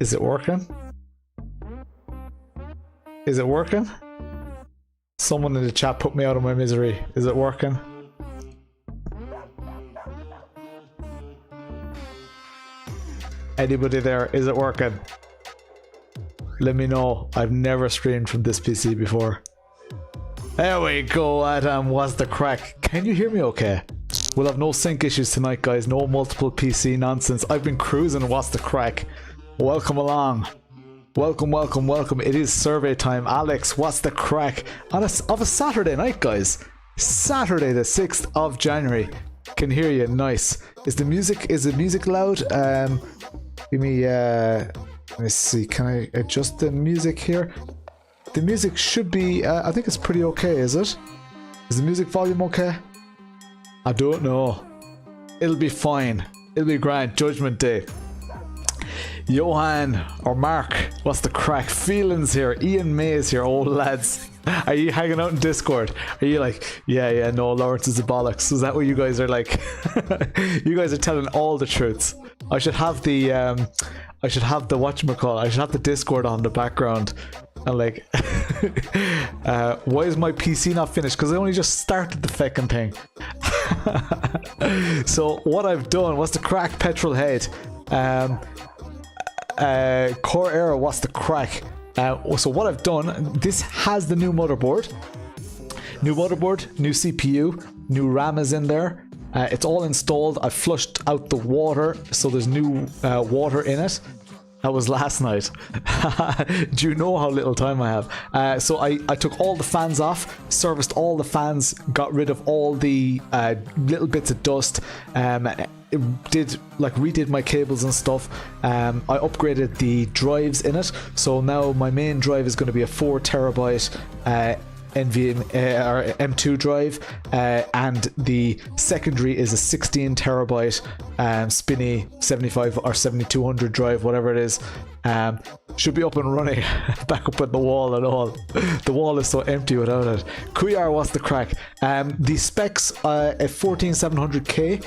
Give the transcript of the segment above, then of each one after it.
Is it working? Is it working? Someone in the chat put me out of my misery. Is it working? Anybody there? Is it working? Let me know. I've never streamed from this PC before. There we go, Adam. What's the crack? Can you hear me okay? We'll have no sync issues tonight, guys. No multiple PC nonsense. I've been cruising. What's the crack? Welcome along. Welcome, welcome, welcome. It is survey time. Alex, what's the crack? Of a Saturday night, guys. Saturday the 6th of January. Can hear you. Nice. Is the music loud? Give me let me see. Can I adjust the music here? The music should be I think it's pretty okay, is it? Is the music volume okay? I don't know. It'll be fine. It'll be grand. Judgment Day. Johan or Marc, what's the crack? Phelan's here. Ian May is here. Oh lads, are you hanging out in Discord? Are you like, yeah, no, Lawrence is a bollocks? Is that what you guys are like? You guys are telling all the truths. I should have the whatchamacallit, I should have the Discord on the background. And like, why is my PC not finished? Because I only just started the fucking thing. So what I've done, what's the crack? Petrol Head. Core Era, what's the crack? So what I've done, this has the new motherboard. New motherboard, new CPU, new RAM is in there. It's all installed. I flushed out the water, so there's new water in it. That was last night. Do you know how little time I have? So I took all the fans off, serviced all the fans, got rid of all the little bits of dust. Redid my cables and stuff. I upgraded the drives in it, so now my main drive is going to be a 4 terabyte NVMe or M2 drive, and the secondary is a 16 terabyte spinny 75 or 7200 drive, whatever it is. Should be up and running. Back up at the wall and all. The wall is so empty without it. Cuyar, what's the crack? The specs, a 14700K.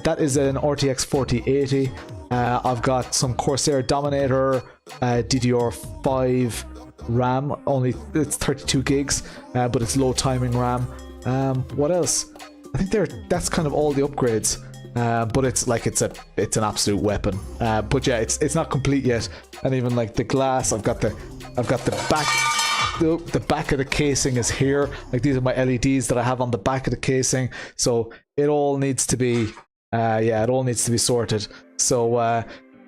That is an RTX 4080. I've got some Corsair Dominator, DDR5 RAM, only it's 32 gigs, but it's low timing RAM. What else? I think that's kind of all the upgrades. But it's like it's an absolute weapon. But yeah, it's not complete yet. And even like the glass, I've got the back of the casing is here. Like these are my LEDs that I have on the back of the casing. So it all needs to be it all needs to be sorted. So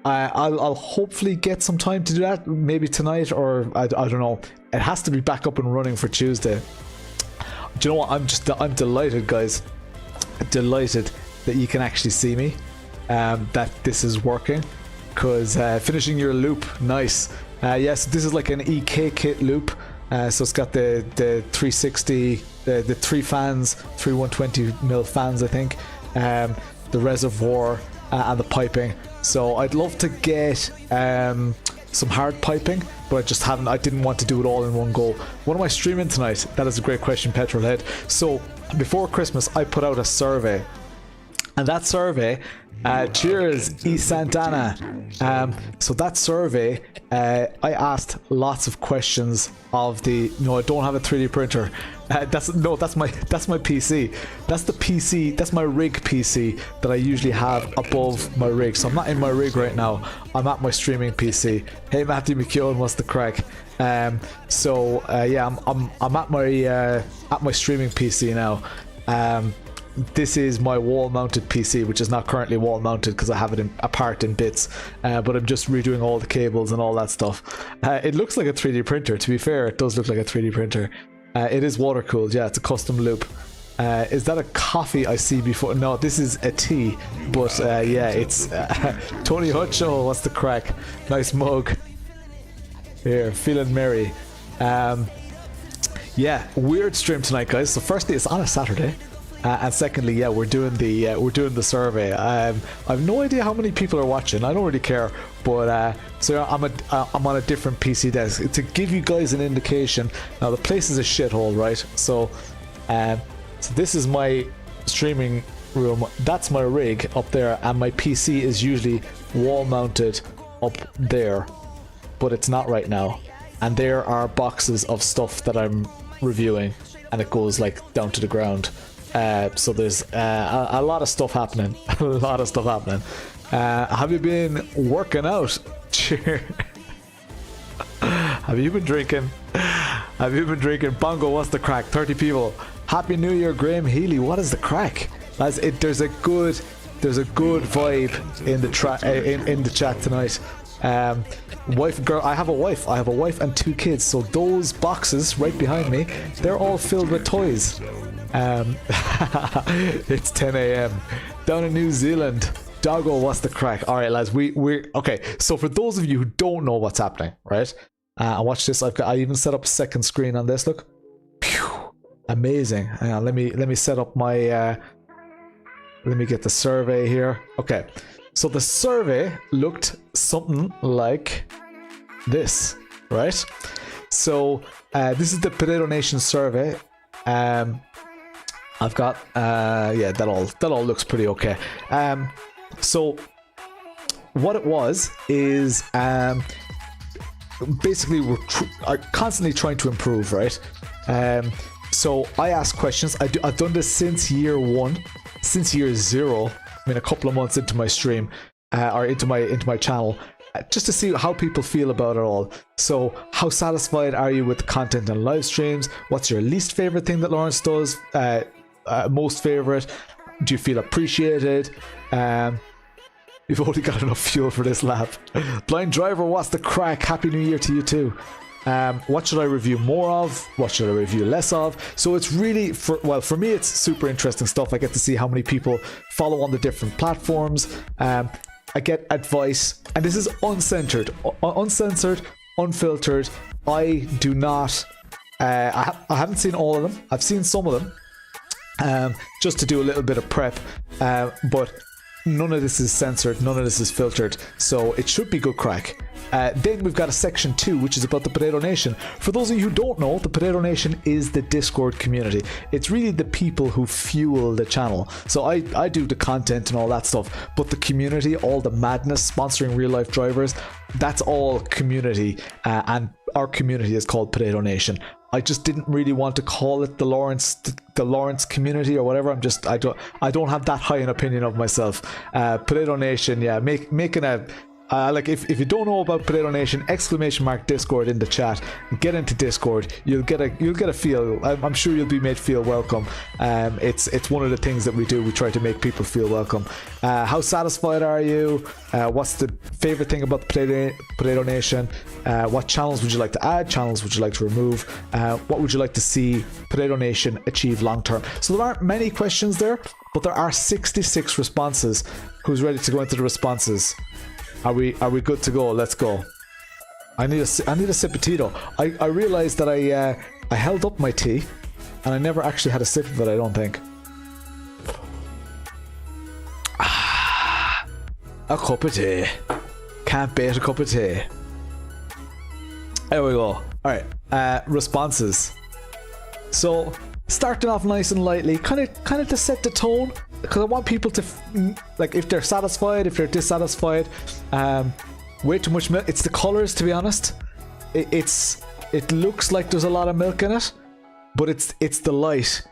I'll hopefully get some time to do that, maybe tonight, or I don't know. It has to be back up and running for Tuesday. Do you know what? I'm delighted, guys. Delighted that you can actually see me, that this is working, because finishing your loop, nice. Yes, this is like an EK kit loop. So it's got the 360, the 3 fans, 3 120mm fans, I think, the reservoir, and the piping. So I'd love to get some hard piping, but I didn't want to do it all in one go. What am I streaming tonight? That is a great question, Petrolhead. So before Christmas, I put out a survey, and that survey, cheers, E Santana. So that survey, I asked lots of questions of the. No, I don't have a 3D printer. That's my PC. That's the PC. That's my rig PC that I usually have above my rig. So I'm not in my rig right now. I'm at my streaming PC. Hey Matthew McKeown, what's the crack? Yeah, I'm at my streaming PC now. This is my wall-mounted PC, which is not currently wall-mounted because I have it apart in bits, but I'm just redoing all the cables and all that stuff. It looks like a 3D printer. To be fair, it does look like a 3D printer. It is water-cooled. Yeah, it's a custom loop. Is that a coffee I see before? No, this is a tea, but yeah, it's Tony Hutcho. What's the crack? Nice mug. Here, feeling merry. Yeah, weird stream tonight, guys. So firstly, it's on a Saturday. And secondly, yeah, we're doing the survey. I've no idea how many people are watching. I don't really care, but so I'm on a different PC desk to give you guys an indication. Now the place is a shithole, right? So this is my streaming room. That's my rig up there, and my PC is usually wall mounted up there, but it's not right now. And there are boxes of stuff that I'm reviewing, and it goes like down to the ground. So there's a lot of stuff happening. A lot of stuff happening. Have you been working out? Cheer. Have you been drinking? Have you been drinking? Bongo, what's the crack? 30 people. Happy New Year, Graham Healy. What is the crack? Lads, there's a good vibe in the chat tonight. Wife and girl. I have a wife and 2 kids. So those boxes right behind me, they're all filled with toys. It's 10 a.m. down in New Zealand. Doggo, what's the crack? All right, lads. We're okay. So for those of you who don't know what's happening, right? And watch this. I even set up a second screen on this. Look, Pew. Amazing. Hang on, let me set up my. Let me get the survey here. Okay, so the survey looked something like this, right? So this is the Potato Nation survey. I've got yeah, that all looks pretty okay. So what it was is basically we're constantly trying to improve, right? So I ask questions. I've done this since year 1, since year 0. I mean, a couple of months into my stream or into my channel, just to see how people feel about it all. So how satisfied are you with the content and live streams? What's your least favorite thing that Lawrence does? Most favorite? Do you feel appreciated? You've only got enough fuel for this lap. Blind Driver, what's the crack? Happy New Year to you too. What should I review more of? What should I review less of? So it's really, for me, it's super interesting stuff. I get to see how many people follow on the different platforms. I get advice, and this is uncensored, unfiltered. I do not. I haven't seen all of them. I've seen some of them, just to do a little bit of prep. But none of this is censored. None of this is filtered. So it should be good crack. Then we've got a section 2, which is about the Potato Nation. For those of you who don't know, the Potato Nation is the Discord community. It's really the people who fuel the channel. So I do the content and all that stuff, but the community, all the madness, sponsoring real life drivers, that's all community, and our community is called Potato Nation. I just didn't really want to call it the Lawrence community or whatever. I don't have that high an opinion of myself. Potato Nation, yeah, making a like if you don't know about Potato Nation, ! Discord in the chat. Get into Discord. You'll get a feel. I'm sure you'll be made feel welcome. It's one of the things that we do. We try to make people feel welcome. How satisfied are you? What's the favorite thing about the Potato Nation? What channels would you like to add? Channels would you like to remove? What would you like to see Potato Nation achieve long term? So there aren't many questions there, but there are 66 responses. Who's ready to go into the responses? Are we good to go? Let's go. I need a sip of Tito. I realized that I held up my tea, and I never actually had a sip of it, I don't think. A cup of tea. Can't beat a cup of tea. There we go. Alright, responses. So, starting off nice and lightly, kind of to set the tone, because I want people to, like, if they're satisfied, if they're dissatisfied. Way too much milk. It's the colors, to be honest. It looks like there's a lot of milk in it, but it's the light.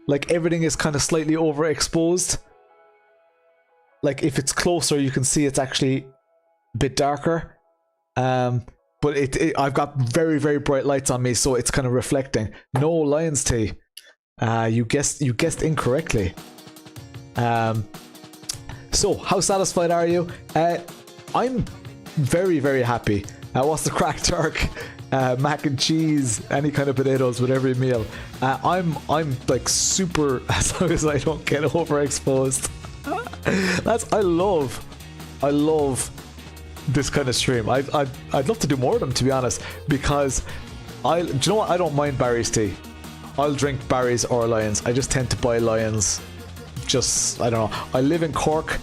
Like, everything is kind of slightly overexposed. Like, if it's closer, you can see it's actually a bit darker. But I've got very, very bright lights on me, so it's kind of reflecting. No lion's tea. You guessed incorrectly. So how satisfied are you? I'm very, very happy. What's the crack, Turk? Mac and cheese, any kind of potatoes with every meal. I'm like super, as long as I don't get overexposed. I love this kind of stream. I'd love to do more of them, to be honest, because do you know what? I don't mind Barry's tea. I'll drink Barry's or Lions. I just tend to buy Lions. Just, I don't know. I live in Cork.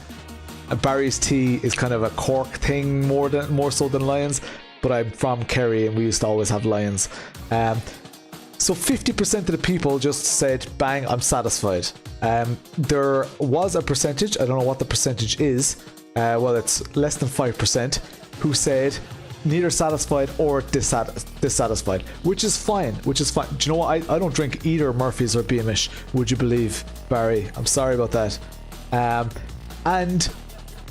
Barry's tea is kind of a Cork thing more so than Lions, but I'm from Kerry and we used to always have Lions. So 50% of the people just said, bang, I'm satisfied. There was a percentage, I don't know what the percentage is, well, it's less than 5%, who said neither satisfied or dissatisfied, which is fine. Do you know what? I don't drink either Murphy's or Beamish, would you believe, Barry? I'm sorry about that. And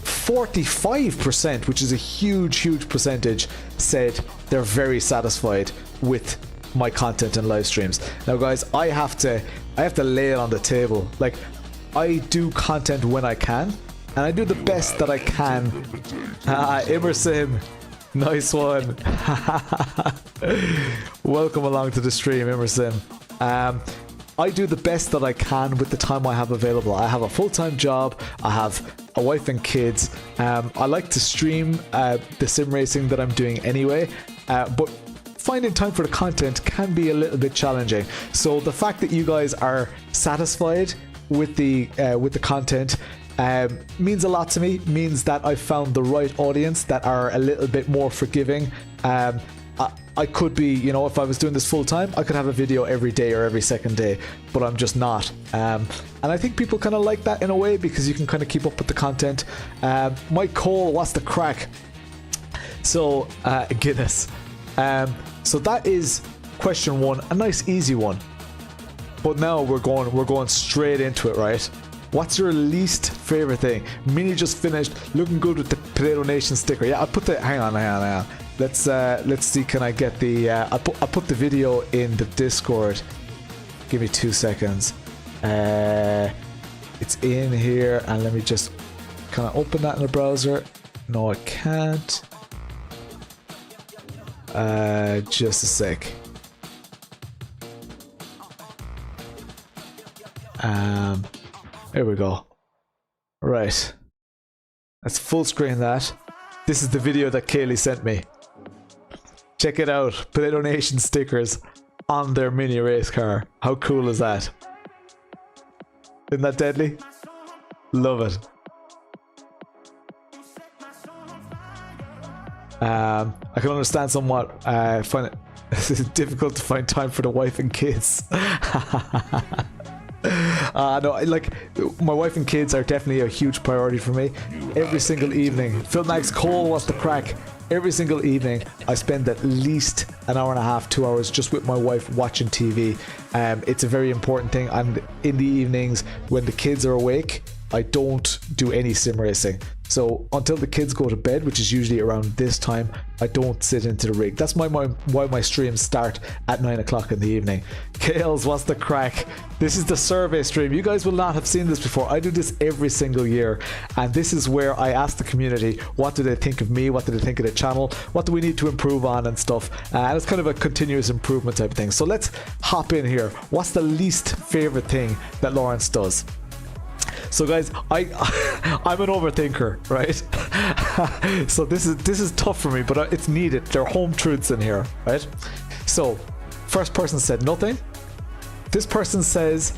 45%, which is a huge percentage, said they're very satisfied with my content and live streams. Now guys, I have to lay it on the table. Like, I do content when I can, and I do the best that I can. Emerson, nice one. Welcome along to the stream, Emerson. I do the best that I can with the time I have available. I have a full-time job, I have a wife and kids. I like to stream the sim racing that I'm doing anyway, but finding time for the content can be a little bit challenging. So the fact that you guys are satisfied with the content means a lot to me. Means that I found the right audience that are a little bit more forgiving. I could be, you know, if I was doing this full time, I could have a video every day or every second day, but I'm just not. And I think people kind of like that in a way, because you can kind of keep up with the content. Mike Cole, what's the crack? So Guinness. So that is question one, a nice easy one. But now we're going straight into it, right? What's your least favorite thing? Mini just finished, looking good with the Potato Nation sticker. Yeah, I put the hang on. Let's see, can I get the I put the video in the Discord. Give me 2 seconds. It's in here, and let me just, can I open that in the browser? No, I can't. Just a sec. There we go. Right. Let's full screen that. This is the video that Kaylee sent me. Check it out. Potato Nation stickers on their mini race car. How cool is that? Isn't that deadly? Love it. I can understand somewhat. Find it difficult to find time for the wife and kids. No, like, my wife and kids are definitely a huge priority for me. Every single evening, Phil Max Cole wants the crack. Every single evening, I spend at least an hour and a half, 2 hours just with my wife watching TV. It's a very important thing. And in the evenings, when the kids are awake, I don't do any sim racing. So until the kids go to bed, which is usually around this time, I don't sit into the rig. That's why my streams start at 9 o'clock in the evening. Kales, what's the crack? This is the survey stream. You guys will not have seen this before. I do this every single year, and this is where I ask the community, what do they think of me? What do they think of the channel? What do we need to improve on and stuff? And it's kind of a continuous improvement type of thing. So let's hop in here. What's the least favorite thing that Lawrence does? So guys, I'm an overthinker, right? So this is tough for me, but it's needed. There are home truths in here, right? So first person said nothing. This person says,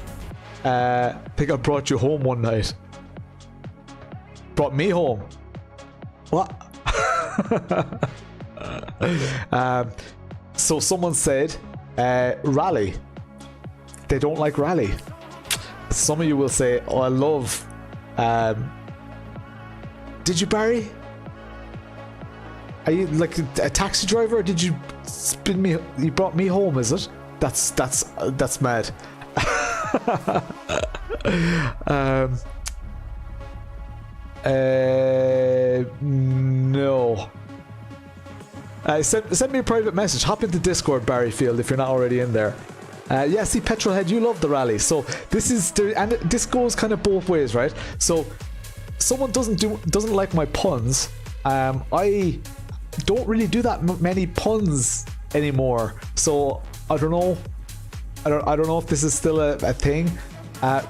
I think I brought you home one night. Brought me home. What? So someone said, rally. They don't like rally. Some of you will say, oh, I love... did you, Barry? Are you like a taxi driver, or did you spin me? You brought me home, is it? That's mad. No. Send me a private message. Hop into Discord, Barryfield, if you're not already in there. Yeah, see, Petrolhead, you love the rally. So this is, and this goes kind of both ways, right? So someone doesn't like my puns. I don't really do that many puns anymore. So I don't know. I don't know if this is still a thing.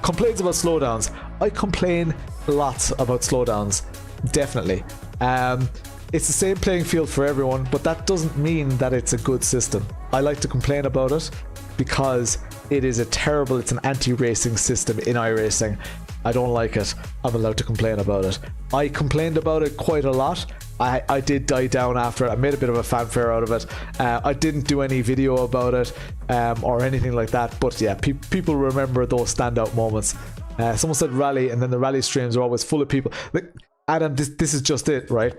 Complaints about slowdowns. I complain lots about slowdowns. Definitely. It's the same playing field for everyone, but that doesn't mean that it's a good system. I like to complain about it because it's an anti-racing system in iRacing. I don't like it. I'm allowed to complain about it. I complained about it quite a lot. I did die down after it. I made a bit of a fanfare out of it. I didn't do any video about it or anything like that, but yeah, people remember those standout moments. Someone said rally, and then the rally streams are always full of people. Like, Adam, this is just it, right?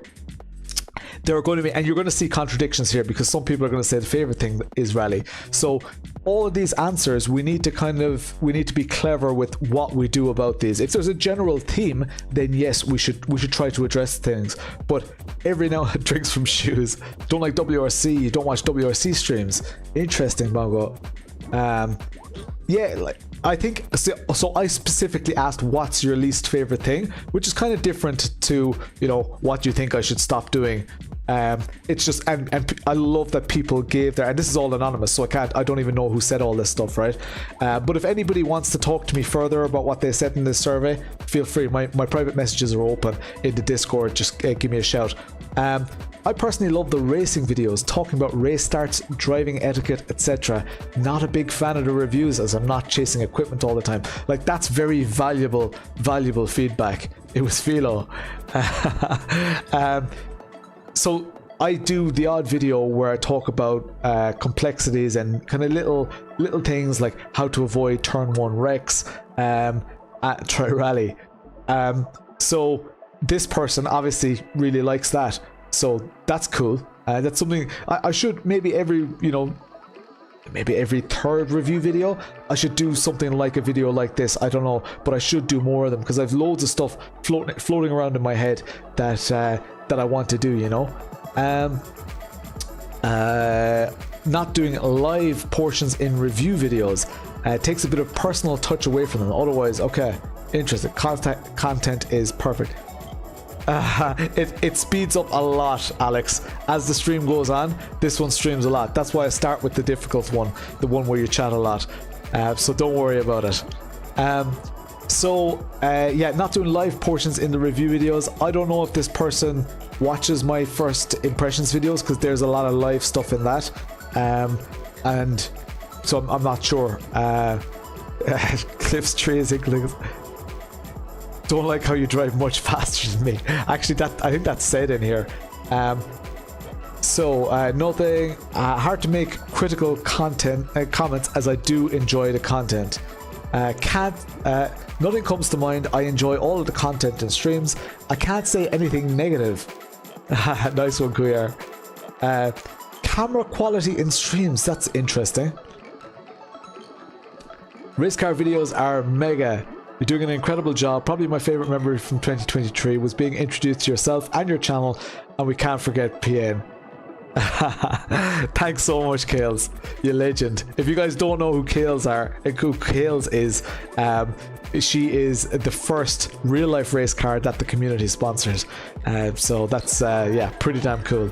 There are going to be, and you're going to see contradictions here, because some people are going to say the favorite thing is rally. So all of these answers, we need to be clever with what we do about these. If there's a general theme, then yes, we should try to address things. But every now and drinks from shoes. Don't like WRC. Don't watch WRC streams. Interesting, Mago. Yeah, like, I think so. I specifically asked what's your least favorite thing, which is kind of different to, you know, what you think I should stop doing. It's just, and I love that people gave their, and this is all anonymous, so I don't even know who said all this stuff, right? But if anybody wants to talk to me further about what they said in this survey, feel free. My private messages are open in the Discord. Just give me a shout. I personally love the racing videos talking about race starts, driving etiquette, etc. Not a big fan of the reviews, as I'm not chasing equipment all the time. Like, that's very valuable feedback. It was Philo. So I do the odd video where I talk about complexities and kind of little things like how to avoid turn 1 wrecks at Tri Rally. So this person obviously really likes that. So that's cool. That's something I should maybe every third review video I should do something like a video like this. I don't know, but I should do more of them, because I've loads of stuff floating around in my head that I want to do, you know. Not doing live portions in review videos takes a bit of personal touch away from them. Otherwise, okay, interesting. Content is perfect. It speeds up a lot, Alex, as the stream goes on. This one streams a lot. That's why I start with the difficult one, the one where you chat a lot. So don't worry about it. Yeah, not doing live portions in the review videos. I don't know if this person watches my first impressions videos, because there's a lot of live stuff in that, and so I'm not sure. Cliff's trees, don't like how you drive much faster than me. Actually, I think that's said in here. Nothing hard to make critical comments, as I do enjoy the content. Nothing comes to mind. I enjoy all of the content and streams. I can't say anything negative. Nice one, Cuyar. Camera quality in streams, that's interesting. Race car videos are mega. You're doing an incredible job. Probably my favorite memory from 2023 was being introduced to yourself and your channel, and we can't forget PN. Thanks so much, Kales. You legend. If you guys don't know who Kales is, she is the first real life race car that the community sponsors. So that's yeah, pretty damn cool.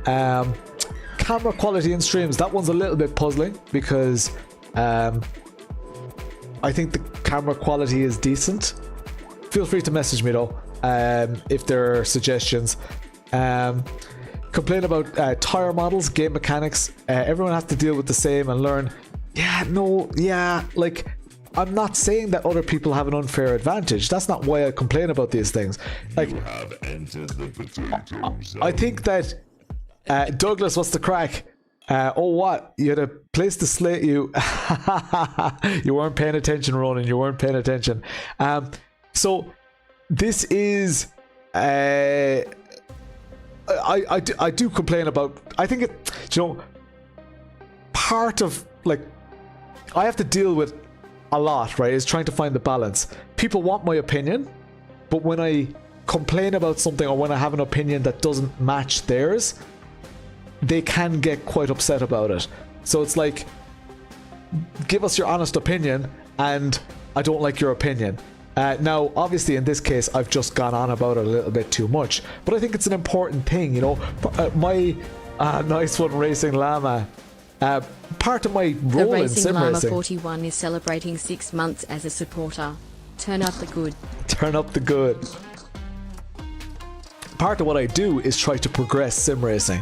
Camera quality in streams, that one's a little bit puzzling, because I think the camera quality is decent. Feel free to message me though, if there are suggestions. Complain about tire models, game mechanics. Everyone has to deal with the same and learn. Like, I'm not saying that other people have an unfair advantage. That's not why I complain about these things. Like, you have entered the potato zone. I think that Douglas, what's the crack? Oh, what? You had a place to slate you. You weren't paying attention, Ronan. You weren't paying attention. So this is I do complain about, I think it, you know, part of, like, I have to deal with a lot, right, is trying to find the balance. People want my opinion, but when I complain about something, or when I have an opinion that doesn't match theirs, they can get quite upset about it. So it's like, give us your honest opinion, and I don't like your opinion. Now, obviously, in this case, I've just gone on about it a little bit too much, but I think it's an important thing, you know. Nice one, Racing Llama. Part of my role in sim Llama racing. 41 is celebrating 6 months as a supporter. Turn up the good. Turn up the good. Part of what I do is try to progress sim racing,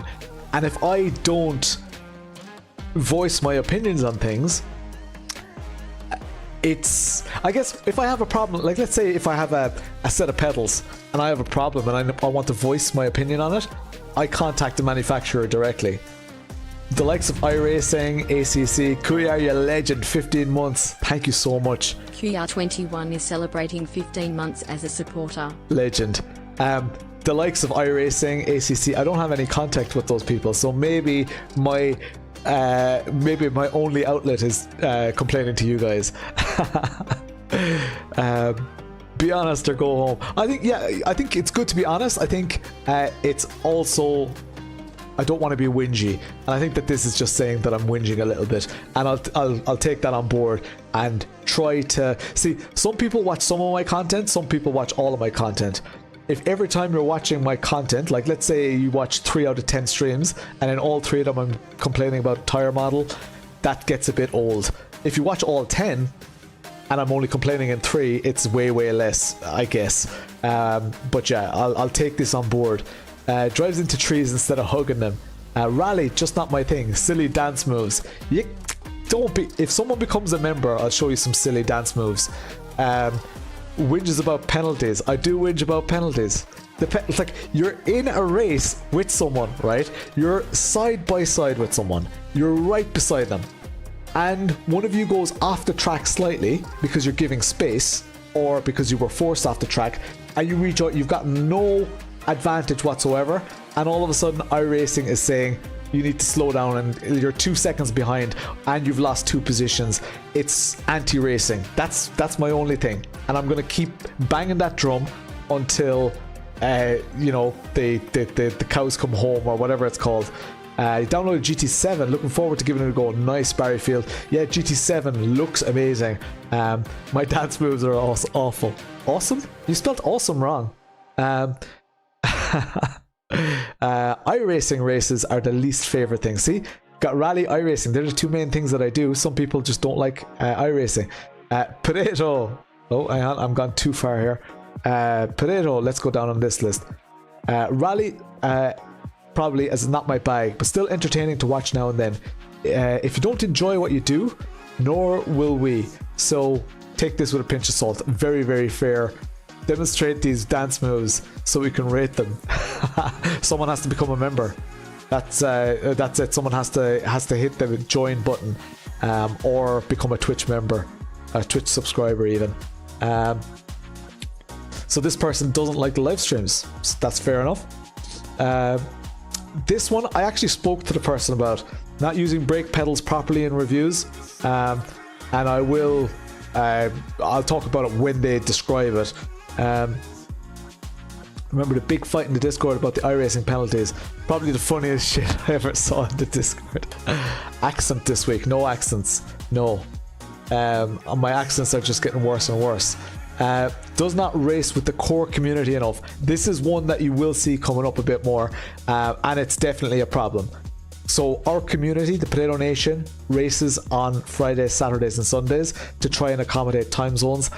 and if I don't voice my opinions on things, it's, I guess, if I have a problem, like let's say if I have a set of pedals and I have a problem and I want to voice my opinion on it, I contact the manufacturer directly. The likes of iRacing, ACC, Cuyar, you legend, 15 months. Thank you so much. Cuyar 21 is celebrating 15 months as a supporter. Legend. The likes of iRacing, ACC, I don't have any contact with those people, so maybe my only outlet is complaining to you guys. Be honest or go home. I think it's good to be honest. I think it's also, I don't want to be whingy, and I think that this is just saying that I'm whinging a little bit, and I'll take that on board and try to see. Some people watch some of my content, some people watch all of my content. If every time you're watching my content, like let's say you watch 3 out of 10 streams, and in all 3 of them I'm complaining about tire model, that gets a bit old. If you watch all 10 and I'm only complaining in 3, it's way less, I guess. But yeah, I'll take this on board. Drives into trees instead of hugging them. Rally, just not my thing. Silly dance moves. You don't be. If someone becomes a member, I'll show you some silly dance moves. Whinges about penalties. I do whinge about penalties. It's like you're in a race with someone, right? You're side by side with someone. You're right beside them, and one of you goes off the track slightly because you're giving space, or because you were forced off the track, and you reach out. You've got no advantage whatsoever, and all of a sudden iRacing is saying you need to slow down and you're 2 seconds behind and you've lost 2 positions. It's anti-racing. That's my only thing, and I'm gonna keep banging that drum until you know, the cows come home, or whatever it's called. Downloaded GT7, looking forward to giving it a go. Nice, Barryfield. Yeah, GT7 looks amazing. My dance moves are awful. Awesome? You spelled awesome wrong. iRacing races are the least favorite thing. See, got rally, iRacing. They're the 2 main things that I do. Some people just don't like iRacing. Potato. Oh, hang on, I'm gone too far here. Potato. Let's go down on this list. Rally, probably is not my bag, but still entertaining to watch now and then. If you don't enjoy what you do, nor will we. So take this with a pinch of salt. Very fair. Demonstrate these dance moves so we can rate them. Someone has to become a member. That's it. Someone has to hit the join button, or become a Twitch member, a Twitch subscriber even. So this person doesn't like the live streams. So that's fair enough. This one I actually spoke to the person about not using brake pedals properly in reviews, and I will. I'll talk about it when they describe it. Remember the big fight in the Discord about the iRacing penalties? Probably the funniest shit I ever saw in the Discord. Accent this week. No accents. No. My accents are just getting worse and worse. Does not race with the core community enough. This is one that you will see coming up a bit more, and it's definitely a problem. So our community, the Potato Nation, races on Fridays, Saturdays and Sundays to try and accommodate time zones.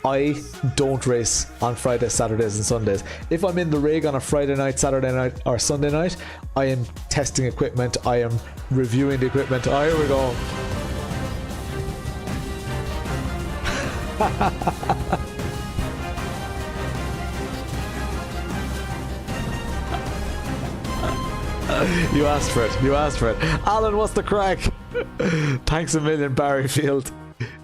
I don't race on Fridays, Saturdays and Sundays. If I'm in the rig on a Friday night, Saturday night or Sunday night, I am testing equipment, I am reviewing the equipment. Oh, here we go. You asked for it. You asked for it. Alan, what's the crack? Thanks a million, Barryfield.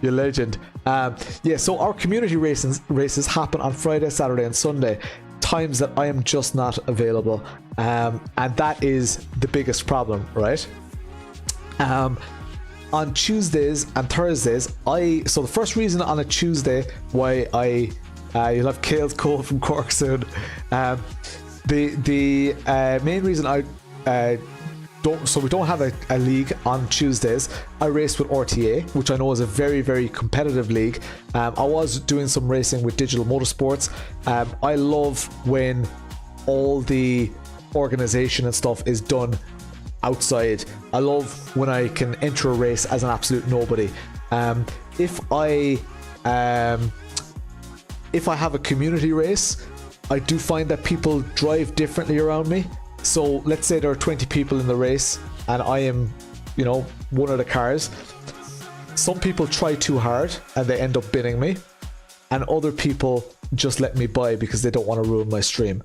You legend. Yeah, so our community races happen on Friday, Saturday and Sunday, times that I am just not available, and that is the biggest problem, right? On Tuesdays and Thursdays, so the first reason on a Tuesday why you'll have Kale's Cole from Cork soon. The main reason we don't have a league on Tuesdays. I race with RTA, which I know is a very competitive league. I was doing some racing with Digital Motorsports. I love when all the organization and stuff is done outside. I love when I can enter a race as an absolute nobody. If I have a community race, I do find that people drive differently around me. So let's say there are 20 people in the race and I am, you know, one of the cars. Some people try too hard and they end up binning me, and other people just let me by because they don't want to ruin my stream,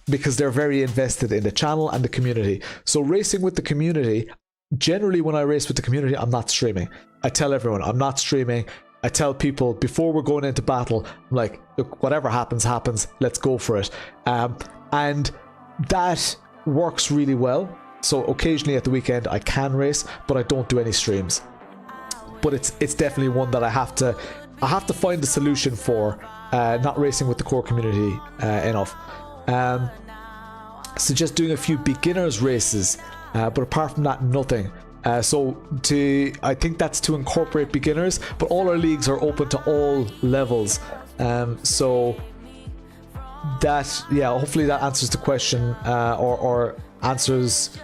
because they're very invested in the channel and the community. So racing with the community, generally when I race with the community, I'm not streaming. I tell everyone I'm not streaming. I tell people before we're going into battle, I'm like, look, whatever happens, happens. Let's go for it. And that works really well. So occasionally at the weekend I can race, but I don't do any streams. But it's definitely one that I have to find a solution for, not racing with the core community enough. So just doing a few beginners races, but apart from that, nothing. So I think that's to incorporate beginners, but all our leagues are open to all levels. So that, yeah, hopefully that answers the question, or answers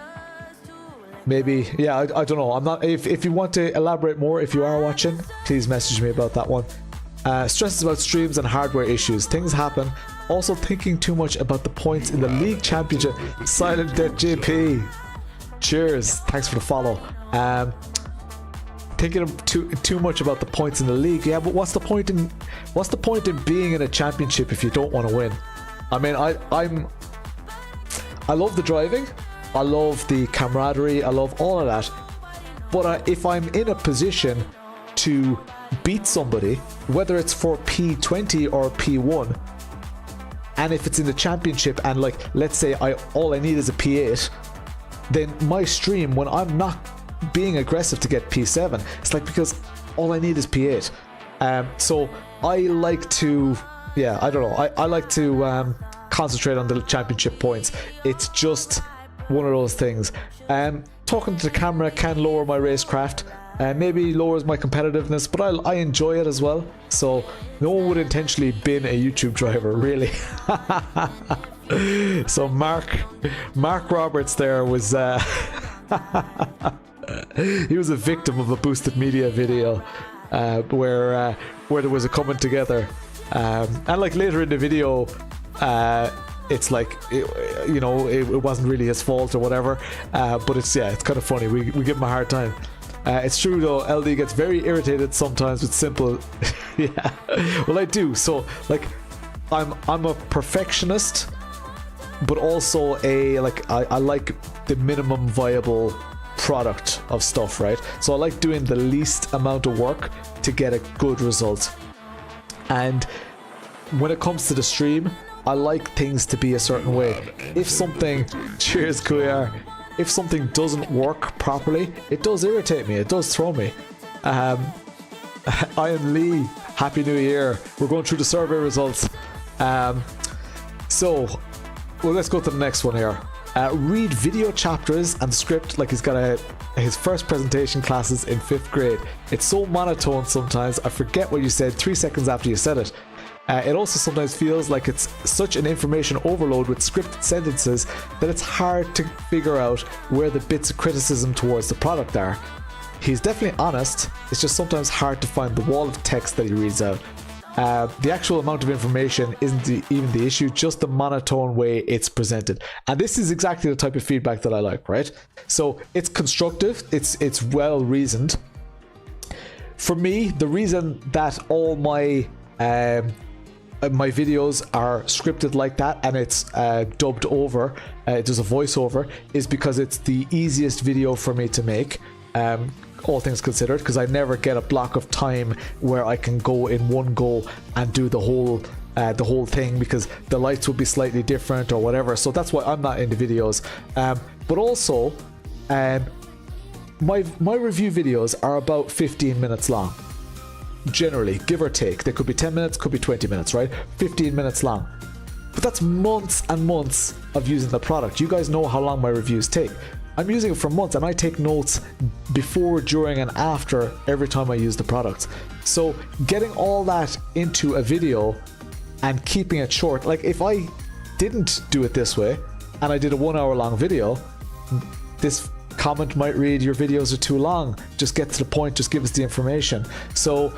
maybe, yeah, I don't know. I'm not, if you want to elaborate more, if you are watching, please message me about that one. Stresses about streams and hardware issues. Things happen. Also thinking too much about the points in the league championship. Silent Death JP. Cheers. Thanks for the follow. Thinking too much about the points in the league. Yeah, but what's the point in being in a championship if you don't want to win? I mean, I love the driving. I love the camaraderie. I love all of that. But if I'm in a position to beat somebody, whether it's for P20 or P1, and if it's in the championship, and like, let's say all I need is a P8, then my stream, when I'm not being aggressive to get P7, it's like, because all I need is P8. So I like to, yeah, I don't know, I like to concentrate on the championship points. It's just one of those things. Talking to the camera can lower my racecraft, maybe lowers my competitiveness, but I enjoy it as well. So no one would intentionally bin a YouTube driver, really. So Marc Roberts there was he was a victim of a boosted media video, where there was a coming together, and like later in the video, it's like, it wasn't really his fault or whatever, but it's kind of funny. We give him a hard time. It's true though, LD gets very irritated sometimes with simple yeah, well, I do. So like, I'm a perfectionist, but also I like the minimum viable product of stuff, right? So I like doing the least amount of work to get a good result. And when it comes to the stream, I like things to be a certain way. If something, cheers Cuyar, if something doesn't work properly, it does irritate me, it does throw me. I am Lee, Happy New Year. We're going through the survey results. So, well, let's go to the next one here. Read video chapters and script like he's got his first presentation classes in 5th grade. It's so monotone sometimes, I forget what you said 3 seconds after you said it. It also sometimes feels like it's such an information overload with scripted sentences that it's hard to figure out where the bits of criticism towards the product are. He's definitely honest, it's just sometimes hard to find the wall of text that he reads out. The actual amount of information isn't even the issue, just the monotone way it's presented. And this is exactly the type of feedback that I like, right? So it's constructive, it's well reasoned. For me, the reason that all my videos are scripted like that and it's dubbed over, there's a voiceover, is because it's the easiest video for me to make, all things considered, because I never get a block of time where I can go in one go and do the whole thing, because the lights would be slightly different or whatever. So that's why I'm not into videos. But also, my review videos are about 15 minutes long. Generally, give or take. They could be 10 minutes, could be 20 minutes, right? 15 minutes long. But that's months and months of using the product. You guys know how long my reviews take. I'm using it for months and I take notes before, during and after every time I use the product. So getting all that into a video and keeping it short, like if I didn't do it this way and I did a 1 hour long video, this comment might read, your videos are too long, just get to the point, just give us the information. So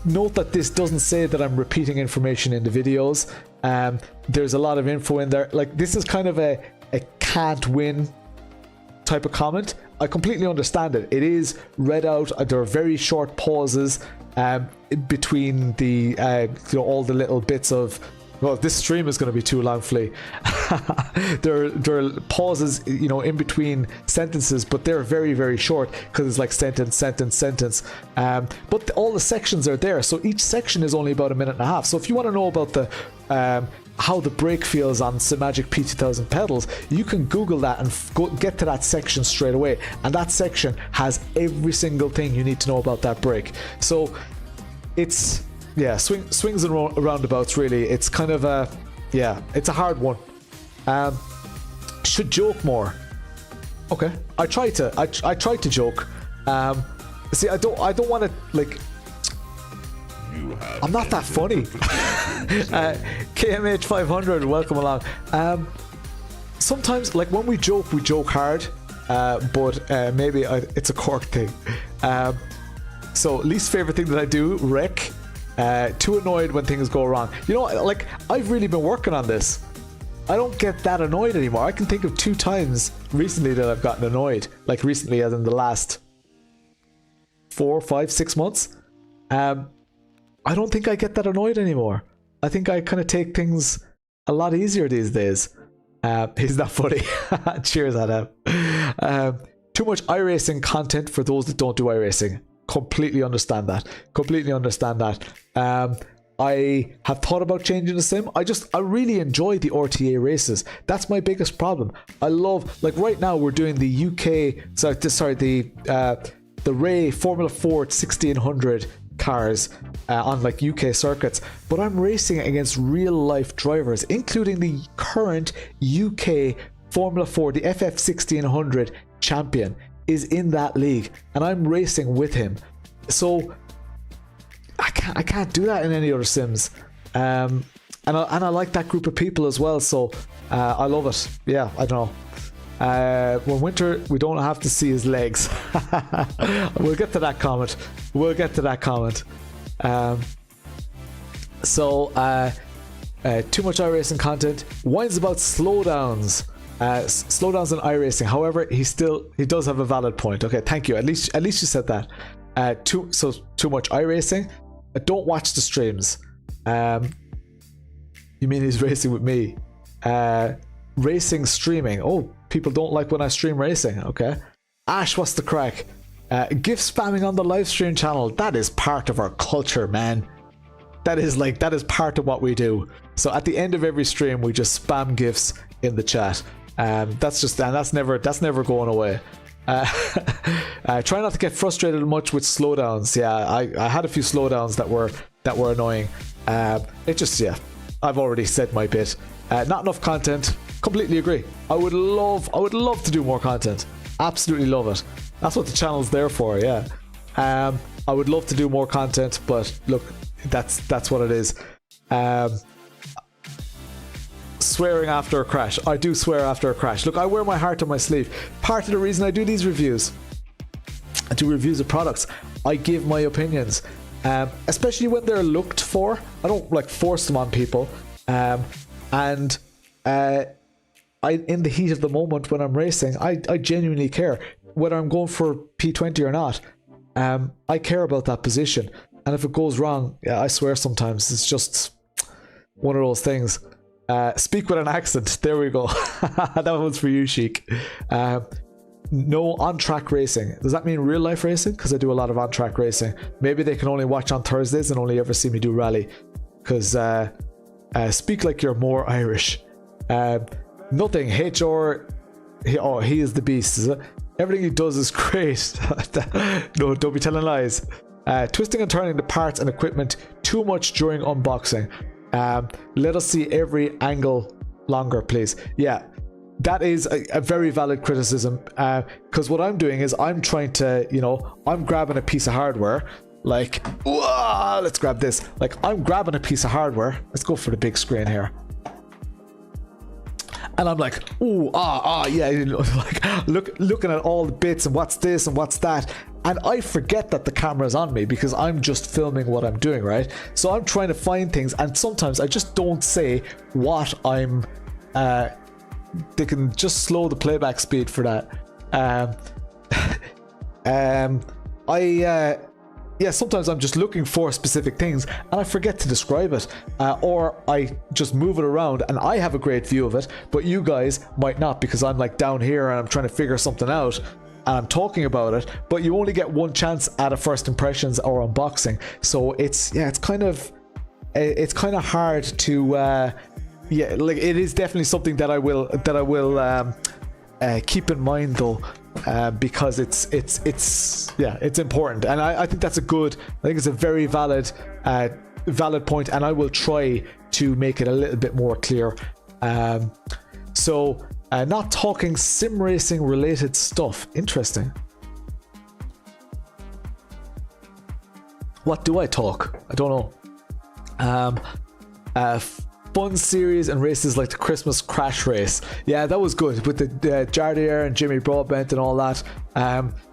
note that this doesn't say that I'm repeating information in the videos. There's a lot of info in there. Like, this is kind of a can't win type of comment. I completely understand it. It is read out. There are very short pauses between the all the little bits of Well, this stream is going to be too long, Flea. there are pauses, you know, in between sentences, but they're very, very short because it's like sentence, sentence, sentence. But all the sections are there, so each section is only about a minute and a half. So if you want to know about the how the brake feels on Simagic P2000 pedals, you can Google that and get to that section straight away. And that section has every single thing you need to know about that brake. So it's, yeah, swings and roundabouts, really. It's kind of a, yeah, it's a hard one. Should joke more. Okay, I try to joke. See, I don't want to, like, I'm not that funny. KMH 500, welcome along. Sometimes, like, when we joke hard, but maybe it's a Cork thing. So, least favorite thing that I do, wreck. Too annoyed when things go wrong. You know, like, I've really been working on this. I don't get that annoyed anymore. I can think of 2 times recently that I've gotten annoyed. Like, recently, as in the last 4, 5, 6 months. I don't think I get that annoyed anymore. I think I kind of take things a lot easier these days. He's not funny. Cheers, Adam. Too much iRacing content for those that don't do iRacing. Completely understand that. Completely understand that. I have thought about changing the sim. I really enjoy the RTA races. That's my biggest problem. I love, like, right now we're doing the UK, the Ray Formula Ford 1600 cars on like UK circuits, but I'm racing against real life drivers, including the current UK Formula 4, the FF 1600 champion is in that league, and I'm racing with him. So I can't do that in any other sims. And I like that group of people as well, so I love it. Yeah, I don't know. When winter, we don't have to see his legs. We'll get to that comment. We'll get to that comment. Too much iRacing content. Whines about slowdowns. Slowdowns in iRacing. However, he does have a valid point. Okay, thank you. At least you said that. Too much iRacing. Don't watch the streams. You mean he's racing with me? Racing streaming. Oh, people don't like when I stream racing. Okay. Ash, what's the crack? Gift spamming on the live stream channel. That is part of our culture, man. That is part of what we do. So at the end of every stream, we just spam gifts in the chat. That's never going away. Try not to get frustrated much with slowdowns. Yeah, I had a few slowdowns that were annoying. I've already said my bit. Not enough content. Completely agree. I would love to do more content. Absolutely love it. That's what the channel's there for. Yeah. I would love to do more content, but look, that's what it is. Swearing after a crash. I do swear after a crash. Look, I wear my heart on my sleeve. Part of the reason I do these reviews, I do reviews of products. I give my opinions, especially when they're looked for. I don't like force them on people. In the heat of the moment when I'm racing, I genuinely care whether I'm going for P20 or not. I care about that position, and if it goes wrong, yeah, I swear sometimes it's just one of those things. Speak with an accent. There we go. That one's for you, Sheik. No on-track racing. Does that mean real life racing? Because I do a lot of on-track racing. Maybe they can only watch on Thursdays and only ever see me do rally. Because speak like you're more Irish. Nothing. HR. He is the beast. Is it? Everything he does is great. No, don't be telling lies. Twisting and turning the parts and equipment too much during unboxing. Let us see every angle longer, please. Yeah, that is a very valid criticism, because what I'm doing is I'm trying to, I'm grabbing a piece of hardware, like, whoa, let's grab this. Like, I'm grabbing a piece of hardware. Let's go for the big screen here. And I'm like, ooh, yeah, like looking at all the bits and what's this and what's that. And I forget that the camera's on me because I'm just filming what I'm doing, right? So I'm trying to find things, and sometimes I just don't say what I'm... they can just slow the playback speed for that. yeah, sometimes I'm just looking for specific things and I forget to describe it, or I just move it around and I have a great view of it, but you guys might not, because I'm like down here and I'm trying to figure something out and I'm talking about it, but you only get one chance at a first impressions or unboxing. So it's kind of hard to yeah, like it is definitely something that I will keep in mind though, because it's important, and I think that's I think it's a very valid point, and I will try to make it a little bit more clear. So not talking sim racing related stuff. Interesting. What do I talk? I don't know. Fun series and races like the Christmas Crash Race. Yeah, that was good with the Jardier and Jimmy Broadbent and all that.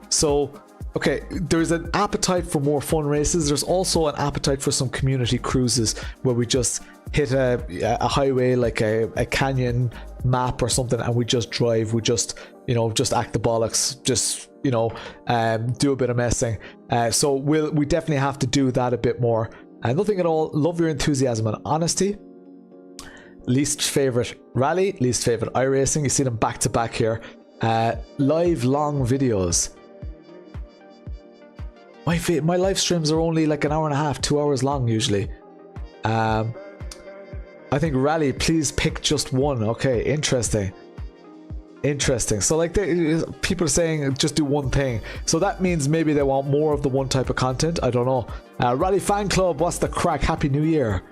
So, okay, there's an appetite for more fun races. There's also an appetite for some community cruises where we just hit a highway, like a canyon map or something, and we just drive. We just, just act the bollocks. Just, do a bit of messing. So we definitely have to do that a bit more. Nothing at all. Love your enthusiasm and honesty. Least favorite rally, least favorite iRacing. You see them back to back here. Live long videos. My live streams are only like an hour and a half, 2 hours long usually. I think rally, please pick just one. Okay, interesting. So like people are saying just do one thing, so that means maybe they want more of the one type of content. I don't know. Rally fan club, what's the crack? Happy New Year.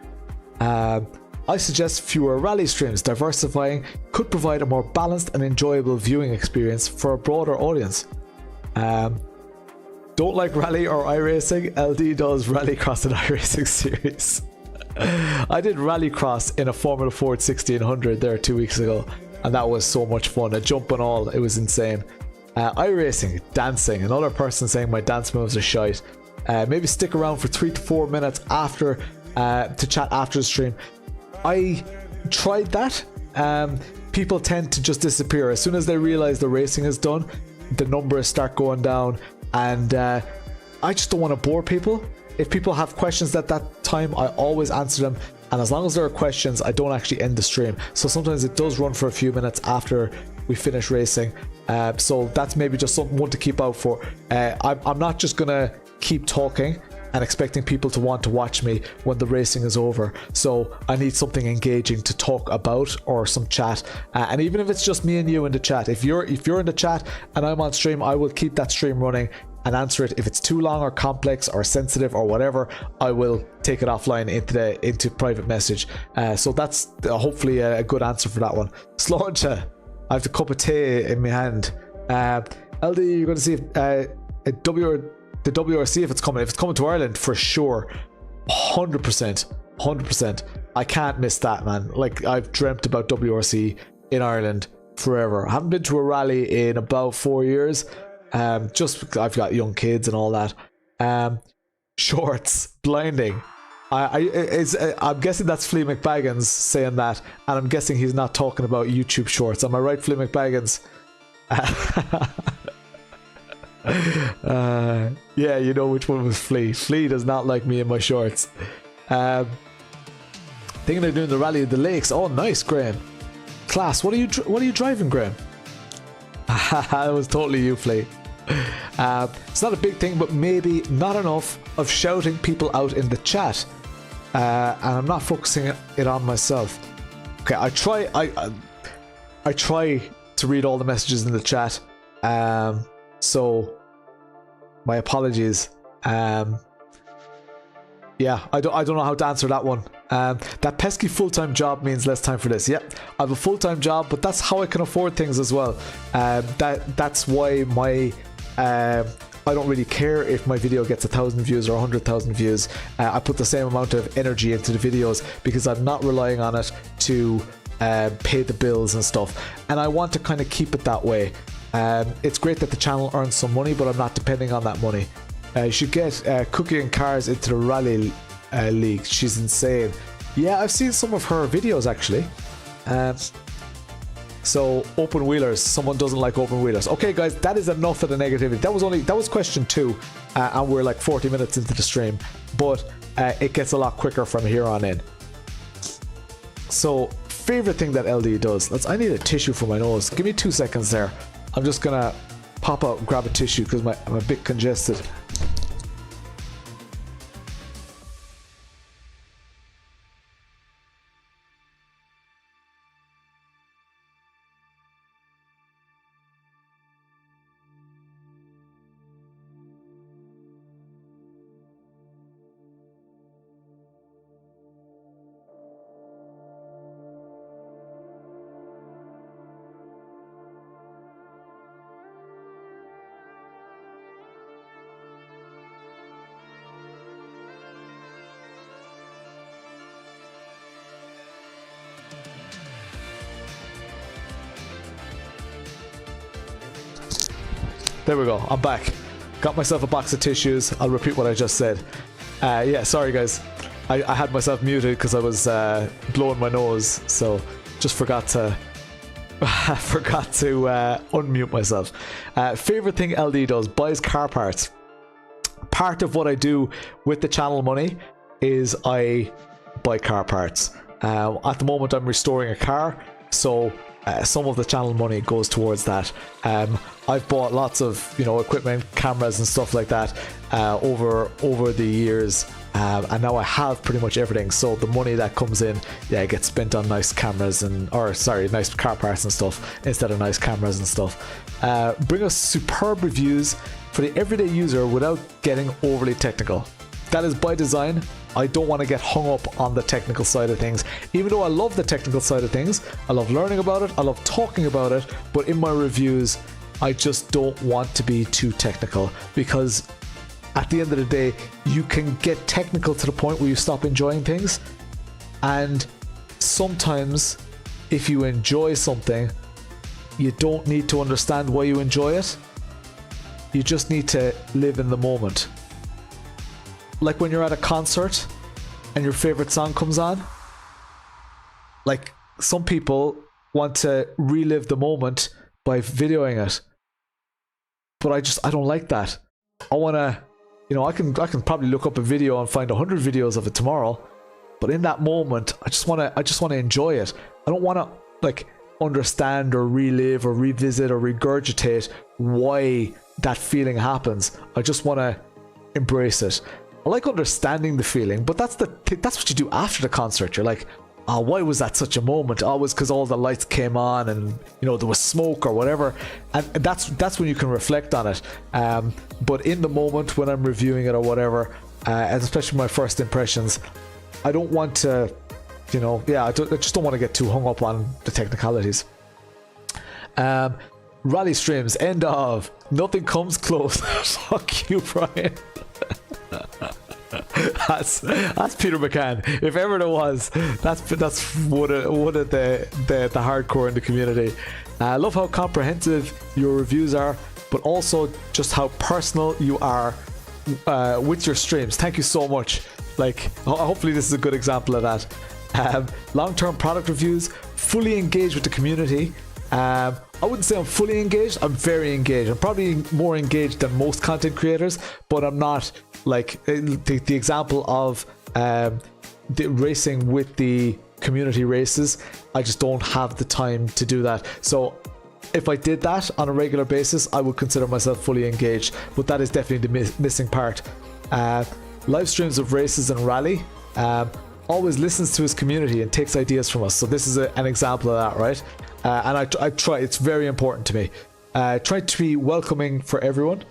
I suggest fewer rally streams. Diversifying could provide a more balanced and enjoyable viewing experience for a broader audience. Don't like rally or iRacing? LD does Rallycross and iRacing series. I did Rallycross in a Formula Ford 1600 there 2 weeks ago, and that was so much fun. A jump and all, it was insane. iRacing, dancing. Another person saying my dance moves are shite. Maybe stick around for 3 to 4 minutes after to chat after the stream. I tried that. People tend to just disappear as soon as they realize the racing is done. The numbers start going down, and I just don't want to bore people. If people have questions at that time, I always answer them, and as long as there are questions, I don't actually end the stream. So sometimes it does run for a few minutes after we finish racing. So that's maybe just one to keep out for. I'm not just gonna keep talking and expecting people to want to watch me when the racing is over. So I need something engaging to talk about, or some chat. And even if it's just me and you in the chat, if you're in the chat and I'm on stream, I will keep that stream running and answer it. If it's too long or complex or sensitive or whatever, I will take it offline into private message. So that's hopefully a good answer for that one. Slaughter, I have the cup of tea in my hand. LD, you're going to see the WRC if it's coming. If it's coming to Ireland, for sure, 100%. I can't miss that, man. Like, I've dreamt about WRC in Ireland forever. I haven't been to a rally in about 4 years. Just because I've got young kids and all that. Shorts, blinding. I'm guessing that's Flea McBaggins saying that, and I'm guessing he's not talking about YouTube shorts. Am I right, Flea McBaggins? Yeah, you know which one was Flea. Flea does not like me in my shorts. Thinking they're doing the rally of the lakes. Oh, nice, Graham. Class. What are you driving, Graham? That was totally you, Flea. It's not a big thing, but maybe not enough of shouting people out in the chat. And I'm not focusing it on myself. Okay, I try to read all the messages in the chat. So my apologies. Yeah, I don't know how to answer that one. That pesky full-time job means less time for this. Yep, I have a full-time job, but that's how I can afford things as well. That's why I don't really care if my video gets 1,000 views or 100,000 views. I put the same amount of energy into the videos because I'm not relying on it to pay the bills and stuff, and I want to kind of keep it that way. It's great that the channel earns some money, but I'm not depending on that money. You should get Cookie and Cars into the rally league. She's insane. Yeah, I've seen some of her videos actually. So open wheelers, someone doesn't like open wheelers. Okay guys, that is enough of the negativity. That was question 2, and we're like 40 minutes into the stream, but it gets a lot quicker from here on in. So favorite thing that LD does. I need a tissue for my nose. Give me 2 seconds there. I'm just gonna pop out and grab a tissue because I'm a bit congested. There we go, I'm back. Got myself a box of tissues. I'll repeat what I just said. Yeah, sorry guys. I had myself muted because I was blowing my nose, so just forgot to unmute myself. Favorite thing LD does, buys car parts. Part of what I do with the channel money is I buy car parts. At the moment I'm restoring a car, so some of the channel money goes towards that. I've bought lots of equipment, cameras and stuff like that over the years, and now I have pretty much everything. So the money that comes in, it gets spent on nice cameras nice car parts and stuff instead of nice cameras and stuff. Bring us superb reviews for the everyday user without getting overly technical. That is by design. I don't want to get hung up on the technical side of things. Even though I love the technical side of things, I love learning about it, I love talking about it, but in my reviews, I just don't want to be too technical, because at the end of the day, you can get technical to the point where you stop enjoying things. And sometimes, if you enjoy something, you don't need to understand why you enjoy it. You just need to live in the moment. Like when you're at a concert and your favorite song comes on, like some people want to relive the moment by videoing it, but I don't like that. I want to, I can probably look up a video and find 100 videos of it tomorrow, but in that moment I just want to enjoy it. I don't want to like understand or relive or revisit or regurgitate why that feeling happens. I just want to embrace it. I like understanding the feeling, but that's what you do after the concert. You're like, oh, why was that such a moment? Oh, it was because all the lights came on and there was smoke or whatever, and that's when you can reflect on it. But in the moment when I'm reviewing it or whatever, and especially my first impressions, I don't want to, I just don't want to get too hung up on the technicalities. Rally streams, end of. Nothing comes close. Fuck you, Brian. That's Peter McCann. If ever there was, that's one of the hardcore in the community. I love how comprehensive your reviews are, but also just how personal you are with your streams. Thank you so much. Like, hopefully this is a good example of that. Long-term product reviews, fully engaged with the community. I wouldn't say I'm fully engaged. I'm very engaged. I'm probably more engaged than most content creators, but I'm not like the example of the racing with the community races. I just don't have the time to do that. So if I did that on a regular basis, I would consider myself fully engaged, but that is definitely the missing part. Live streams of races and rally. Always listens to his community and takes ideas from us. So this is an example of that, right? And I try, it's very important to me. Try to be welcoming for everyone,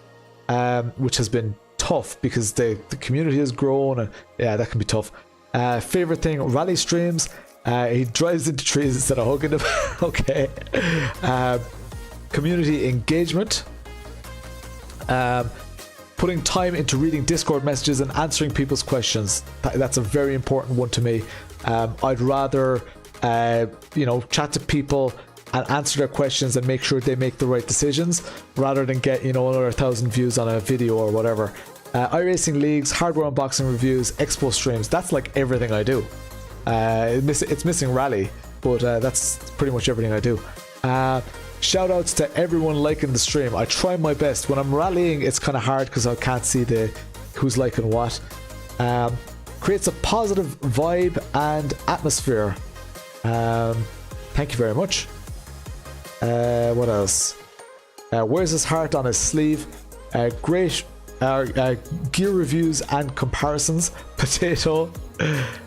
which has been tough because the community has grown, and yeah, that can be tough. Favorite thing, rally streams. He drives into trees instead of hugging them. Okay. Community engagement. Putting time into reading Discord messages and answering people's questions. That's a very important one to me. I'd rather chat to people and answer their questions and make sure they make the right decisions rather than get another 1,000 views on a video or whatever. iRacing leagues, hardware unboxing reviews, expo streams. That's like everything I do. It's missing rally, but that's pretty much everything I do. Shout outs to everyone liking the stream. I try my best. When I'm rallying, it's kind of hard because I can't see who's liking what. Creates a positive vibe and atmosphere. Thank you very much. What else? Wears his heart on his sleeve. Great gear reviews and comparisons. Potato.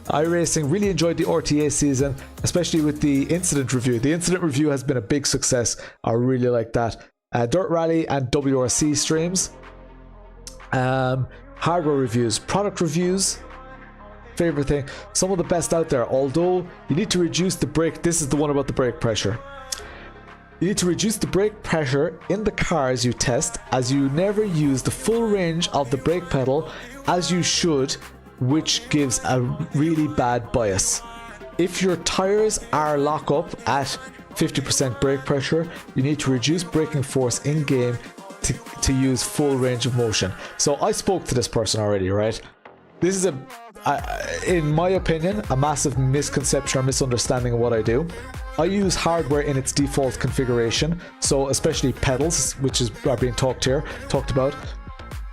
iRacing, really enjoyed the RTA season, especially with the incident review. The incident review has been a big success. I really like that. Dirt Rally and WRC streams. Hardware reviews, product reviews. Favorite thing, some of the best out there. Although you need to reduce the brake. This is the one about the brake pressure. You need to reduce the brake pressure in the cars you test, as you never use the full range of the brake pedal as you should, which gives a really bad bias. If your tires are lock up at 50% brake pressure, you need to reduce braking force in game to use full range of motion. So I spoke to this person already, right? This is in my opinion, a massive misconception or misunderstanding of what I do. I use hardware in its default configuration, so especially pedals, which are being talked about.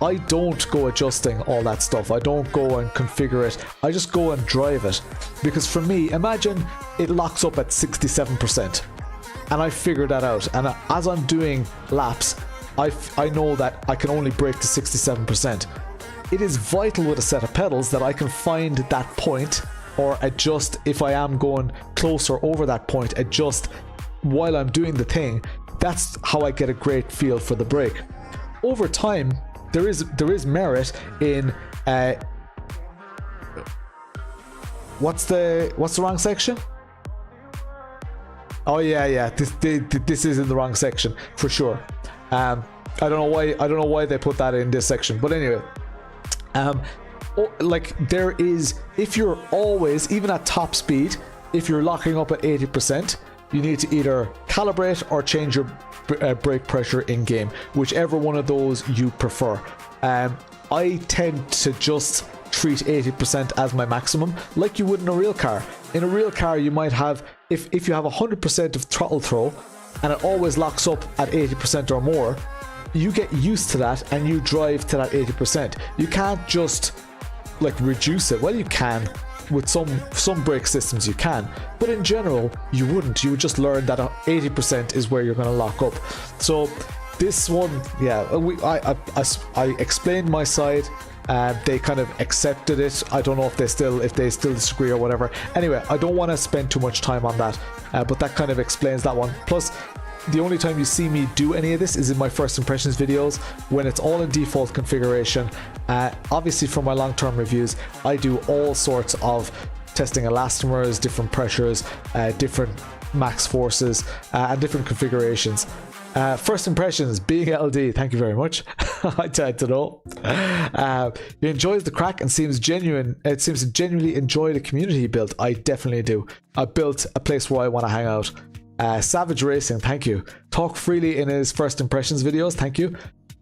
I don't go adjusting all that stuff. I don't go and configure it. I just go and drive it. Because for me, imagine it locks up at 67%. And I figured that out. And as I'm doing laps, I know that I can only brake to 67%. It is vital with a set of pedals that I can find that point or adjust if I am going closer over that point, adjust while I'm doing the thing. That's how I get a great feel for the brake. Over time, there is merit in what's the wrong section? Oh yeah, this is in the wrong section for sure. I don't know why they put that in this section, but anyway. Like there is, if you're always, even at top speed, if you're locking up at 80%, you need to either calibrate or change your brake pressure in game, whichever one of those you prefer. I tend to just treat 80% as my maximum, like you would in a real car. In a real car, you might have, if you have 100% of throttle throw and it always locks up at 80% or more, you get used to that and you drive to that 80%. You can't just like reduce it. Well, you can with some brake systems, you can, but in general you wouldn't. You would just learn that 80% is where you're going to lock up. So this one, yeah, I explained my side. They kind of accepted it. I don't know if they still disagree or whatever. Anyway, I don't want to spend too much time on that, but that kind of explains that one. Plus, the only time you see me do any of this is in my first impressions videos when it's all in default configuration. Obviously for my long-term reviews, I do all sorts of testing elastomers, different pressures, different max forces, and different configurations. First impressions, being LD, thank you very much. I tried to know. He enjoys the crack and seems genuine. It seems to genuinely enjoy the community he built. I definitely do. I built a place where I want to hang out. Savage Racing, thank you. Talk freely in his first impressions videos, thank you.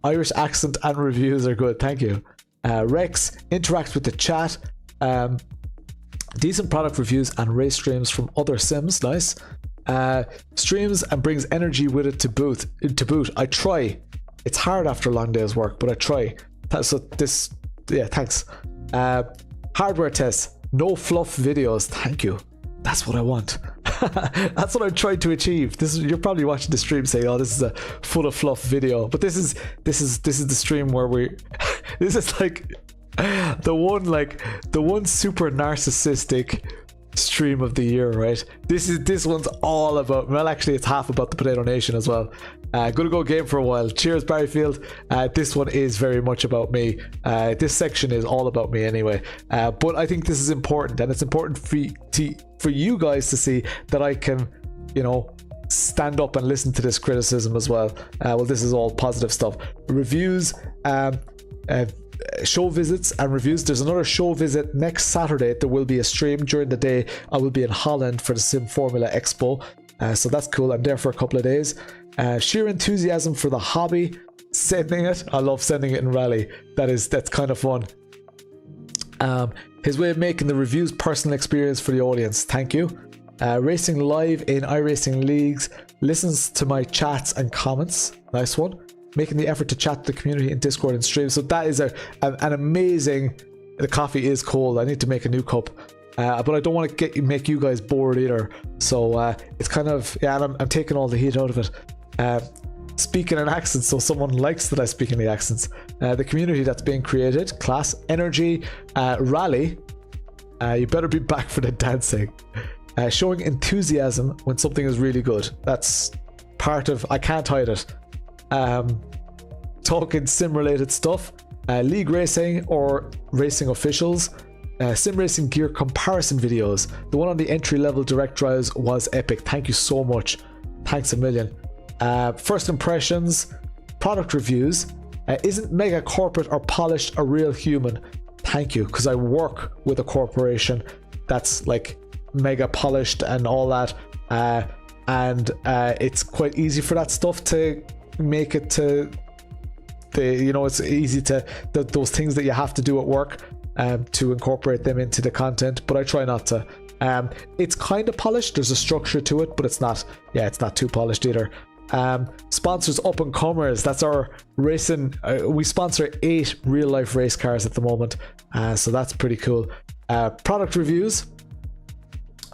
Irish accent and reviews are good, thank you. Rex interacts with the chat. Decent product reviews and race streams from other sims, nice. Streams and brings energy with it to boot. I try. It's hard after a long day's work, but I try. So this, yeah, thanks. Hardware tests, no fluff videos, thank you. That's what I want. That's what I'm trying to achieve. You're probably watching the stream saying, "Oh, this is a full of fluff video," but this is the stream where this is like the one super narcissistic stream of the year, right? This one's all about, well, actually it's half about the Potato Nation as well. Gonna go game for a while. Cheers, Barryfield. This one is very much about me. This section is all about me anyway, but I think this is important, and it's important for you guys to see that I can, stand up and listen to this criticism as well. Well, this is all positive stuff. Reviews, show visits and reviews. There's another show visit next Saturday. There will be a stream during the day. I will be in Holland for the Sim Formula Expo, so that's cool. I'm there for a couple of days. Sheer enthusiasm for the hobby. Sending it. I love sending it in Rally. That's kind of fun. His way of making the reviews personal experience for the audience. Thank you. Racing live in iRacing leagues listens to my chats and comments. Nice one. Making the effort to chat to the community in Discord and stream. So that is an amazing... The coffee is cold. I need to make a new cup. But I don't want to make you guys bored either. So it's kind of... Yeah, I'm taking all the heat out of it. Speaking in accents, so someone likes that I speak in the accents. The community that's being created. Class. Energy. Rally. You better be back for the dancing. Showing enthusiasm when something is really good. That's part of... I can't hide it. Talking sim related stuff. League racing or racing officials. Sim racing gear comparison videos. The one on the entry level direct drives was epic. Thank you so much. Thanks a million. First impressions. Product reviews. Isn't mega corporate or polished a real human? Thank you, because I work with a corporation that's like mega polished and all that, and it's quite easy for that stuff to make it to the, you know, it's easy to those things that you have to do at work to incorporate them into the content, but I try not to. It's kind of polished, there's a structure to it, but it's not too polished either. Sponsors up and comers, that's our racing. We sponsor 8 real life race cars at the moment, so that's pretty cool. Product reviews,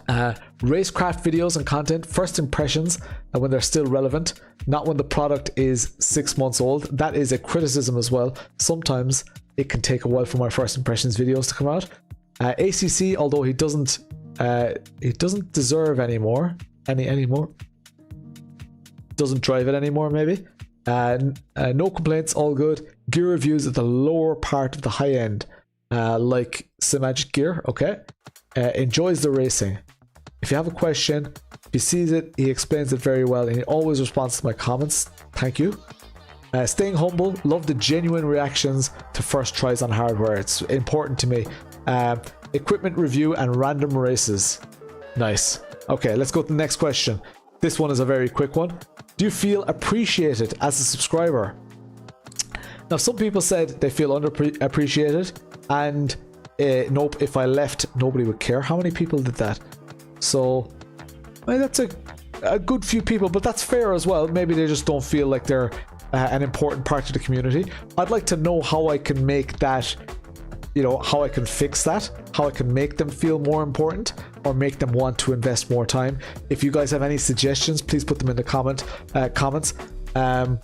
racecraft videos and content, first impressions, and when they're still relevant, not when the product is 6 months old. That is a criticism as well. Sometimes it can take a while for my first impressions videos to come out. ACC, although he doesn't deserve anymore, doesn't drive it anymore maybe. No complaints, all good. Gear reviews at the lower part of the high end, like Simagic gear. Okay. Enjoys the racing. If you have a question, if he sees it, he explains it very well, and he always responds to my comments. Thank you. Staying humble, love the genuine reactions to first tries on hardware. It's important to me. Equipment review and random races. Nice. Okay, let's go to the next question. This one is a very quick one. Do you feel appreciated as a subscriber? Now, some people said they feel underappreciated, and nope, if I left, nobody would care. How many people did that? So, well, that's a good few people, but that's fair as well. Maybe they just don't feel like they're an important part of the community. I'd like to know how I can make that, you know, how I can fix that, how I can make them feel more important or make them want to invest more time. If you guys have any suggestions, please put them in the comments. And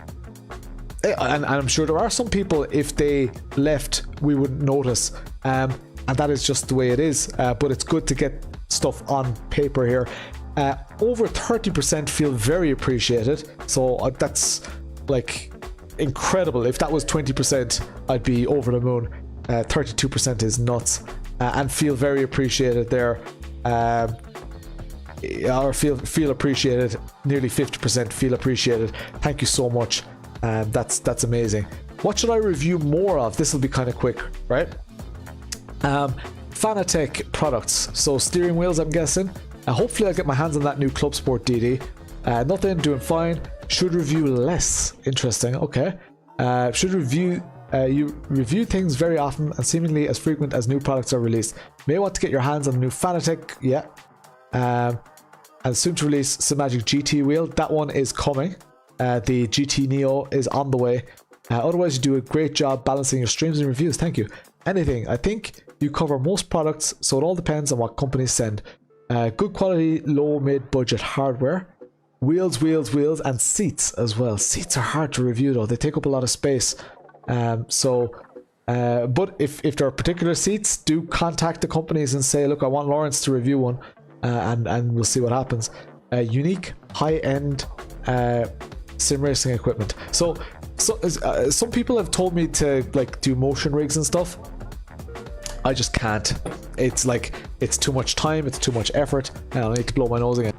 I'm sure there are some people, if they left, we wouldn't notice. And that is just the way it is. But it's good to get stuff on paper here. Over 30% feel very appreciated. So that's like incredible. If that was 20%, I'd be over the moon. 32% is nuts. And feel very appreciated there. Or feel appreciated. Nearly 50% feel appreciated. Thank you so much. That's amazing. What should I review more of? This will be kind of quick, right? Fanatec products. So steering wheels, I'm guessing. Hopefully I'll get my hands on that new Club Sport DD. Nothing, doing fine. Should review less. Interesting. Okay. Should review. You review things very often and seemingly as frequent as new products are released. May want to get your hands on the new Fanatec. Yeah. And soon to release Simagic GT wheel. That one is coming. The GT Neo is on the way. Otherwise, you do a great job balancing your streams and reviews. Thank you. Anything. I think you cover most products, so it all depends on what companies send. Good quality, low, mid-budget hardware. Wheels, and seats as well. Seats are hard to review though. They take up a lot of space. But if there are particular seats, do contact the companies and say, look, I want Lawrence to review one, and we'll see what happens. Unique, high-end sim racing equipment. So some people have told me to like do motion rigs and stuff. I just can't. It's like, it's too much time, it's too much effort, and I need to blow my nose again.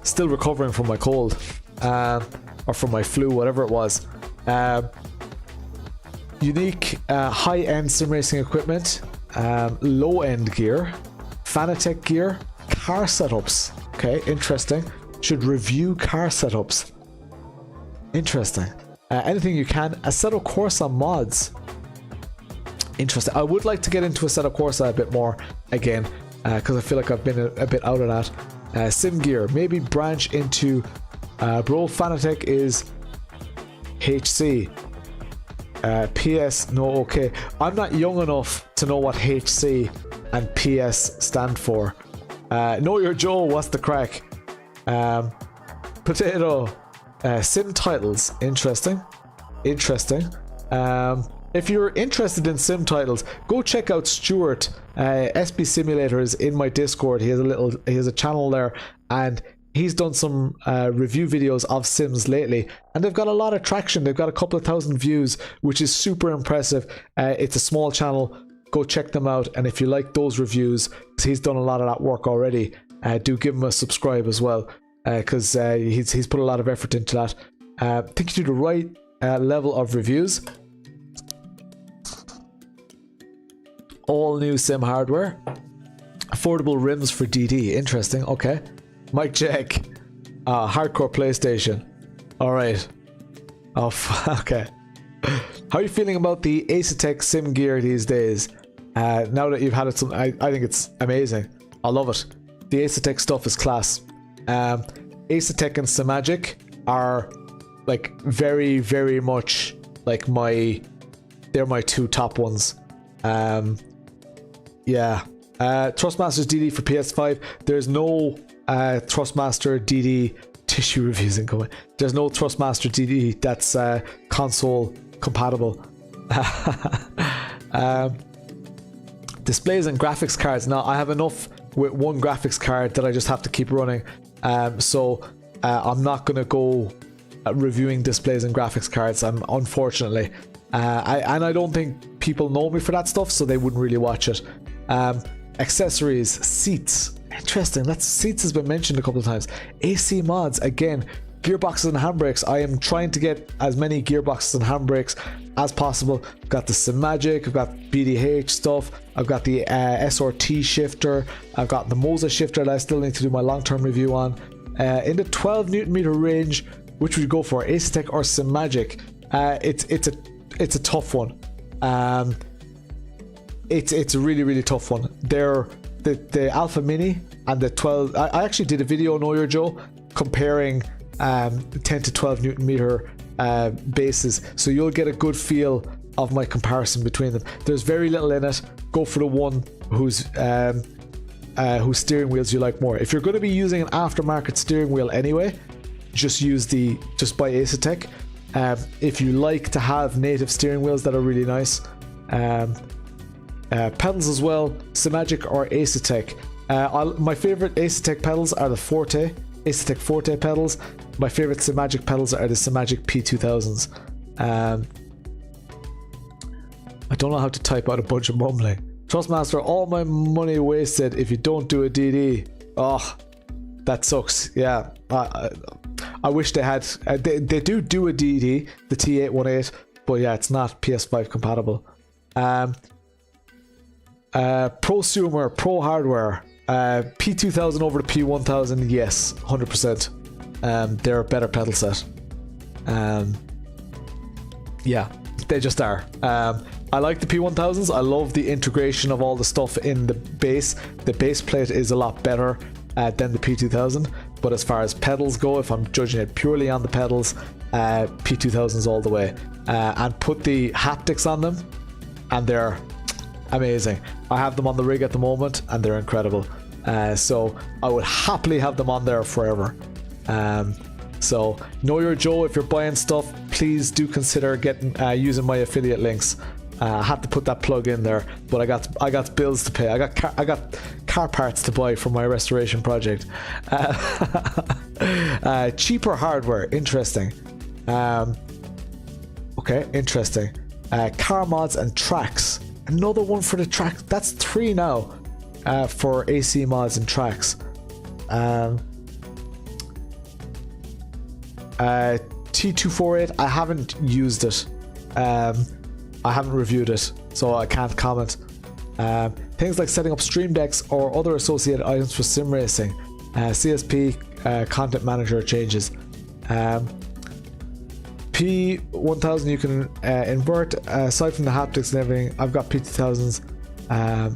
Still recovering from my cold, or from my flu, whatever it was. Unique, high-end sim racing equipment, low-end gear, Fanatec gear, car setups. Okay, interesting. Should review car setups. Interesting. Anything you can. Assetto Corsa mods. Interesting. I would like to get into Assetto Corsa a bit more again, because I feel like I've been a bit out of that. Sim Gear, maybe branch into Bro Fanatec is HC. PS, no, okay. I'm not young enough to know what HC and PS stand for. Know your Joe, what's the crack? Potato. Sim titles, interesting. If you're interested in sim titles, go check out Stuart. SB Simulator is in my Discord. He has a channel there, and he's done some review videos of Sims lately, and they've got a lot of traction. They've got a couple of thousand views, which is super impressive. It's a small channel. Go check them out, and if you like those reviews, he's done a lot of that work already, do give him a subscribe as well, because he's put a lot of effort into that. I think you do the right level of reviews. All new sim hardware. Affordable rims for DD. Interesting. Okay. Mic check. Hardcore PlayStation. Alright. Oh, okay. How are you feeling about the Asetek sim gear these days? Now that you've had it, I think it's amazing. I love it. The Asetek stuff is class. Asetek and Simagic are like very, very much like they're my two top ones. Yeah. Thrustmaster's DD for PS5. There's no Thrustmaster DD tissue reviews incoming. There's no Thrustmaster DD that's console compatible. Displays and graphics cards. Now I have enough with one graphics card that I just have to keep running. So I'm not gonna go reviewing displays and graphics cards. Unfortunately. And I don't think people know me for that stuff, so they wouldn't really watch it. Accessories, seats. Interesting. Seats has been mentioned a couple of times. AC mods, again. Gearboxes and handbrakes. I am trying to get as many gearboxes and handbrakes as possible. I've got the Simagic, I've got BDH stuff, I've got the SRT shifter, I've got the Moza shifter that I still need to do my long-term review on. In the 12 Newton meter range, which would you go for, Asetek or Simagic? It's a tough one. It's a really, really tough one. They're the Alpha Mini and the 12. I actually did a video, Know Your Joe, comparing 10 to 12 Newton meter bases, so you'll get a good feel of my comparison between them. There's very little in it. Go for the one whose steering wheels you like more. If you're going to be using an aftermarket steering wheel anyway, just buy Asetek. If you like to have native steering wheels that are really nice. Pedals as well, Simagic or Asetek. My favorite Asetek pedals are the Asetek Forte pedals. My favorite Simagic pedals are the Simagic P2000s. I don't know how to type out a bunch of mumbling. Trustmaster, all my money wasted if you don't do a DD. Oh, that sucks. Yeah, I wish they had. They do a DD, the T818, but yeah, it's not PS5 compatible. Prosumer, Pro Hardware, P2000 over the P1000, yes, 100%. They're a better pedal set. Yeah, they just are. I like the P1000s. I love the integration of all the stuff in the base. The base plate is a lot better than the P2000, but as far as pedals go, if I'm judging it purely on the pedals, P2000s all the way. And put the haptics on them, and they're amazing. I have them on the rig at the moment, and they're incredible. So I would happily have them on there forever. So Know Your Joe, if you're buying stuff, please do consider using my affiliate links. I had to put that plug in there, but I got bills to pay. I got car parts to buy for my restoration project. Cheaper hardware, interesting. Okay, interesting. Car mods and tracks. Another one for the track. That's 3 now for AC mods and tracks. T248, I haven't used it. I haven't reviewed it, so I can't comment. Things like setting up stream decks or other associated items for sim racing. CSP content manager changes. P1000 you can invert. Aside from the haptics and everything, I've got P2000s. I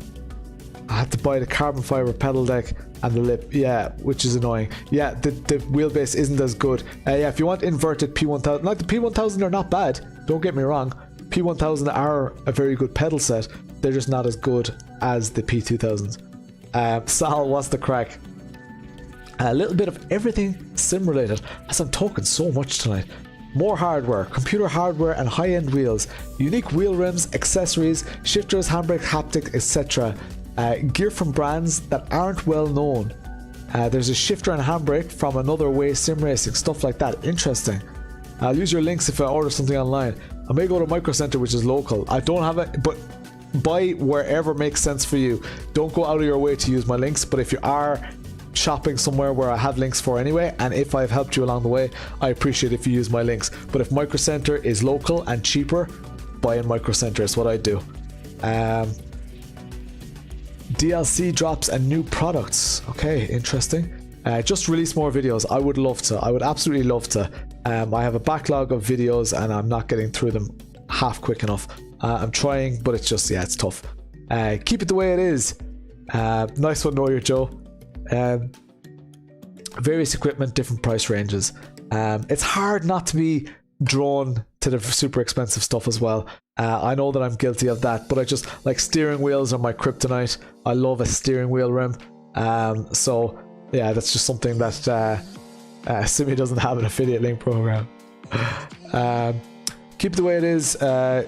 had to buy the carbon fiber pedal deck and the lip, yeah, which is annoying. Yeah, the wheelbase isn't as good. Yeah, if you want inverted P1000, like the P1000 are not bad, don't get me wrong. P1000 are a very good pedal set, they're just not as good as the P2000s. Sal, what's the crack? A little bit of everything sim related, as I'm talking so much tonight. More hardware, computer hardware and high-end wheels, unique wheel rims, accessories, shifters, handbrake, haptic, etc. Gear from brands that aren't well known. There's a shifter and handbrake from Another Way Sim Racing, stuff like that. Interesting. I'll use your links if I order something online. I may go to Micro Center, which is local. I don't have it, but buy wherever makes sense for you. Don't go out of your way to use my links, but if you are shopping somewhere where I have links for anyway, and if I've helped you along the way, I appreciate if you use my links. But if Micro Center is local and cheaper, buy in Micro Center is what I do. DLC drops and new products. Okay, interesting. Just release more videos. I would love to. I would absolutely love to. I have a backlog of videos and I'm not getting through them half quick enough. I'm trying, but it's just, yeah, it's tough. Keep it the way it is. Nice one, Know Your Joe. Various equipment, different price ranges. It's hard not to be drawn to the super expensive stuff as well. I know that I'm guilty of that, but I just like steering wheels are my kryptonite. I love a steering wheel rim. So yeah, that's just something that Simi doesn't have an affiliate link program. Keep it the way it is.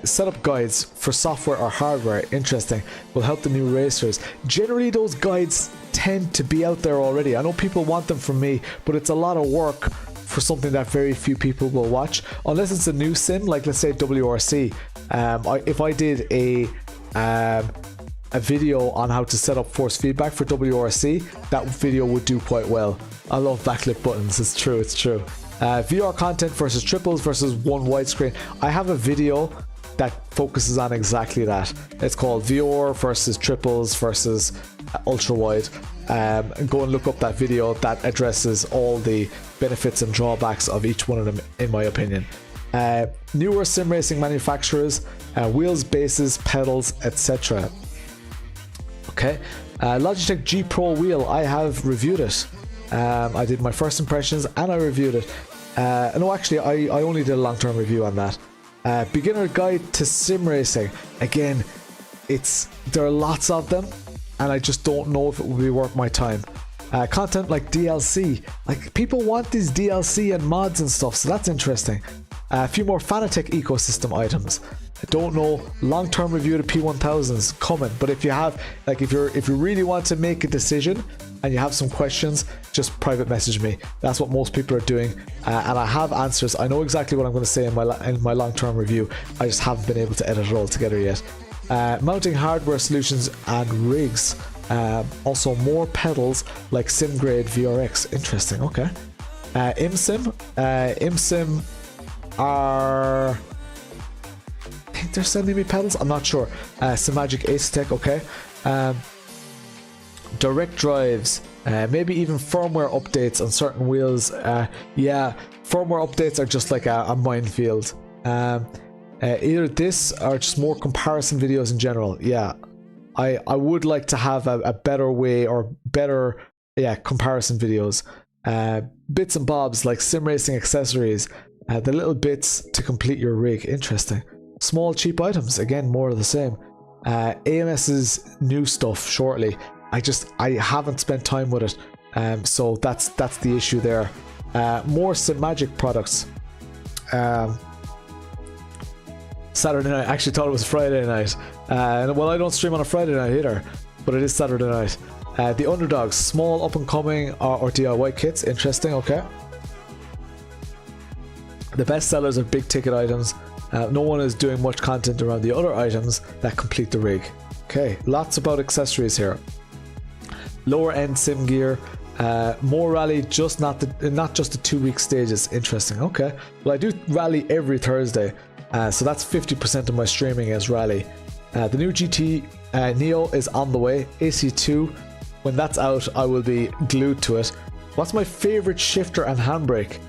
Setup guides for software or hardware. Interesting. Will help the new racers. Generally those guides tend to be out there already. I know people want them from me, but it's a lot of work for something that very few people will watch, unless it's a new sim, like let's say WRC. If I did a video on how to set up force feedback for WRC, that video would do quite well. I love backlit buttons. It's true, it's true. VR content versus triples versus one widescreen. I have a video that focuses on exactly that. It's called VR versus triples versus ultra wide. Go and look up that video. That addresses all the benefits and drawbacks of each one of them, in my opinion. Newer sim racing manufacturers, wheels, bases, pedals, etc. Okay, Logitech G Pro wheel. I have reviewed it. I did my first impressions and I reviewed it. No, actually, I only did a long-term review on that. Beginner guide to sim racing. Again, there are lots of them, and I just don't know if it will be worth my time. Content like DLC, like people want these DLC and mods and stuff, so that's interesting. A few more Fanatec ecosystem items. I don't know. Long-term review of the P1000s coming, but if you have, like, if you really want to make a decision and you have some questions, just private message me. That's what most people are doing, and I have answers. I know exactly what I'm going to say in my long-term review. I just haven't been able to edit it all together yet. Mounting hardware solutions and rigs. Also more pedals like SimGrade VRX. Interesting. Okay. ImSim. ImSim are, I think they're sending me pedals. I'm not sure. Simagic Acetech. Okay. Direct drives. Maybe even firmware updates on certain wheels. Yeah, firmware updates are just like a minefield. Either this or just more comparison videos in general. Yeah, I would like to have a better way, or better, yeah, comparison videos. Bits and bobs like sim racing accessories, the little bits to complete your rig. Interesting. Small cheap items, again, more of the same. AMS's new stuff shortly. I haven't spent time with it, so that's the issue there. More Simagic products. Saturday night. I actually thought it was Friday night. Well, I don't stream on a Friday night either, but it is Saturday night. The Underdogs, small up and coming or DIY kits. Interesting. Okay. The best sellers are big ticket items. No one is doing much content around the other items that complete the rig. Okay, lots about accessories here. Lower end sim gear, more rally, just not just the 2-week stages. Interesting. Okay, well, I do rally every Thursday, so that's 50% of my streaming is rally. The new GT Neo is on the way. AC2, when that's out, I will be glued to it. What's my favorite shifter and handbrake?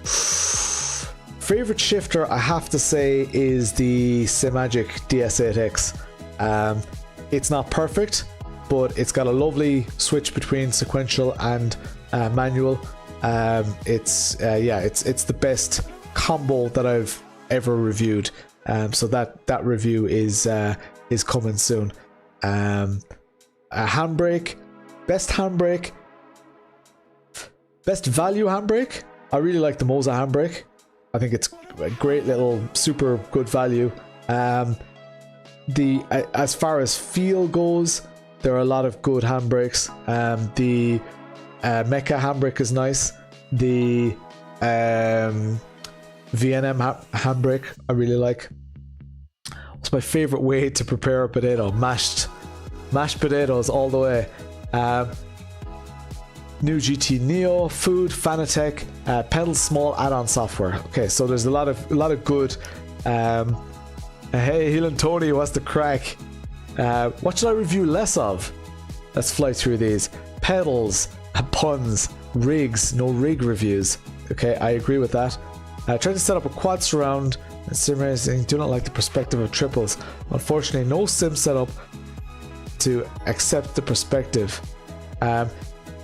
favorite shifter, I have to say, is the Simagic DS8X. It's not perfect, but it's got a lovely switch between sequential and manual. It's the best combo that I've ever reviewed. So that review is coming soon. A handbrake, best value handbrake. I really like the Moza handbrake. I think it's a great little, super good value. As far as feel goes, there are a lot of good handbrakes. The Mecha handbrake is nice. The VNM handbrake I really like. What's my favorite way to prepare a potato? Mashed potatoes all the way. New GT Neo, food, Fanatec, pedal small add-on software. Okay, so there's a lot of good. Hey, Healy Tony, what's the crack? What should I review less of? Let's fly through these. Pedals, puns, rigs, no rig reviews. Okay, I agree with that. Trying to set up a quad surround and sim racing. Do not like the perspective of triples. Unfortunately, no sim setup to accept the perspective.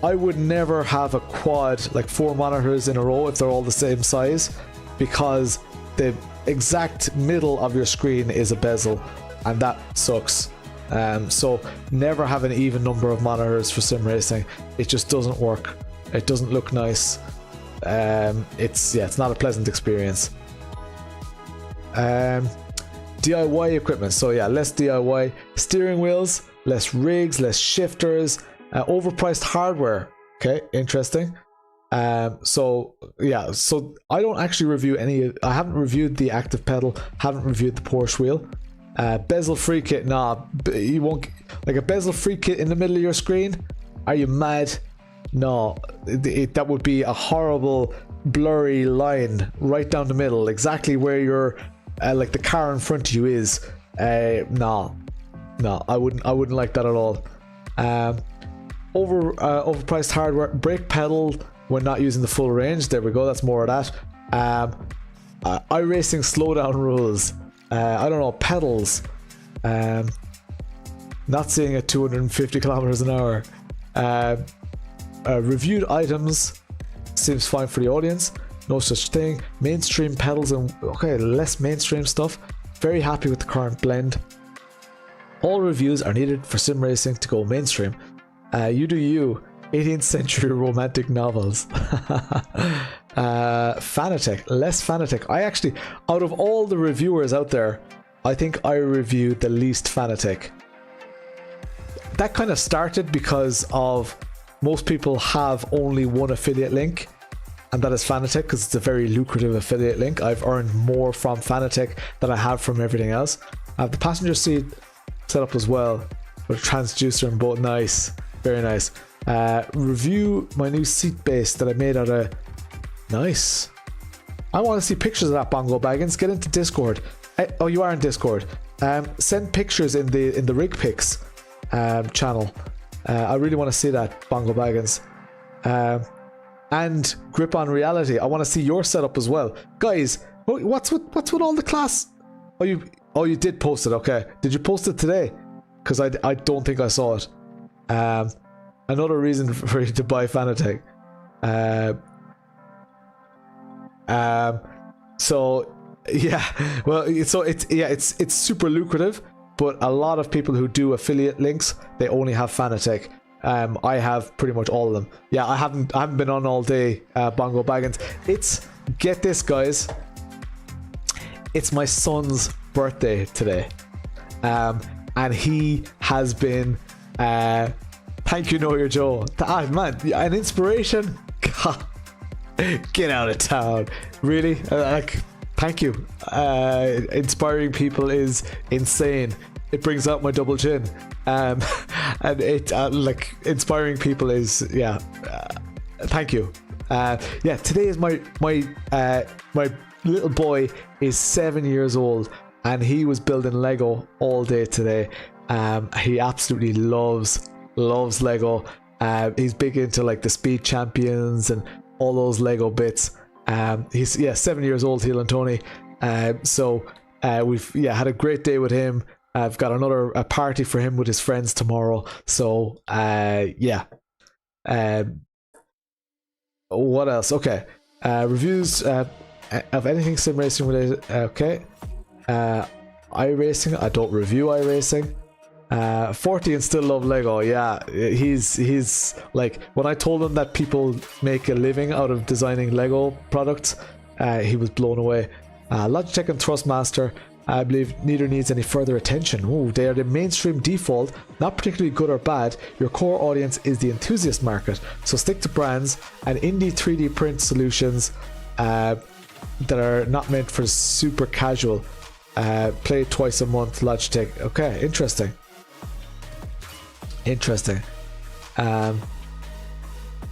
I would never have a quad like 4 monitors in a row if they're all the same size, because the exact middle of your screen is a bezel, and that sucks. So never have an even number of monitors for sim racing. It just doesn't work. It doesn't look nice. It's not a pleasant experience. DIY equipment. So yeah, less DIY. Steering wheels, less rigs, less shifters. Overpriced hardware. Okay, interesting. So I don't actually review any. I haven't reviewed the active pedal, haven't reviewed the Porsche wheel. Bezel free kit, nah, you won't. Like a bezel free kit in the middle of your screen, are you mad? No, that would be a horrible blurry line right down the middle, exactly where your like the car in front of you is. No, I wouldn't like that at all. Overpriced hardware, brake pedal when not using the full range. There we go, that's more of that. iRacing slowdown rules. I don't know, pedals. Not seeing at 250 kilometers an hour. Reviewed items seems fine for the audience. No such thing. Mainstream pedals and less mainstream stuff. Very happy with the current blend. All reviews are needed for sim racing to go mainstream. You do you. 18th century romantic novels. Fanatec, less Fanatec. I actually, out of all the reviewers out there, I think I reviewed the least Fanatec. That kind of started because of most people have only one affiliate link, and that is Fanatec, because it's a very lucrative affiliate link. I've earned more from Fanatec than I have from everything else. I have the passenger seat set up as well with a transducer and both. Nice, very nice. Review my new seat base that I made out of. Nice. I want to see pictures of that, Bongo Baggins. Get into Discord. Oh, you are in Discord. Send pictures in the rig pics channel. I really want to see that, Bongo Baggins. And Grip on Reality. I want to see your setup as well, guys. What's with all the class? Oh, you did post it. Okay, did you post it today? Because I don't think I saw it. Another reason for you to buy Fanatec. So yeah, well, so it's super lucrative, but a lot of people who do affiliate links, they only have Fanatec. I have pretty much all of them. Yeah, I haven't been on all day, Bongo Baggins. Get this, guys. It's my son's birthday today, and he has been. Thank you, Know Your Joe. Man, an inspiration. God, get out of town. Really? Thank you. Inspiring people is insane. It brings out my double chin. And it inspiring people is thank you. Today is my little boy is 7 years old, and he was building Lego all day today. He absolutely loves Lego. He's big into like the Speed Champions and all those Lego bits. He's 7 years old, Healy and Tony. So we've had a great day with him. I've got a party for him with his friends tomorrow. So what else? Okay, reviews of anything sim racing related. Okay, iRacing. I don't review iRacing. 40 and still love Lego. Yeah, he's like, when I told him that people make a living out of designing Lego products, he was blown away. Logitech and Thrustmaster, I believe neither needs any further attention. Ooh, they are the mainstream default, not particularly good or bad. Your core audience is the enthusiast market, so stick to brands and indie 3D print solutions that are not meant for super casual. Play twice a month, Logitech. Okay, interesting.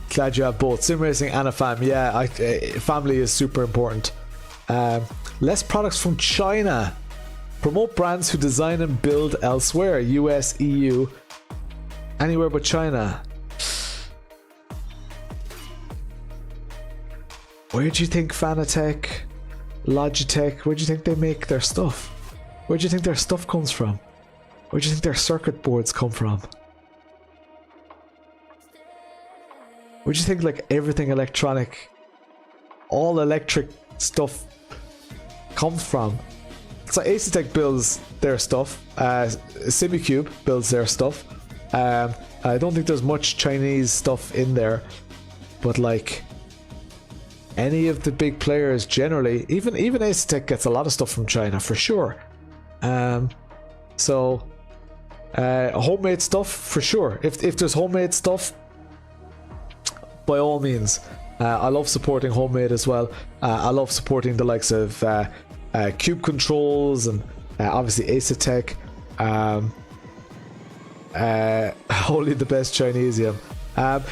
Glad you have both sim racing and a fam. Yeah, family is super important. Less products from China. Promote brands who design and build elsewhere. US, EU, anywhere but China. Where do you think Fanatec, Logitech, where do you think they make their stuff? Where do you think their stuff comes from? Where do you think their circuit boards come from? Where do you think like everything electronic, all electric stuff comes from? So Asetek builds their stuff, Simicube builds their stuff. I don't think there's much Chinese stuff in there, but like any of the big players generally, even Asetek gets a lot of stuff from China for sure. So homemade stuff for sure. If there's homemade stuff, by all means. I love supporting homemade as well. I love supporting the likes of Cube Controls and obviously Asetek. Only the best Chinese, yeah. Do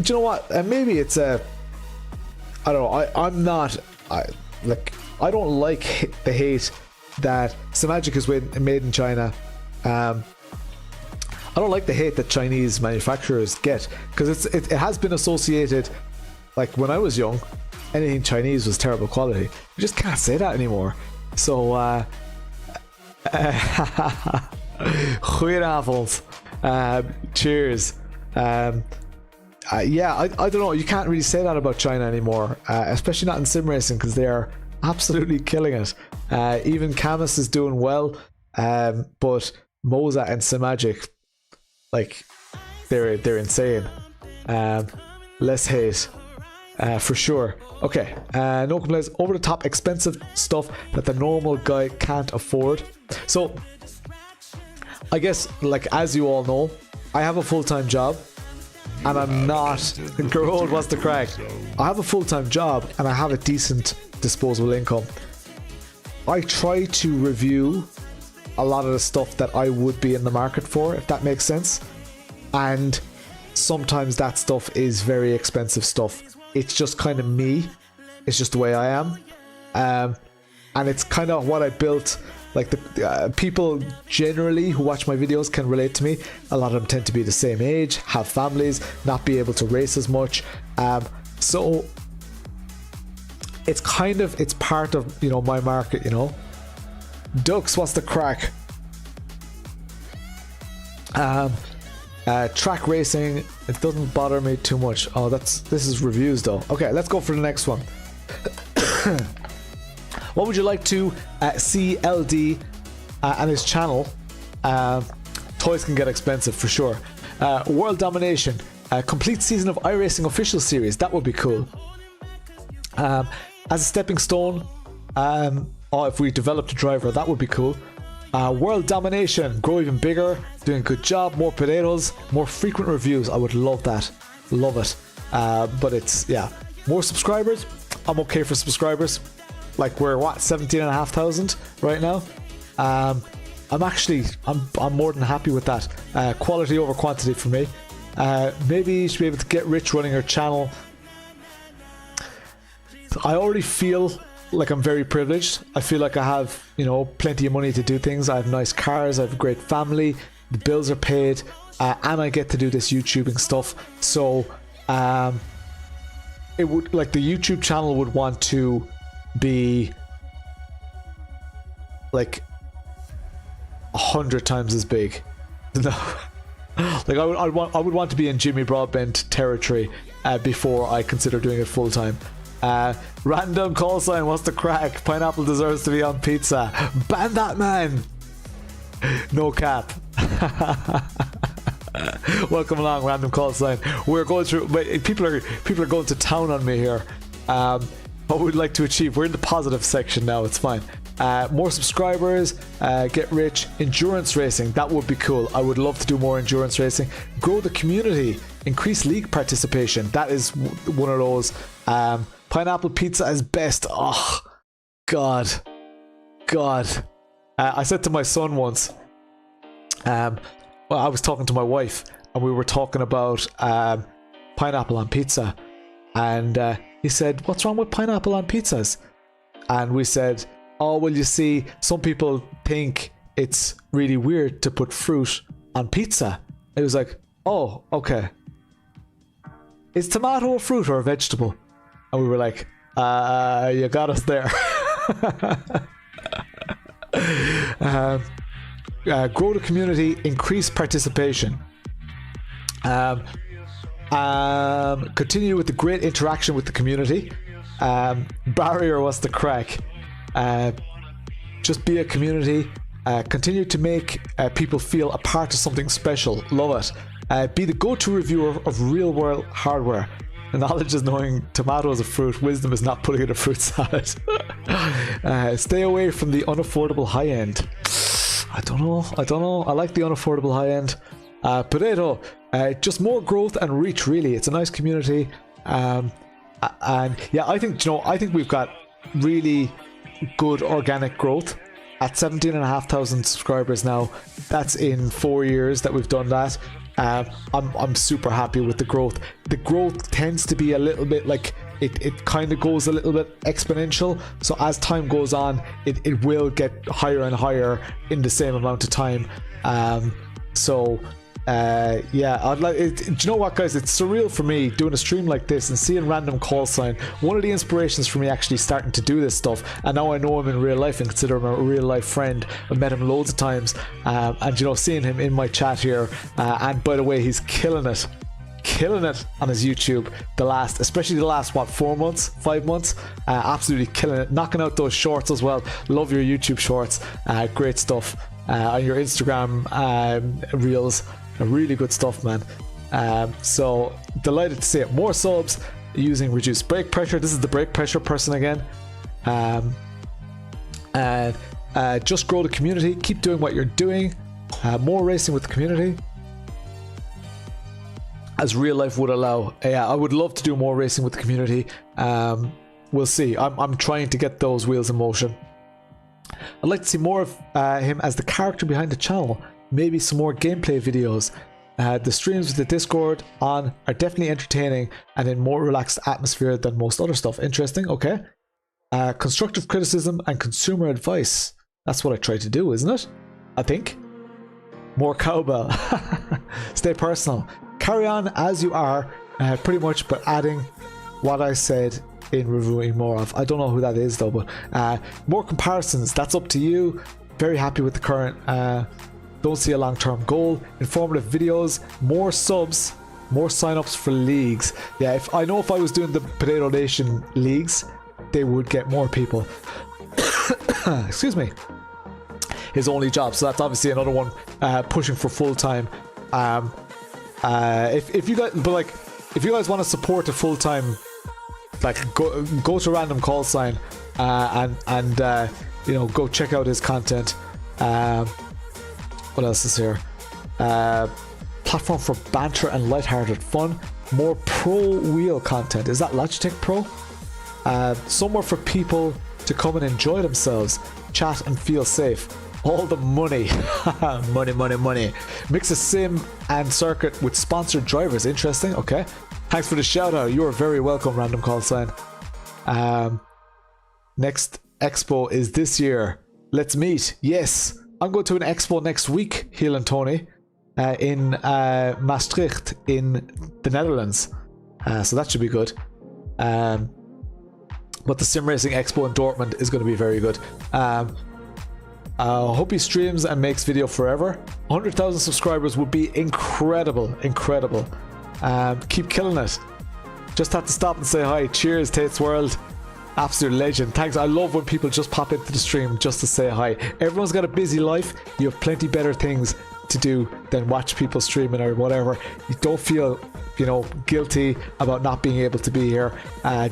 you know what? Maybe it's a. I don't know. I'm not. I don't like the hate that Simagic is made in China. I don't like the hate that Chinese manufacturers get, because it has been associated, like when I was young, anything Chinese was terrible quality. You just can't say that anymore. So goedenavond. Cheers. Yeah, I don't know, you can't really say that about China anymore, especially not in sim racing, because they are absolutely killing it. Even Camus is doing well, but Moza and Simagic, like, they're insane. Less hate, for sure. Okay, no complaints. Over the top expensive stuff that the normal guy can't afford. So I guess, like, as you all know, I have a full-time job and I'm not Gerald wants to crack. I have a full-time job and I have a decent disposable income. I try to review a lot of the stuff that I would be in the market for, if that makes sense. And sometimes that stuff is very expensive stuff. It's just kind of me. It's just the way I am. And it's kind of what I built. Like, the people generally who watch my videos can relate to me. A lot of them tend to be the same age, have families, not be able to race as much. So it's kind of, it's part of, you know, my market, you know. Dux, what's the crack? Track racing, it doesn't bother me too much. Oh, this is reviews though. Okay, let's go for the next one. What would you like to see LD and his channel? Toys can get expensive for sure. World Domination, complete season of iRacing official series, that would be cool. As a stepping stone, if we developed a driver, that would be cool. World Domination, grow even bigger, doing a good job, more potatoes, more frequent reviews. I would love that, love it. But it's, yeah, more subscribers. I'm okay for subscribers. Like, we're what, 17,500 right now. I'm more than happy with that. Quality over quantity for me. Maybe you should be able to get rich running your channel. I already feel like I'm very privileged. I feel like I have, you know, plenty of money to do things. I have nice cars, I have a great family, the bills are paid, and I get to do this YouTubing stuff. So it would, like, the YouTube channel would want to be like 100 times as big. No. Like I would want to be in Jimmy Broadbent territory before I consider doing it full time. Random call sign, what's the crack? Pineapple deserves to be on pizza. Ban that man. No cap. Welcome along, random call sign. We're going through. People are going to town on me here. What we'd like to achieve. We're in the positive section now. It's fine. More subscribers, get rich, endurance racing, that would be cool. I would love to do more endurance racing. Grow the community, increase league participation, that is one of those. Pineapple pizza is best. Oh god. I said to my son once, well, I was talking to my wife and we were talking about pineapple on pizza, and he said, what's wrong with pineapple on pizzas? And we said, oh, well, you see, some people think it's really weird to put fruit on pizza. It was like, oh, okay. Is tomato a fruit or a vegetable? And we were like, you got us there. Grow the community, increase participation. Continue with the great interaction with the community. Barrier, what's the crack? Just be a community. Continue to make people feel a part of something special. Love it. Be the go-to reviewer of real-world hardware. Knowledge is knowing tomato is a fruit. Wisdom is not putting it in a fruit salad. Stay away from the unaffordable high end. I don't know. I like the unaffordable high end. Potato. Just more growth and reach. Really, it's a nice community. And yeah, I think we've got really good organic growth at 17,500 subscribers now. That's in 4 years that we've done that. I'm super happy with the growth. The growth tends to be a little bit like it kind of goes a little bit exponential. So as time goes on, it will get higher and higher in the same amount of time. Yeah, I'd like it. Do you know what, guys? It's surreal for me doing a stream like this and seeing random call sign. One of the inspirations for me actually starting to do this stuff, and now I know him in real life and consider him a real life friend. I've met him loads of times, and seeing him in my chat here. And by the way, he's killing it on his YouTube. Especially the last 5 months, absolutely killing it, knocking out those shorts as well. Love your YouTube shorts, great stuff. On your Instagram reels. Really good stuff, man. So delighted to see it. More subs using reduced brake pressure. This is the brake pressure person again. Just grow the community. Keep doing what you're doing. More racing with the community, as real life would allow. Yeah, I would love to do more racing with the community. We'll see. I'm trying to get those wheels in motion. I'd like to see more of him as the character behind the channel. Maybe some more gameplay videos. The streams with the Discord on are definitely entertaining and in more relaxed atmosphere than most other stuff. Interesting, okay. Constructive criticism and consumer advice. That's what I try to do, isn't it? I think. More cowbell. Stay personal. Carry on as you are, pretty much, but adding what I said in reviewing more of. I don't know who that is though, but more comparisons. That's up to you. Very happy with the current. Don't see a long-term goal. Informative videos, more subs, more sign-ups for leagues. Yeah, if I was doing the Potato Nation leagues, they would get more people. Excuse me. His only job, so that's obviously another one pushing for full-time. If you guys want to support a full-time, like go to random call sign and go check out his content. What else is here? Platform for banter and lighthearted fun. More pro wheel content. Is that Logitech Pro? Somewhere for people to come and enjoy themselves, chat and feel safe. All the money. money. Mix a sim and circuit with sponsored drivers. Interesting. Okay. Thanks for the shout out. You are very welcome, random call sign. Next expo is this year. Let's meet. Yes. I'm going to an expo next week, Healy and Tony, in Maastricht in the Netherlands. So that should be good. But the Sim Racing Expo in Dortmund is going to be very good. I hope he streams and makes video forever. 100,000 subscribers would be incredible, incredible. Keep killing it. Just have to stop and say hi. Cheers, Tate's World. Absolute legend. Thanks. I love when people just pop into the stream just to say hi. Everyone's got a busy life. You have plenty better things to do than watch people streaming or whatever. You don't feel, you know, guilty about not being able to be here.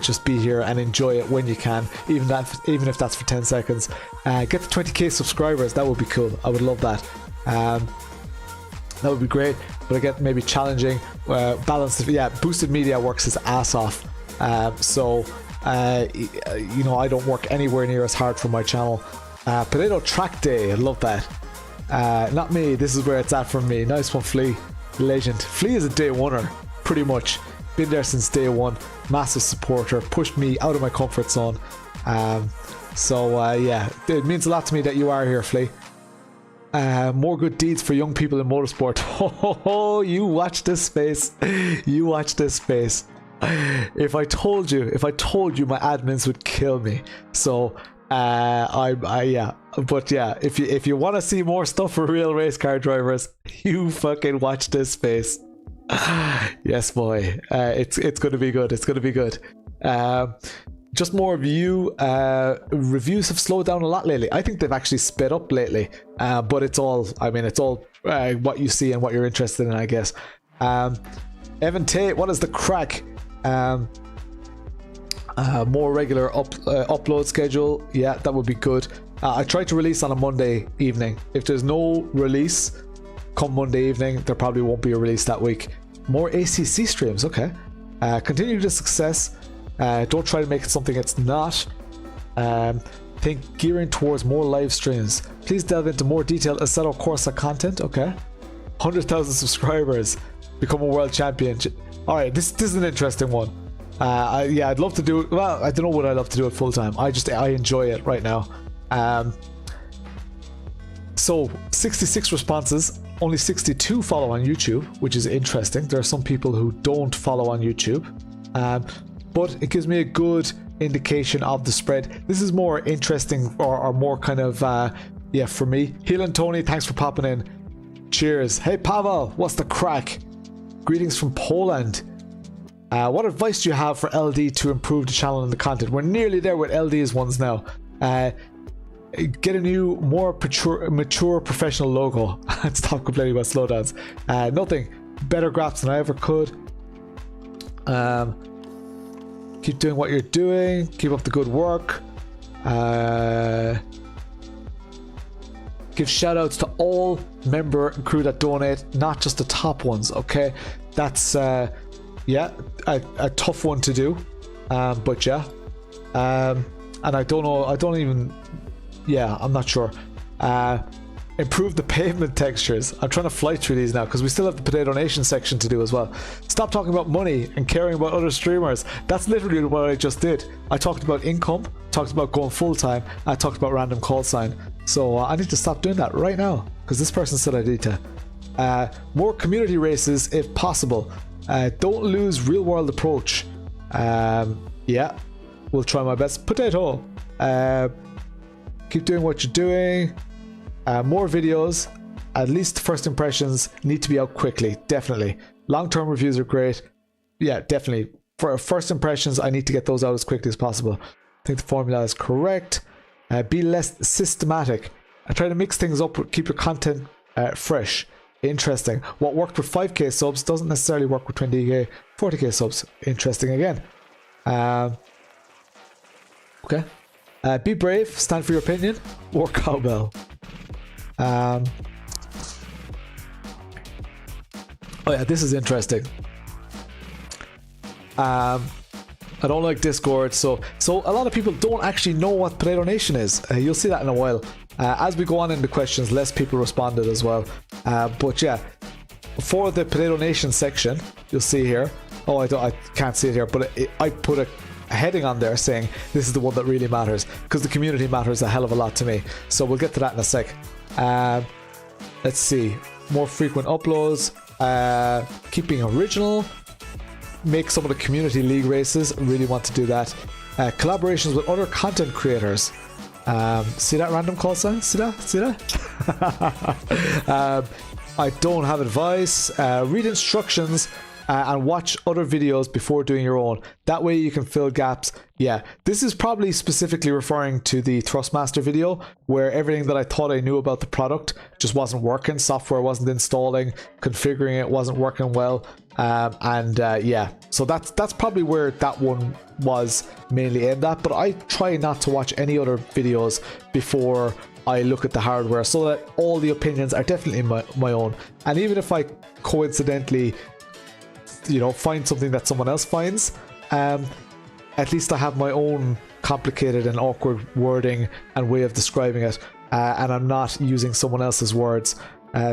Just be here and enjoy it when you can, even if that's for 10 seconds. Get to 20k subscribers. That would be cool. I would love that. That would be great. But again, maybe challenging. Balanced. Yeah, boosted media works his ass off. You know, I don't work anywhere near as hard for my channel. Potato Track Day. I love that. Not me. This is where it's at from me. Nice one, Flea. Legend. Flea is a day oneer, pretty much. Been there since day one. Massive supporter. Pushed me out of my comfort zone. Yeah, it means a lot to me that you are here, Flea. More good deeds for young people in motorsport. Oh, you watch this space. You watch this space. If I told you my admins would kill me. So yeah, but yeah, if you want to see more stuff for real race car drivers, you fucking watch this space. Yes, boy. It's gonna be good. It's gonna be good. Just more of you. Reviews have slowed down a lot lately. I think they've actually sped up lately. But it's all, I mean, it's all what you see and what you're interested in, I guess. Evan Tate, what is the crack? More regular upload schedule. Yeah, that would be good. I try to release on a Monday evening. If there's no release come Monday evening, there probably won't be a release that week. More ACC streams. Okay. Continue the success. Don't try to make it something it's not. Think gearing towards more live streams. Please delve into more detailed Assetto Corsa content. Okay. 100,000 subscribers. Become a world champion. All right, this is an interesting one. Yeah, I'd love to do it. Well, I don't know what I'd love to do it full time. I enjoy it right now. So 66 responses, only 62 follow on YouTube, which is interesting. There are some people who don't follow on YouTube, but it gives me a good indication of the spread. This is more interesting or more kind of yeah, for me. Healy and Tony, thanks for popping in. Cheers. Hey Pawel, what's the crack? Greetings from Poland. What advice do you have for LD to improve the channel and the content? We're nearly there with LD's ones now. Get a new, more mature professional logo and stop complaining about slowdowns. Nothing. Better graphs than I ever could. Keep doing what you're doing. Keep up the good work. Give shout outs to all member and crew that donate, not just the top ones, okay? That's yeah, a tough one to do, but yeah, and I don't know, yeah, I'm not sure. Improve the pavement textures. I'm trying to fly through these now because we still have the Potato Nation section to do as well. Stop talking about money and caring about other streamers. That's literally what I just did. I talked about income, talked about going full-time, I talked about random call sign. So I need to stop doing that right now because this person said I need to. More community races if possible. Don't lose real-world approach. Yeah, we'll try my best. Potato. Keep doing what you're doing. More videos. At least first impressions need to be out quickly. Definitely. Long-term reviews are great. Yeah, definitely. For first impressions, I need to get those out as quickly as possible. I think the formula is correct. Be less systematic. I try to mix things up. Keep your content fresh. Interesting. What worked with 5k subs doesn't necessarily work with 20k, 40k subs. Interesting again. Okay. Be brave. Stand for your opinion. Work out well. Oh yeah, this is interesting. I don't like Discord, so a lot of people don't actually know what Potato Nation is. You'll see that in a while. As we go on into questions, less people responded as well. But yeah, for the Potato Nation section, you'll see here. Oh, I can't see it here, but I put a heading on there saying this is the one that really matters because the community matters a hell of a lot to me. So we'll get to that in a sec. Let's see. More frequent uploads. Keeping original. make some of the community league races. Really want to do that. Collaborations with other content creators. See that random call sign? See that? I don't have advice. Read instructions and watch other videos before doing your own. That way you can fill gaps. Yeah, this is probably specifically referring to the Thrustmaster video where everything that I thought I knew about the product just wasn't working. Software wasn't installing, configuring it wasn't working well. Yeah, so that's probably where that one was mainly aimed at. But I try not to watch any other videos before I look at the hardware, so that all the opinions are definitely my own. And even if I coincidentally, you know, find something that someone else finds, at least I have my own complicated and awkward wording and way of describing it, and I'm not using someone else's words.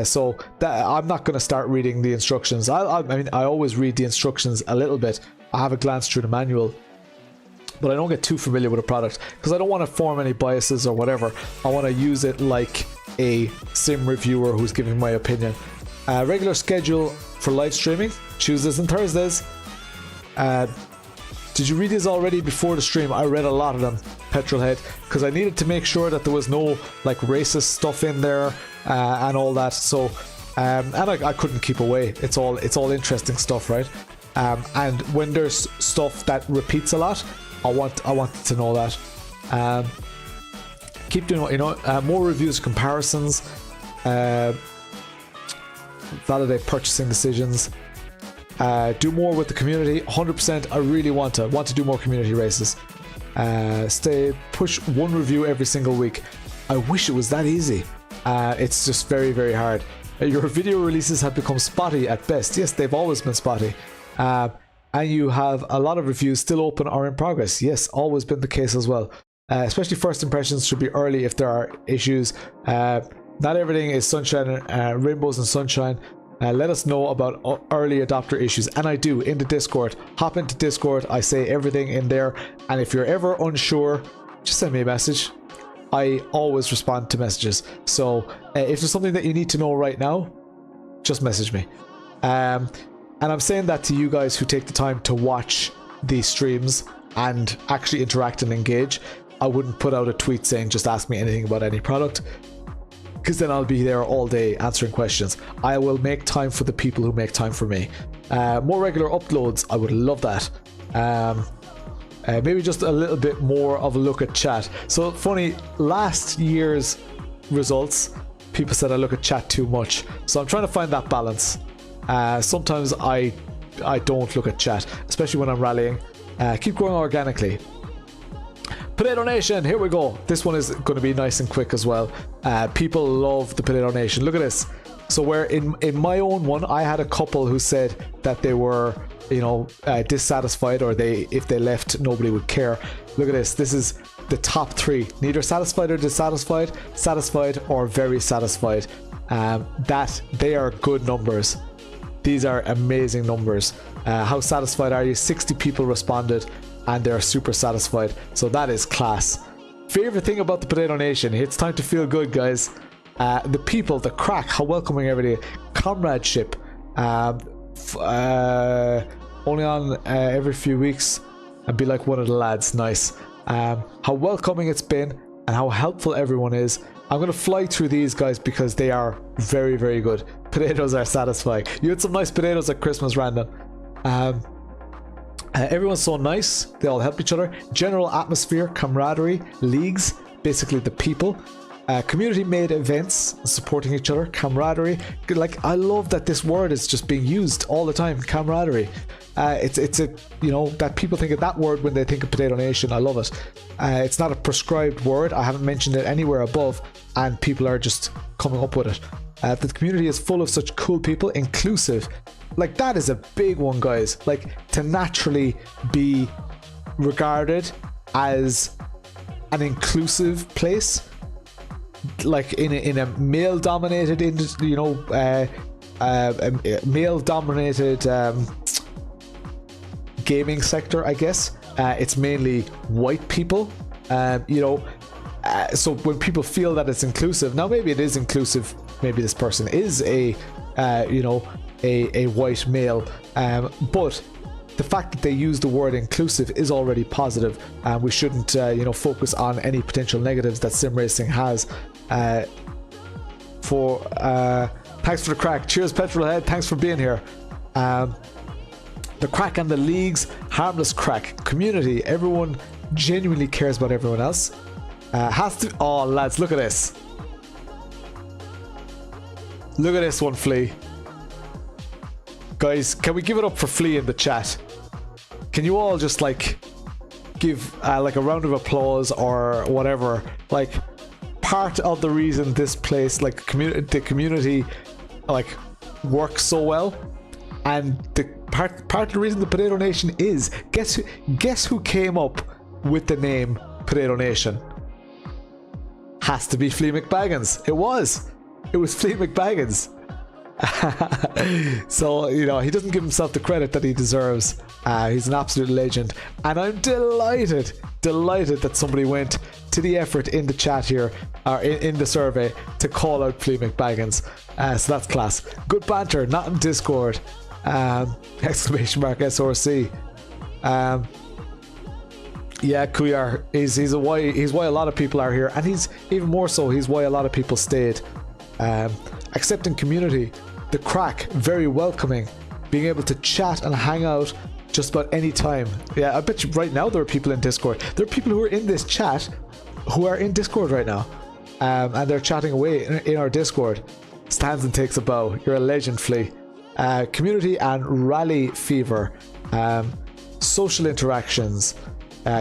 So that, I'm not going to start reading the instructions. I mean, I always read the instructions a little bit. I have a glance through the manual, but I don't get too familiar with a product because I don't want to form any biases or whatever. I want to use it like a sim reviewer who's giving my opinion. Regular schedule for live streaming, Tuesdays and Thursdays. Did you read these already before the stream? I read a lot of them, Petrolhead, because I needed to make sure that there was no like racist stuff in there and all that. So and I couldn't keep away. It's all interesting stuff, right? And when there's stuff that repeats a lot, I wanted to know that. Keep doing what you know. More reviews, comparisons, validate purchasing decisions. Do more with the community. 100%. I really want to do more community races. Push one review every single week. I wish it was that easy. It's just very, very hard. Your video releases have become spotty at best. Yes, they've always been spotty. And you have a lot of reviews still open or in progress. Yes, always been the case as well. Especially first impressions should be early if there are issues. Not everything is sunshine, rainbows and sunshine. Let us know about early adopter issues, and I do in the Discord. Hop into Discord, I say everything in there, and if you're ever unsure, just send me a message. I always respond to messages, so if there's something that you need to know right now, just message me. And I'm saying that to you guys who take the time to watch these streams and actually interact and engage. I wouldn't put out a tweet saying just ask me anything about any product, because then I'll be there all day answering questions. I will make time for the people who make time for me. More regular uploads, I would love that. Maybe just a little bit more of a look at chat. So funny, last year's results, people said I look at chat too much. So I'm trying to find that balance. Sometimes I don't look at chat, especially when I'm rallying. Keep growing organically. Potato Nation, here we go. This one is going to be nice and quick as well. People love the Potato Nation. Look at this. So where in my own one, I had a couple who said that they were, you know, dissatisfied, or if they left, nobody would care. Look at this. This is the top 3. Neither satisfied or dissatisfied, satisfied or very satisfied. That they are good numbers. These are amazing numbers. How satisfied are you? 60 people responded, and they're super satisfied. So that is class. Favorite thing about the Potato Nation, it's time to feel good, guys. The people, the crack, how welcoming every day, comradeship, only on every few weeks and be like one of the lads. Nice. How welcoming it's been and how helpful everyone is. I'm going to fly through these guys because they are very, very good. Potatoes are satisfying. You had some nice potatoes at Christmas, Random. Everyone's so nice. They all help each other. General atmosphere, camaraderie, leagues, basically the people. Community-made events, supporting each other, camaraderie. Like, I love that this word is just being used all the time, camaraderie. It's a, you know, that people think of that word when they think of Potato Nation. I love it. It's not a prescribed word. I haven't mentioned it anywhere above, and people are just coming up with it. The community is full of such cool people, inclusive. Like, that is a big one, guys. Like, to naturally be regarded as an inclusive place, like in a male-dominated industry, you know, male-dominated gaming sector, I guess. It's mainly white people, you know. So when people feel that it's inclusive, now maybe it is inclusive. Maybe this person is a, you know, a white male, but the fact that they use the word inclusive is already positive, and we shouldn't focus on any potential negatives that sim racing has. Thanks for the crack. Cheers, Petrolhead. Thanks for being here. The crack and the leagues, harmless crack community. Everyone genuinely cares about everyone else. Oh, lads, look at this. Look at this one, Flea. Guys, can we give it up for Flea in the chat? Can you all just like give like a round of applause or whatever? Like, part of the reason this place, like the community, like works so well, and the part of the reason the Potato Nation is, guess who came up with the name Potato Nation? Has to be Flea McBaggins. It was Flea McBaggins. So, he doesn't give himself the credit that he deserves. He's an absolute legend, and I'm delighted that somebody went to the effort in the chat here, or in the survey, to call out Flea McBaggins. So that's class. Good banter, not in Discord. Exclamation mark SRC. Yeah, Cuyar, he's why a lot of people are here, and he's even more so, he's why a lot of people stayed. Accepting community, the crack, very welcoming, being able to chat and hang out just about any time. Yeah, I bet you right now there are people in Discord. There are people who are in this chat who are in Discord right now, and they're chatting away in our Discord. Stands and takes a bow. You're a legend, Flea. Community and rally fever, social interactions,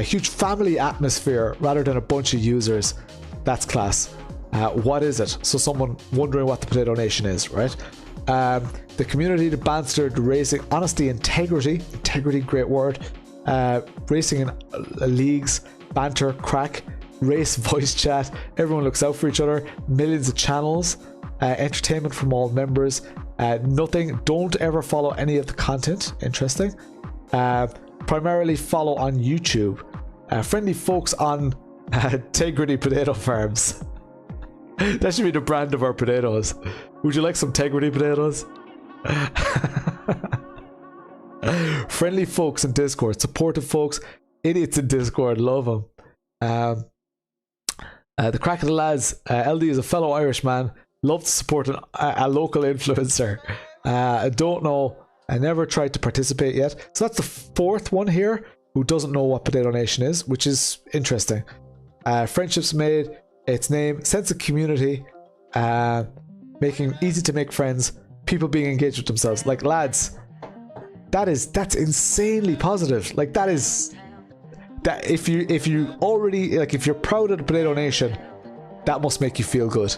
huge family atmosphere rather than a bunch of users. That's class. What is it? So someone wondering what the Potato Nation is, right? The community, the banter, the racing, honesty, integrity, great word. Racing in leagues, banter, crack, race, voice chat. Everyone looks out for each other. Millions of channels, entertainment from all members. Nothing. Don't ever follow any of the content. Interesting. Primarily follow on YouTube. Friendly folks on Integrity Potato Farms. That should be the brand of our potatoes. Would you like some Integrity potatoes? Friendly folks in Discord, supportive folks, idiots in Discord, love them. The crack of the lads, LD is a fellow Irishman, love to support a local influencer. I don't know, I never tried to participate yet. So that's the fourth one here who doesn't know what Potato Nation is, which is interesting. Friendships made, its name, sense of community, making easy to make friends, people being engaged with themselves. Like, lads, that's insanely positive. Like, that if you already, like, if you're proud of the Potato Nation, that must make you feel good.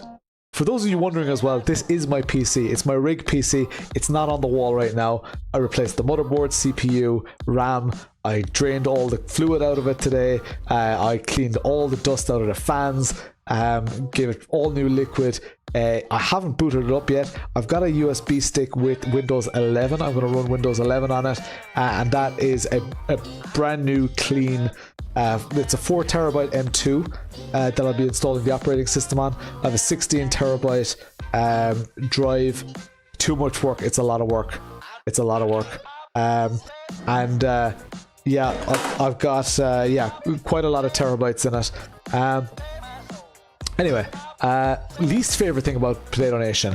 For those of you wondering as well, this is my PC. It's my rig PC. It's not on the wall right now. I replaced the motherboard, CPU, RAM. I drained all the fluid out of it today. I cleaned all the dust out of the fans. Gave it all new liquid. I haven't booted it up yet. I've got a USB stick with Windows 11. I'm going to run Windows 11 on it, and that is a brand new clean. It's a 4TB M2 that I'll be installing the operating system on. I have a 16TB drive. Too much work. It's a lot of work. Yeah, I've got quite a lot of terabytes in it. Anyway, least favorite thing about Potato Nation,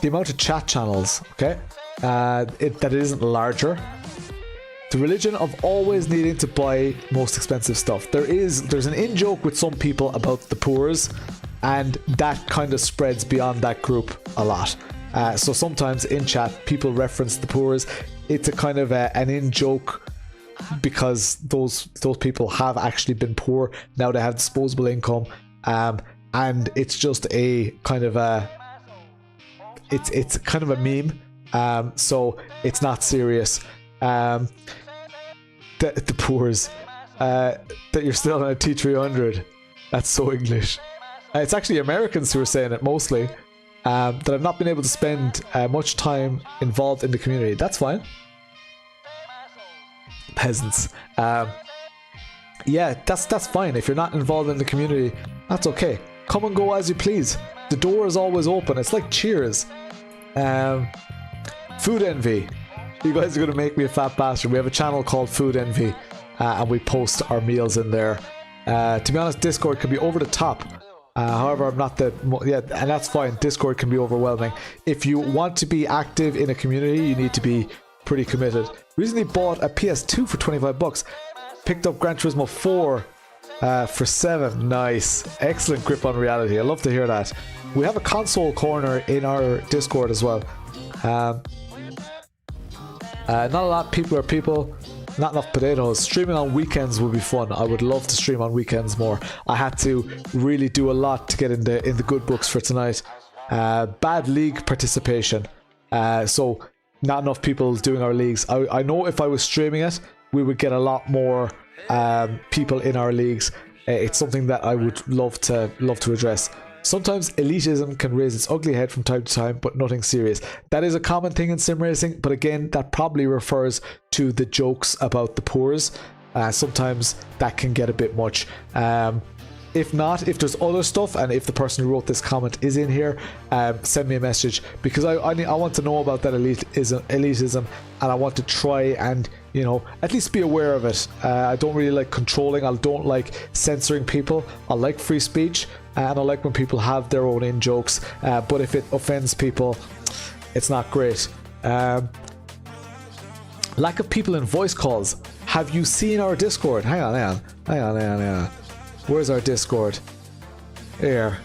the amount of chat channels. Okay, that it isn't larger. The religion of always needing to buy most expensive stuff. There's an in-joke with some people about the poors, and that kind of spreads beyond that group a lot. So sometimes in chat, people reference the poors. It's a kind of an in-joke because those people have actually been poor. Now they have disposable income. And it's just a kind of it's kind of a meme, so it's not serious. The poors, that you're still on a T300, that's so English. It's actually Americans who are saying it mostly, that I've not been able to spend much time involved in the community. That's fine. Peasants. Yeah, that's fine. If you're not involved in the community, that's okay. Come and go as you please. The door is always open. It's like Cheers. Food envy. You guys are going to make me a fat bastard. We have a channel called Food Envy, and we post our meals in there. To be honest, Discord can be over the top. However, I'm not the... Yeah, and that's fine. Discord can be overwhelming. If you want to be active in a community, you need to be pretty committed. Recently bought a PS2 for 25 bucks. Picked up Gran Turismo 4 for 7. Nice. Excellent grip on reality. I love to hear that. We have a console corner in our Discord as well. Not a lot of people are people. Not enough potatoes. Streaming on weekends would be fun. I would love to stream on weekends more. I had to really do a lot to get in the good books for tonight. Bad league participation. So not enough people doing our leagues. I know if I was streaming it, we would get a lot more people in our leagues. It's something that I would love to address. Sometimes elitism can raise its ugly head from time to time, but nothing serious. That is a common thing in sim racing, but again, that probably refers to the jokes about the poors. Sometimes that can get a bit much. If not, if there's other stuff, and if the person who wrote this comment is in here, send me a message, because I want to know about that elitism, and I want to try and, you know, at least be aware of it. I don't really like controlling. I don't like censoring people. I like free speech, and I like when people have their own in jokes. But if it offends people, it's not great. Lack of people in voice calls. Have you seen our Discord? Hang on. Where's our Discord? Here.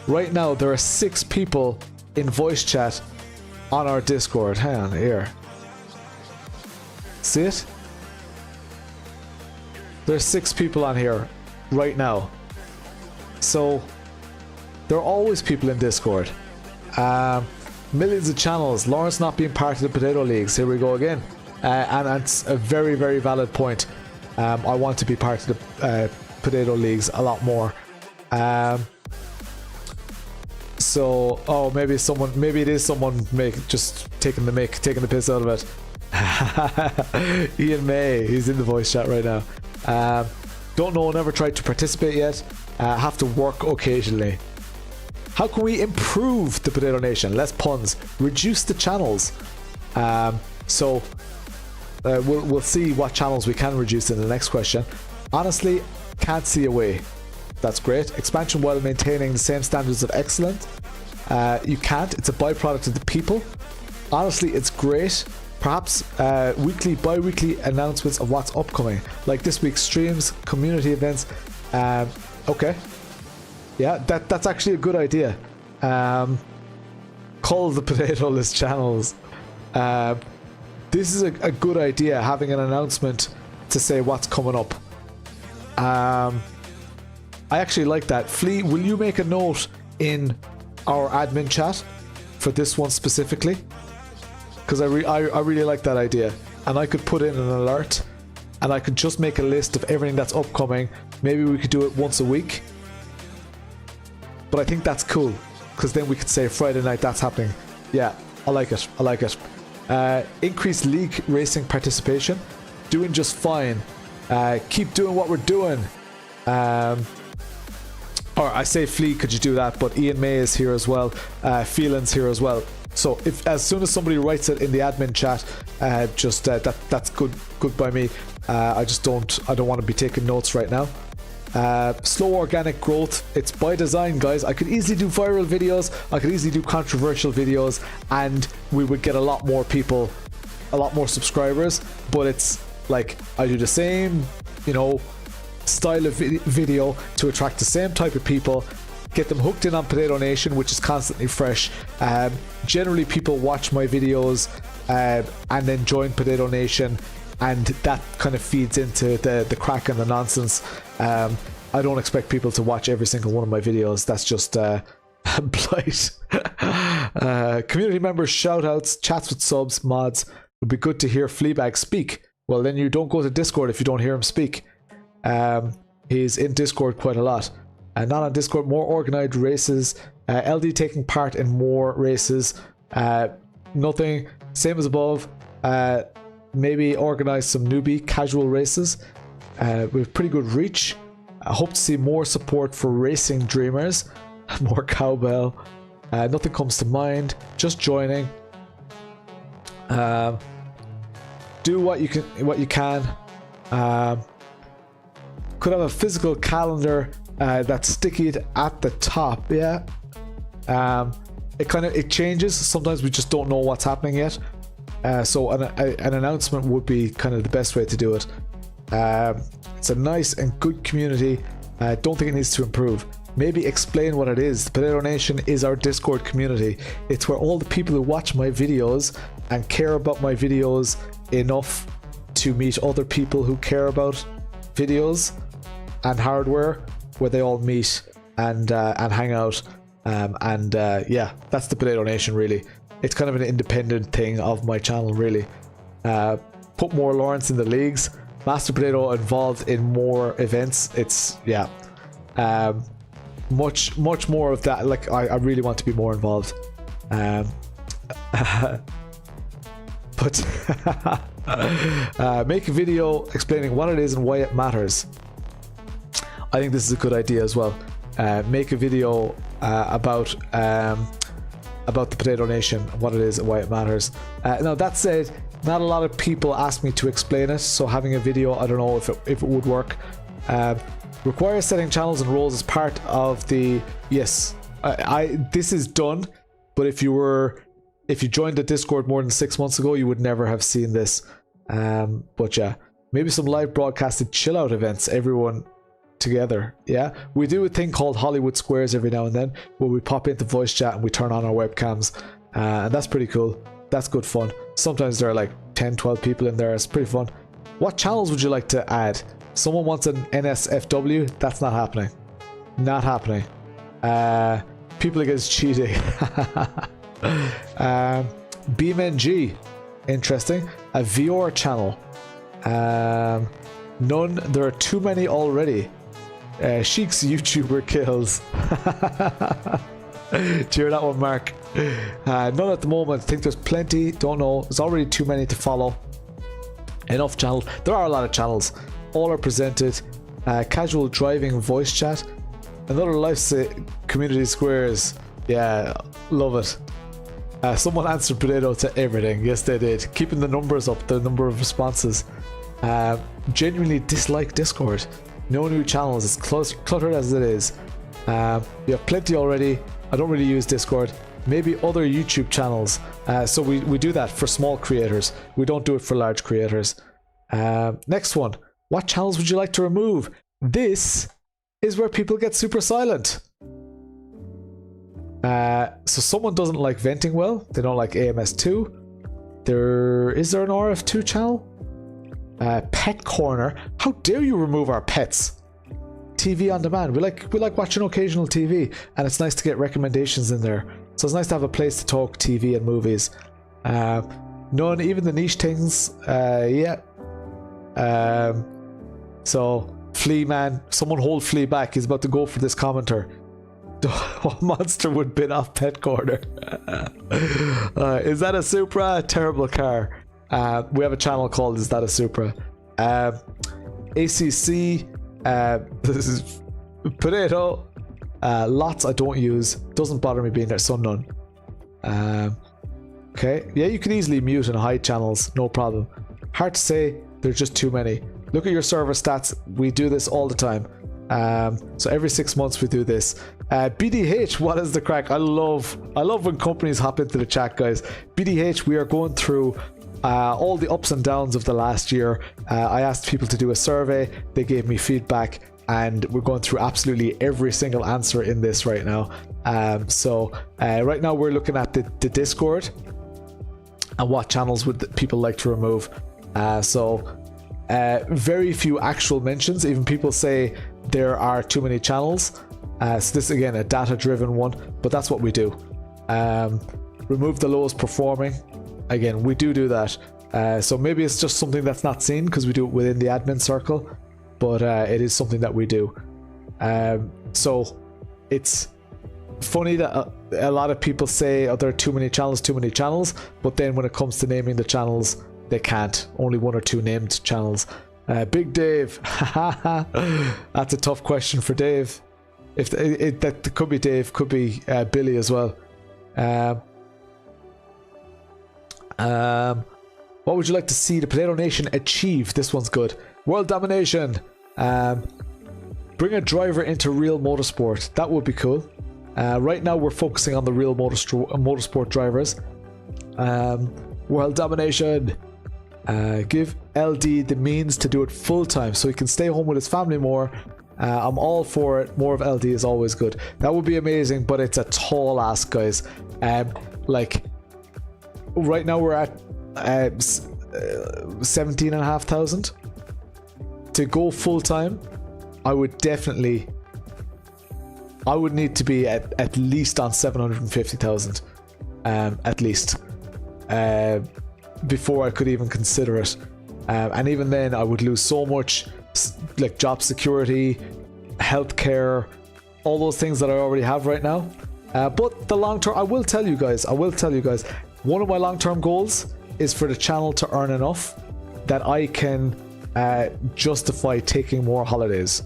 Right now, there are 6 people in voice chat on our Discord. Hang on, here. See it? There's 6 people on here right now. So, there are always people in Discord. Millions of channels. Lawrence not being part of the potato leagues. Here we go again. And it's a very, very valid point. I want to be part of the potato leagues a lot more. So, oh, maybe it is someone just taking the piss out of it. Ian May, he's in the voice chat right now. Don't know, never tried to participate yet. Have to work occasionally. How can we improve the Potato Nation? Less puns. Reduce the channels. We'll see what channels we can reduce in the next question. Honestly, can't see a way. That's great. Expansion while maintaining the same standards of excellence. You can't. It's a byproduct of the people. Honestly, it's great. Perhaps bi-weekly announcements of what's upcoming, like this week's streams, community events. Okay. Yeah, that's actually a good idea. Call the potato list channels. This is a good idea, having an announcement to say what's coming up. I actually like that. Flea, will you make a note in our admin chat for this one specifically? Because I really like that idea. And I could put in an alert, and I could just make a list of everything that's upcoming. Maybe we could do it once a week. But I think that's cool, because then we could say Friday night that's happening. Yeah, I like it. Increase league racing participation. Doing just fine. Keep doing what we're doing. Or I say Flea, could you do that? But Ian May is here as well. Phelan's here as well. So if as soon as somebody writes it in the admin chat, that's good by me. I don't want to be taking notes right now. Slow organic growth. It's by design, guys. I could easily do viral videos. I could easily do controversial videos, and we would get a lot more people, a lot more subscribers. But it's like I do the same, style of video to attract the same type of people, get them hooked in on Potato Nation, which is constantly fresh. Generally, people watch my videos and then join Potato Nation, and that kind of feeds into the crack and the nonsense. I don't expect people to watch every single one of my videos. That's just blight. Community members, shout-outs, chats with subs, mods. Would be good to hear Fleabag speak. Well, then you don't go to Discord if you don't hear him speak. He's in Discord quite a lot. Not on Discord, more organized races. LD taking part in more races. Nothing, same as above. Maybe organize some newbie casual races. We have pretty good reach. I hope to see more support for racing dreamers. More cowbell. Nothing comes to mind. Just joining. Do what you can. Could have a physical calendar that's sticky at the top. Yeah. It changes. Sometimes we just don't know what's happening yet. So an announcement would be kind of the best way to do it. It's a nice and good community. Don't think it needs to improve. Maybe explain what it is. The Potato Nation is our Discord community. It's where all the people who watch my videos and care about my videos enough to meet other people who care about videos and hardware, where they all meet and hang out. Yeah, that's the Potato Nation really. It's kind of an independent thing of my channel really. Put more Lawrence in the leagues. Master Potato involved in more events. It's, yeah. Much more of that. Like I really want to be more involved. But make a video explaining what it is and why it matters. I think this is a good idea as well. Make a video about the Potato Nation, what it is and why it matters. Now that said, not a lot of people ask me to explain it, so having a video, I don't know if it would work. Requires setting channels and roles as part of the... Yes, this is done, but if you joined the Discord more than 6 months ago, you would never have seen this. But yeah, maybe some live broadcasted chill out events, everyone together. Yeah, we do a thing called Hollywood Squares every now and then, where we pop into voice chat and we turn on our webcams, and that's pretty cool. That's good fun. Sometimes there are like 10-12 people in there. It's pretty fun. What channels would you like to add? Someone wants an NSFW. That's not happening. Not happening. People against cheating. BeamNG. Interesting. A VR channel. None. There are too many already. Sheik's YouTuber kills. Do you hear that one, Marc? None at the moment. Think there's plenty. Don't know. There's already too many to follow. Enough channels. There are a lot of channels. All are presented. Casual driving voice chat. Another life community squares. Yeah, love it. Someone answered potato to everything. Yes, they did. Keeping the numbers up, the number of responses. Genuinely dislike Discord. No new channels. It's cluttered as it is. You have plenty already. I don't really use Discord. Maybe other YouTube channels. So we do that for small creators. We don't do it for large creators. Next one. What channels would you like to remove? This is where people get super silent. So someone doesn't like venting well. They don't like AMS2. Is there an RF2 channel? Pet Corner. How dare you remove our pets? TV on demand. We like watching occasional TV, and it's nice to get recommendations in there. So it's nice to have a place to talk TV and movies. None, even the niche things. Yeah. So Flea, man, someone hold Flea back. He's about to go for this commenter. What monster would bid off Pet Corner? Is that a Supra? Terrible car. We have a channel called Is That a Supra? ACC. This is Potato. Lots I don't use. Doesn't bother me being there, so none. Okay. Yeah, you can easily mute and hide channels. No problem. Hard to say. There's just too many. Look at your server stats. We do this all the time. So every 6 months we do this. BDH, what is the crack? I love when companies hop into the chat, guys. BDH, we are going through all the ups and downs of the last year. I asked people to do a survey. They gave me feedback, and we're going through absolutely every single answer in this right now. Right now we're looking at the Discord and what channels would people like to remove. Very few actual mentions. Even people say there are too many channels. So this again a data-driven one, but that's what we do. Remove the lowest performing. Again, we do that. So maybe it's just something that's not seen because we do it within the admin circle, but it is something that we do. So it's funny that a lot of people say, oh, there are too many channels, but then when it comes to naming the channels, they can't. Only 1 or 2 named channels. Big Dave. That's a tough question for Dave. If that could be Dave, could be Billy as well. What would you like to see the Potato Nation achieve? This one's good. World domination. Bring a driver into real motorsport. That would be cool. Right now we're focusing on the real motorsport drivers. World domination. Give LD the means to do it full time so he can stay home with his family more. I'm all for it. More of LD is always good. That would be amazing, but it's a tall ask, guys. Like right now we're at 17,500. To go full time, I would need to be at least on 750,000, at least, before I could even consider it. And even then, I would lose so much, like job security, healthcare, all those things that I already have right now. But the long term, I will tell you guys, one of my long term goals is for the channel to earn enough that I can justify taking more holidays.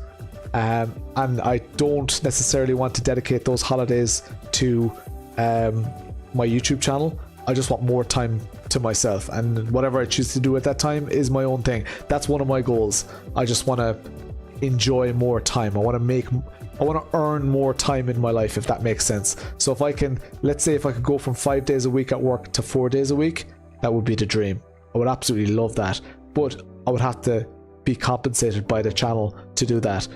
And I don't necessarily want to dedicate those holidays to my YouTube channel. I just want more time to myself, and whatever I choose to do at that time is my own thing. That's one of my goals. I just want to enjoy more time. I want to earn more time in my life, if that makes sense. So if I can, let's say if I could go from 5 days a week at work to 4 days a week, that would be the dream. I would absolutely love that, but I would have to be compensated by the channel to do that.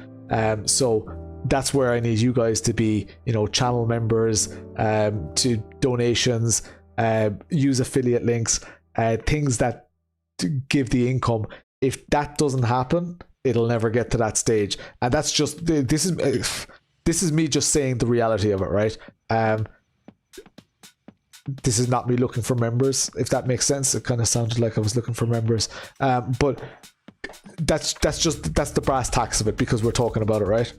So that's where I need you guys to be, channel members, to donations, use affiliate links, things that give the income. If that doesn't happen, it'll never get to that stage. And that's just, this is me just saying the reality of it, right? This is not me looking for members, if that makes sense. It kind of sounded like I was looking for members, but that's the brass tacks of it, because we're talking about it, right?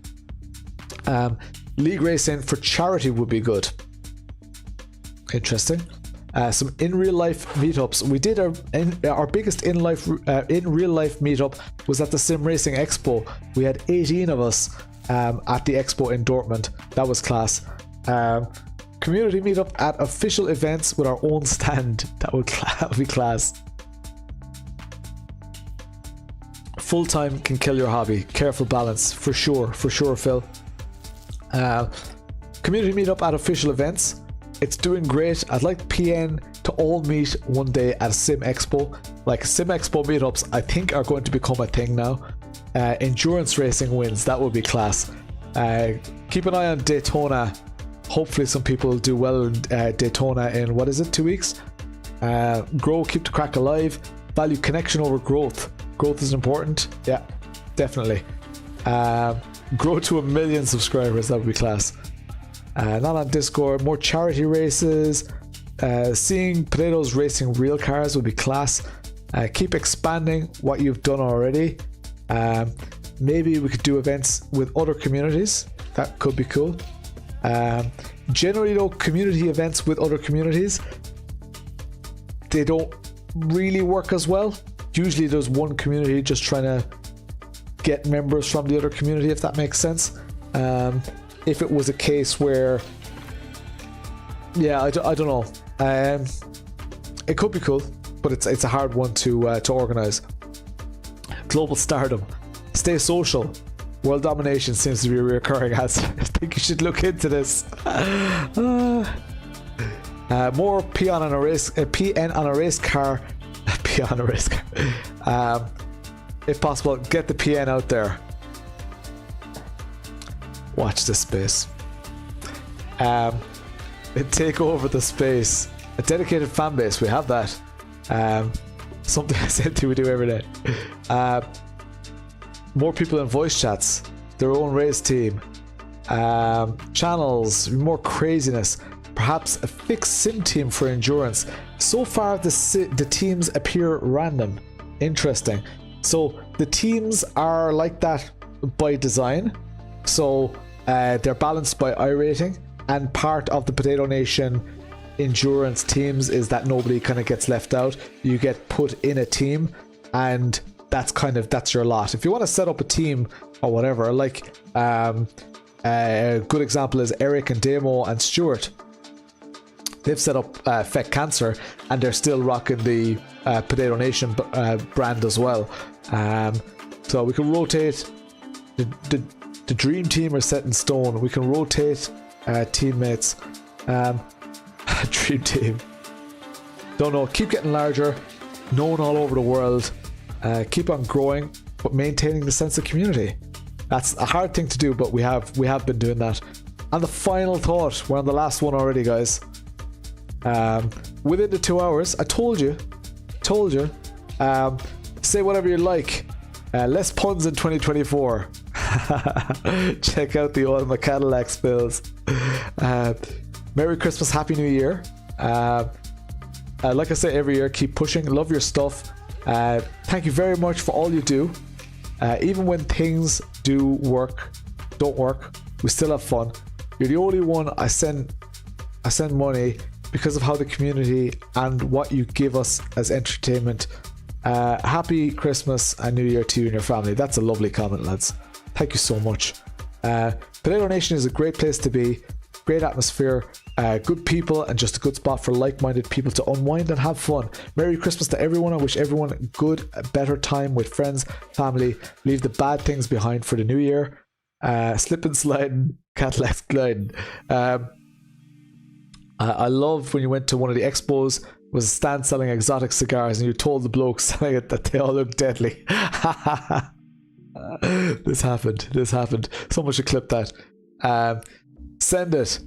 League racing for charity would be good. Interesting. Some in real life meetups. We did our biggest in real life meetup was at the Sim Racing Expo. We had 18 of us at the expo in Dortmund. That was class. Community meetup at official events with our own stand. That would be class. Full time can kill your hobby. Careful balance, for sure, Phil. Community meetup at official events. It's doing great. I'd like PN to all meet one day at a Sim Expo. Like Sim Expo meetups, I think are going to become a thing now. Endurance racing wins. That would be class. Keep an eye on Daytona. Hopefully some people will do well in Daytona in, 2 weeks? Grow, keep the crack alive. Value connection over growth. Growth is important. Yeah, definitely. Grow to 1 million subscribers. That would be class. Not on Discord. More charity races. Seeing potatoes racing real cars would be class. Keep expanding what you've done already. Maybe we could do events with other communities. That could be cool. Generally though, community events with other communities, they don't really work as well. Usually there's one community just trying to get members from the other community, if that makes sense. If it was a case where, I don't know, it could be cool, but it's a hard one to organize. Global stardom, stay social. World domination seems to be a recurring hazard. I think you should look into this. More PN on a race car. PN on a race car. If possible, get the PN out there. Watch this space. Take over the space. A dedicated fan base. We have that. Something I said we do every day. More people in voice chats. Their own race team. Channels. More craziness. Perhaps a fixed sim team for endurance. So far, the teams appear random. Interesting. So the teams are like that by design. So they're balanced by iRating, and part of the Potato Nation endurance teams is that nobody kind of gets left out. You get put in a team, and that's your lot. If you want to set up a team or whatever, like a good example is Erick and Demo and Stuart. they've set up Feck Cancer, and they're still rocking the Potato Nation brand as well. So we can rotate. The dream team are set in stone. We can rotate teammates. Dream team. Don't know. Keep getting larger, known all over the world. Keep on growing, but maintaining the sense of community. That's a hard thing to do, but we have been doing that. And the final thought. We're on the last one already, guys. Within the 2 hours, I told you. Say whatever you like. Less puns in 2024. Check out the old McCann spills. Merry Christmas, Happy New Year. Like I say every year, keep pushing. Love your stuff. Thank you very much for all you do. Even when things don't work, we still have fun. You're the only one I send money because of how the community and what you give us as entertainment. Happy Christmas and New Year to you and your family. That's a lovely comment, lads. Thank you so much. Potato Nation is a great place to be. Great atmosphere, good people, and just a good spot for like-minded people to unwind and have fun. Merry Christmas to everyone. I wish everyone a good, better time with friends, family. Leave the bad things behind for the new year. Slip and sliding, Cadillac gliding. I love when you went to one of the expos, was a stand selling exotic cigars, and you told the blokes selling it that they all look deadly. This happened. Someone should clip that. Send it.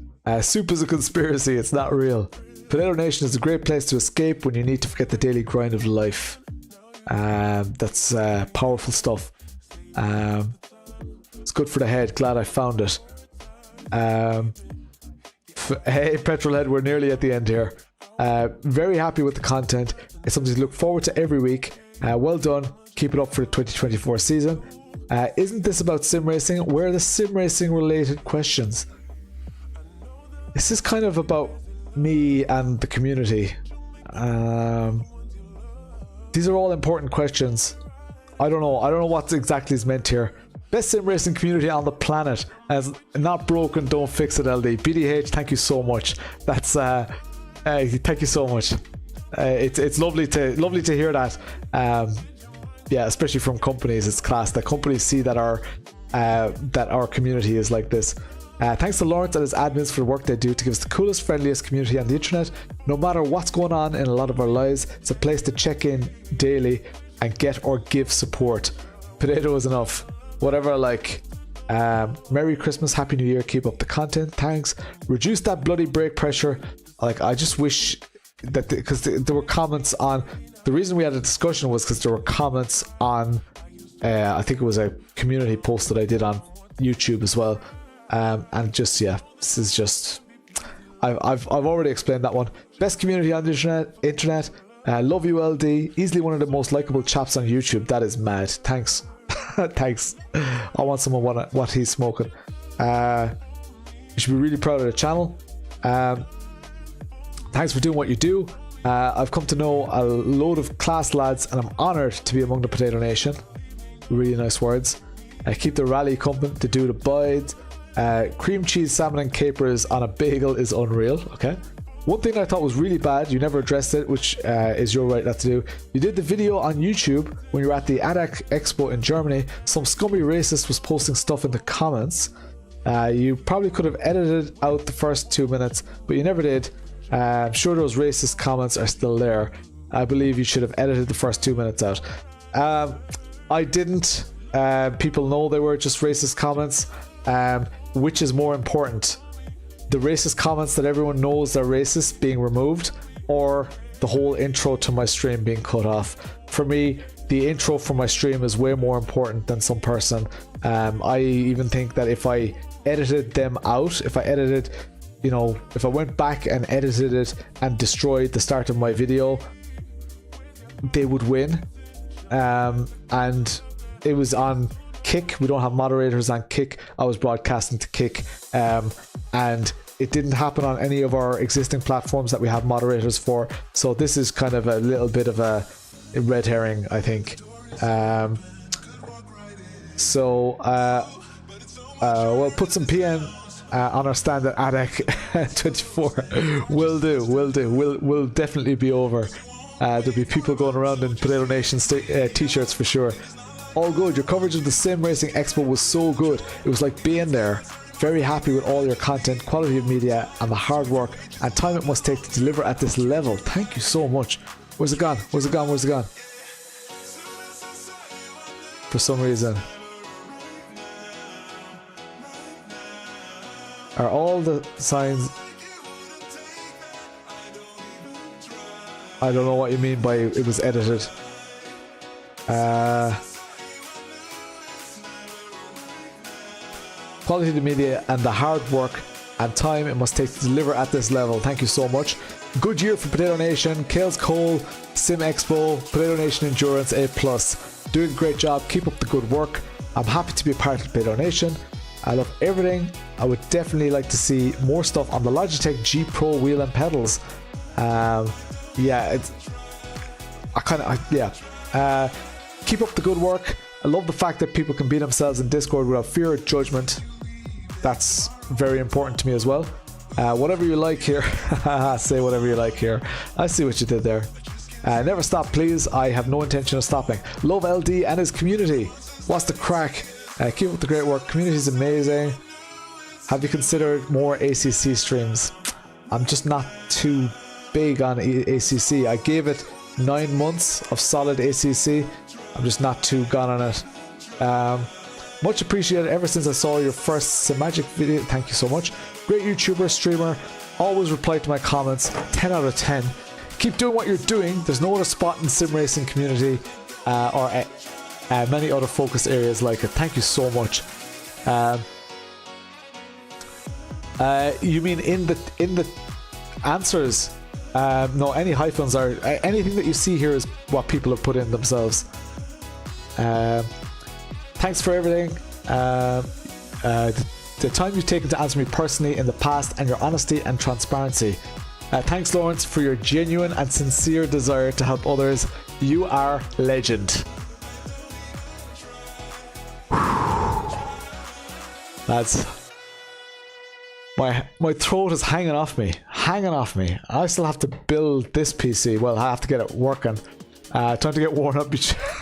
Soup is a conspiracy. It's not real. Potato Nation is a great place to escape when you need to forget the daily grind of life. That's powerful stuff. It's good for the head. Glad I found it. Hey, Petrolhead, we're nearly at the end here. Very happy with the content. It's something to look forward to every week. Well done. Keep it up for the 2024 season. Isn't this about sim racing? Where are the sim racing related questions? This is kind of about me and the community. These are all important questions. I don't know what exactly is meant here. Best sim racing community on the planet. As not broken, don't fix it, LD. BDH, thank you so much. That's thank you so much. It's lovely to hear that. Yeah, especially from companies. It's class that companies see that our community is like this. Thanks to Lawrence and his admins for the work they do to give us the coolest, friendliest community on the internet. No matter what's going on in a lot of our lives, it's a place to check in daily and get or give support. Potato is enough. Whatever I like. Merry Christmas, Happy New Year, keep up the content, thanks. Reduce that bloody brake pressure. Like, I just wish that, because there were comments on, the reason we had a discussion was because there were comments on, I think it was a community post that I did on YouTube as well. And just, yeah, this is just, I've already explained that one. Best community on the internet. Love you, LD. Easily one of the most likable chaps on YouTube. That is mad. Thanks. Thanks. I want someone what he's smoking. You should be really proud of the channel. Thanks for doing what you do. I've come to know a load of class lads, and I'm honoured to be among the Potato Nation. Really nice words. Keep the rally coming. To do the bides. Cream cheese, salmon and capers on a bagel is unreal. Okay. One thing I thought was really bad, you never addressed it, which is your right not to do. You did the video on YouTube when you were at the ADAC Expo in Germany. Some scummy racist was posting stuff in the comments. You probably could have edited out the first 2 minutes, but you never did. I'm sure those racist comments are still there. I believe you should have edited the first 2 minutes out. I didn't. People know they were just racist comments. Which is more important? The racist comments that everyone knows are racist being removed, or the whole intro to my stream being cut off? For me, the intro for my stream is way more important than some person. I even think that if I edited them out, if I edited, you know, if I went back and edited it and destroyed the start of my video, they would win. And it was on Kick. We don't have moderators on Kick. I was broadcasting to Kick, and it didn't happen on any of our existing platforms that we have moderators for. So this is kind of a little bit of a red herring, I think. We'll put some on our stand at ADEC 24. Will do. Will definitely be over. There'll be people going around in Potato Nation t-shirts for sure. All good. Your coverage of the Sim Racing Expo was so good. It was like being there. Very happy with all your content, quality of media, and the hard work and time it must take to deliver at this level. Thank you so much. Where's it gone? Where's it gone? Where's it gone? For some reason. Are all the signs... I don't know what you mean by it was edited. Quality of the media and the hard work and time it must take to deliver at this level. Thank you so much. Good year for Potato Nation, Kales Cole, Sim Expo, Potato Nation Endurance A+. Doing a great job, keep up the good work. I'm happy to be a part of Potato Nation. I love everything. I would definitely like to see more stuff on the Logitech G Pro wheel and pedals. Yeah, it's... keep up the good work. I love the fact that people can be themselves in Discord without fear or judgment. That's very important to me as well. Whatever you like here. Say whatever you like here. I see what you did there. Never stop, please. I have no intention of stopping. Love LD and his community. What's the crack? Keep up the great work. Community is amazing. Have you considered more ACC streams? I'm just not too big on ACC. I gave it 9 months of solid ACC. I'm just not too gone on it. Much appreciated ever since I saw your first Simagic video. Thank you so much. Great YouTuber, streamer. Always reply to my comments. 10 out of 10. Keep doing what you're doing. There's no other spot in sim racing community or many other focus areas like it. Thank you so much. You mean in the answers? No, any hyphens are anything that you see here is what people have put in themselves. Thanks for everything. The time you've taken to answer me personally in the past and your honesty and transparency. Thanks, Lawrence, for your genuine and sincere desire to help others. You are legend. Lads, my throat is hanging off me. I still have to build this PC. Well, I have to get it working. Time to get worn up.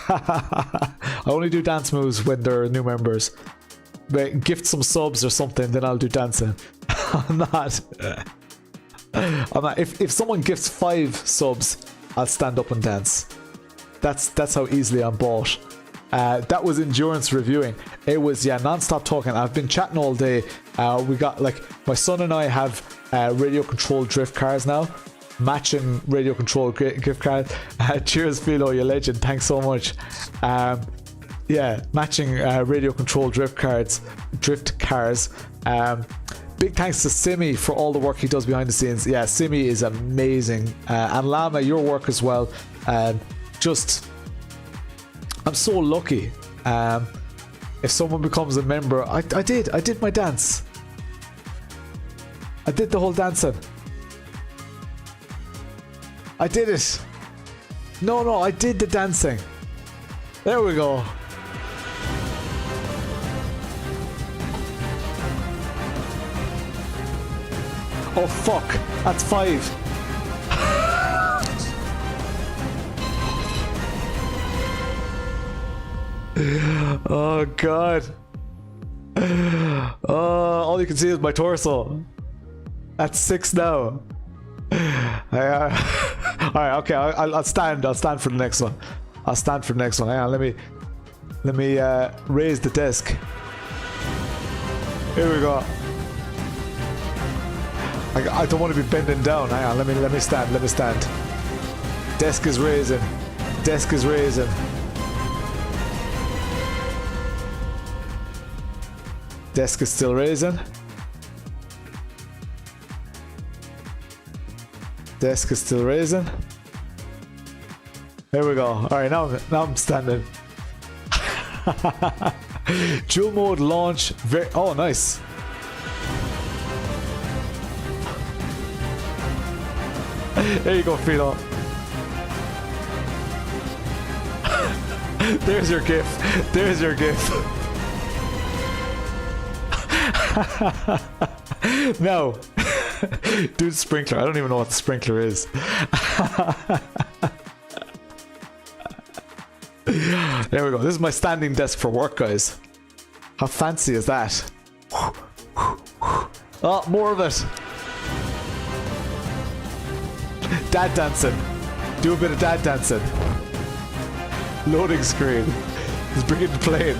I only do dance moves when there are new members. But gift some subs or something, then I'll do dancing. I'm not. If someone gifts 5 subs, I'll stand up and dance. That's how easily I'm bought. That was endurance reviewing. It was, yeah, non-stop talking. I've been chatting all day. We got, like, my son and I have radio controlled drift cars now. Matching radio controlled gift card. Cheers, Philo, you legend. Thanks so much. Yeah, matching radio controlled drift cars. Big thanks to Simi for all the work he does behind the scenes. Yeah, Simi is amazing. And Lama, your work as well. Just, I'm so lucky. If someone becomes a member, I did my dance. I did the whole dancing. I did it. No, I did the dancing. There we go. Oh fuck, that's 5. Oh god. All you can see is my torso. That's 6 now. Alright, okay, I'll stand for the next one. I'll stand for the next one. Hang on, let me raise the desk. Here we go. I don't want to be bending down. Hang on, let me stand. Desk is raising. Desk is raising. Desk is still raising. Desk is still raising. There we go. Alright, now I'm standing. Dual mode launch. Oh, nice. There you go, Philo. There's your gift. There's your gift. No. Do the sprinkler. I don't even know what the sprinkler is. There we go. This is my standing desk for work, guys. How fancy is that? Oh, more of it. Dad dancing. Do a bit of dad dancing. Loading screen. Let's bring it to plane.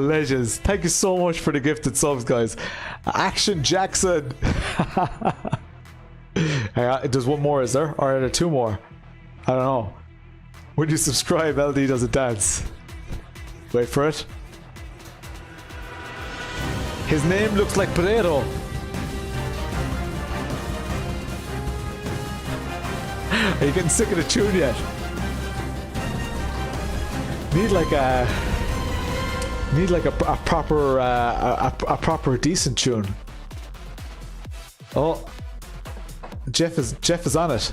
Legends. Thank you so much for the gifted subs, guys. Action Jackson. There's one more, is there? Or are there two more? I don't know. When you subscribe, LD does a dance. Wait for it. His name looks like potato. Are you getting sick of the tune yet? Need like a proper decent tune. Oh, Jeff is on it.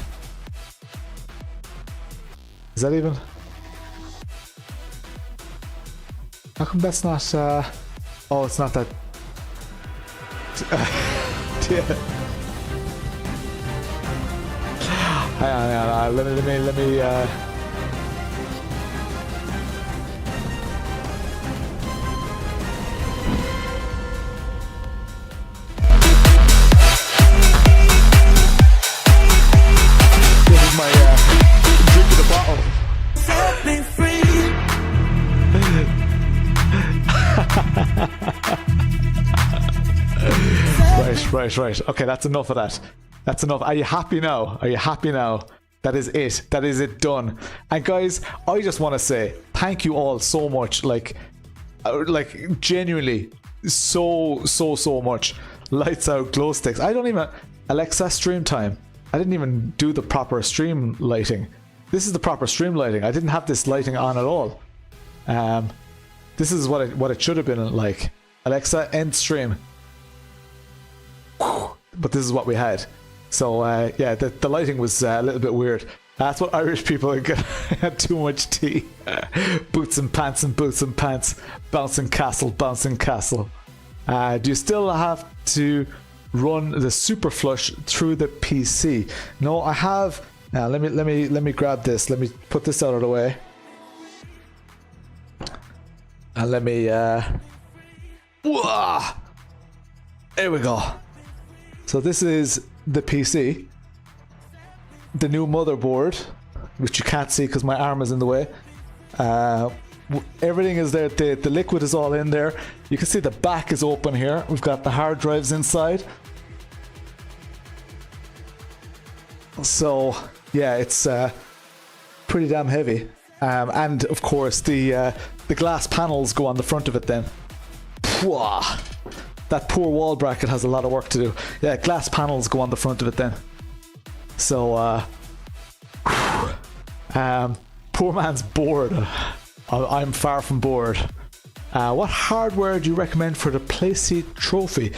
Is that even? How come that's not? Oh, it's not that. Yeah. Hang on, let me. This is my drink in the bottle. Set me free. Right. Okay, that's enough of that. That's enough. Are you happy now? Are you happy now? That is it. That is it done. And guys, I just want to say thank you all so much. Like genuinely, so much. Lights out, glow sticks. I don't even Alexa stream time. I didn't even do the proper stream lighting. This is the proper stream lighting. I didn't have this lighting on at all. This is what it should have been like. Alexa, end stream. But this is what we had. So yeah, the lighting was a little bit weird. That's what Irish people get. Had too much tea. Boots and pants and boots and pants. Bouncing castle, bouncing castle. Do you still have to run the super flush through the PC? No, I have. Now let me grab this. Let me put this out of the way. And let me there we go. So this is the PC, the new motherboard, which you can't see because my arm is in the way. Everything is there. The liquid is all in there. You can see the back is open here. We've got the hard drives inside. So yeah, it's pretty damn heavy. And of course the glass panels go on the front of it then. Pwah. That poor wall bracket has a lot of work to do. Yeah, glass panels go on the front of it then. So poor man's bored. I'm far from bored. What hardware do you recommend for the Playseat Trophy?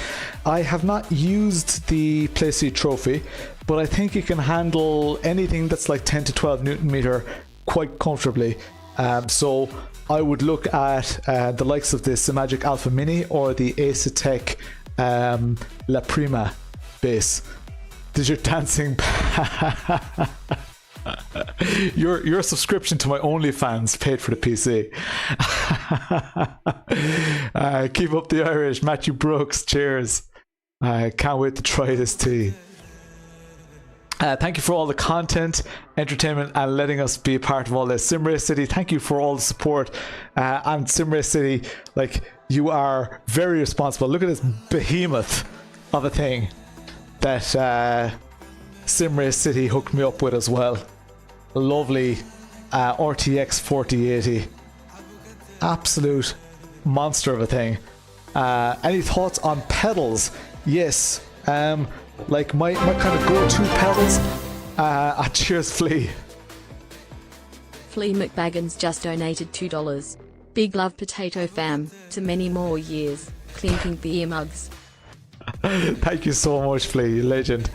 I have not used the Playseat Trophy, but I think it can handle anything that's like 10 to 12 Newton meter quite comfortably. So I would look at the likes of the Simagic Alpha Mini or the Asetek La Prima base. Did your dancing your subscription to my OnlyFans paid for the PC. Keep up the Irish. Matthew Brooks, cheers. I can't wait to try this tea. Thank you for all the content, entertainment, and letting us be a part of all this. SimRace City, thank you for all the support. And SimRace City, like, you are very responsible. Look at this behemoth of a thing that SimRace City hooked me up with as well. A lovely RTX 4080. Absolute monster of a thing. Any thoughts on pedals? Yes. Like my kind of go-to pedals. Cheers, Flea. Flea McBaggins just donated $2. Big love, potato fam. To many more years. Clinking beer mugs. Thank you so much, Flea, legend.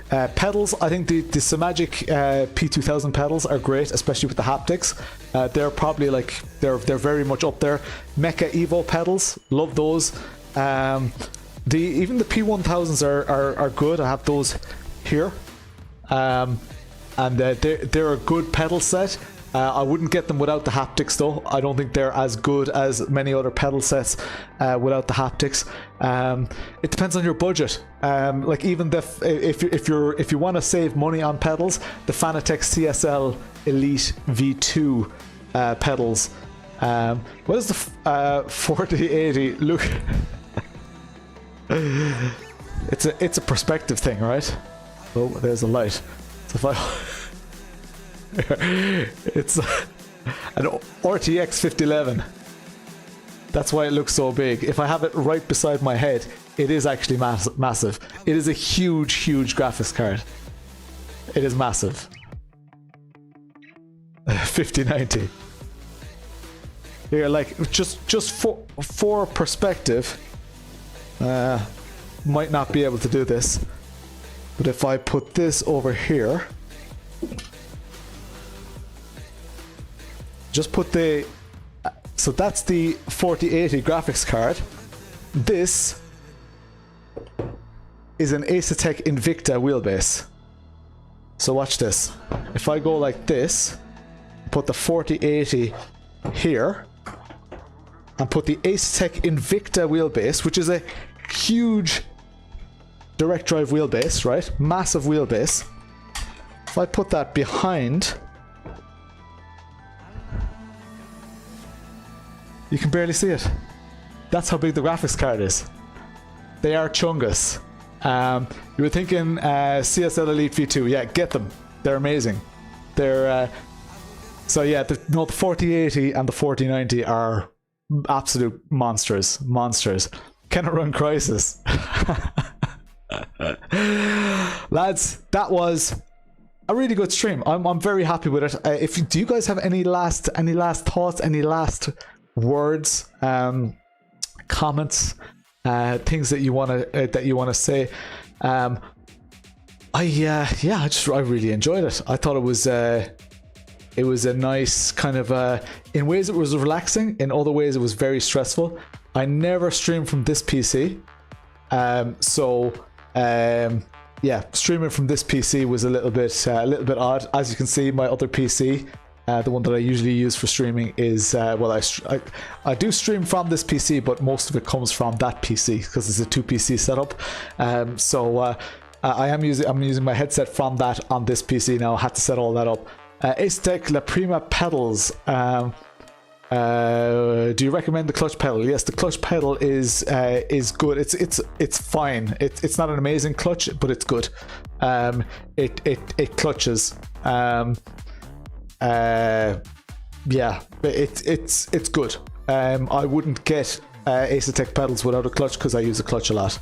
Pedals, I think the Simagic P2000 pedals are great, especially with the haptics. They're probably like, they're very much up there. Mecha Evo pedals, love those. Even the P1000s are good. I have those here. And they're a good pedal set. I wouldn't get them without the haptics though. I don't think they're as good as many other pedal sets without the haptics. It depends on your budget. Like even if you want to save money on pedals, the Fanatec CSL Elite V2 pedals. What is the 4080? Look, it's a perspective thing, right? Oh, there's a light. So if I it's an RTX 5011. That's why it looks so big. If I have it right beside my head, it is actually massive. It is a huge graphics card. It is massive. 5090. Here, like just for perspective, might not be able to do this, but if I put this over here. Just put the, so that's the 4080 graphics card. This is an Asetek Invicta wheelbase. So watch this. If I go like this, put the 4080 here, and put the Asetek Invicta wheelbase, which is a huge direct drive wheelbase, right? Massive wheelbase. If I put that behind, you can barely see it. That's how big the graphics card is. They are chungus. You were thinking CSL Elite V2. Yeah, get them. They're amazing. They're so yeah. The 4080 and the 4090 are absolute monsters. Can it run Crisis? Lads, that was a really good stream. I'm very happy with it. Do you guys have any last thoughts? Any last words, comments, things that you want to say? I really enjoyed it. I thought it was a nice kind of in ways it was relaxing, in other ways it was very stressful. I never streamed from this PC, yeah, streaming from this PC was a little bit odd. As you can see, my other PC, the one that I usually use for streaming, is I do stream from this PC, but most of it comes from that PC because it's a 2 PC setup. I'm using my headset from that on this PC now. I had to set all that up. Asetek La Prima pedals. Do you recommend the clutch pedal? Yes, the clutch pedal is good. It's fine. It's not an amazing clutch, but it's good. It clutches. Yeah, it's good. I wouldn't get Asetek pedals without a clutch because I use a clutch a lot.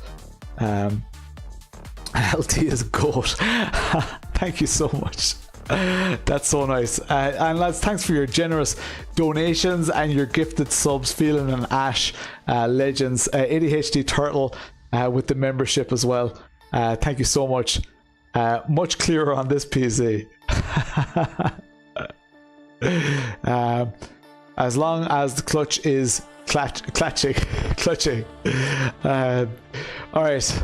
LT is gold. Thank you so much. That's so nice. And lads, thanks for your generous donations and your gifted subs. Phelan and Ash, legends. ADHD Turtle with the membership as well. Thank you so much. Much clearer on this PC. As long as the clutch is clutching. All right.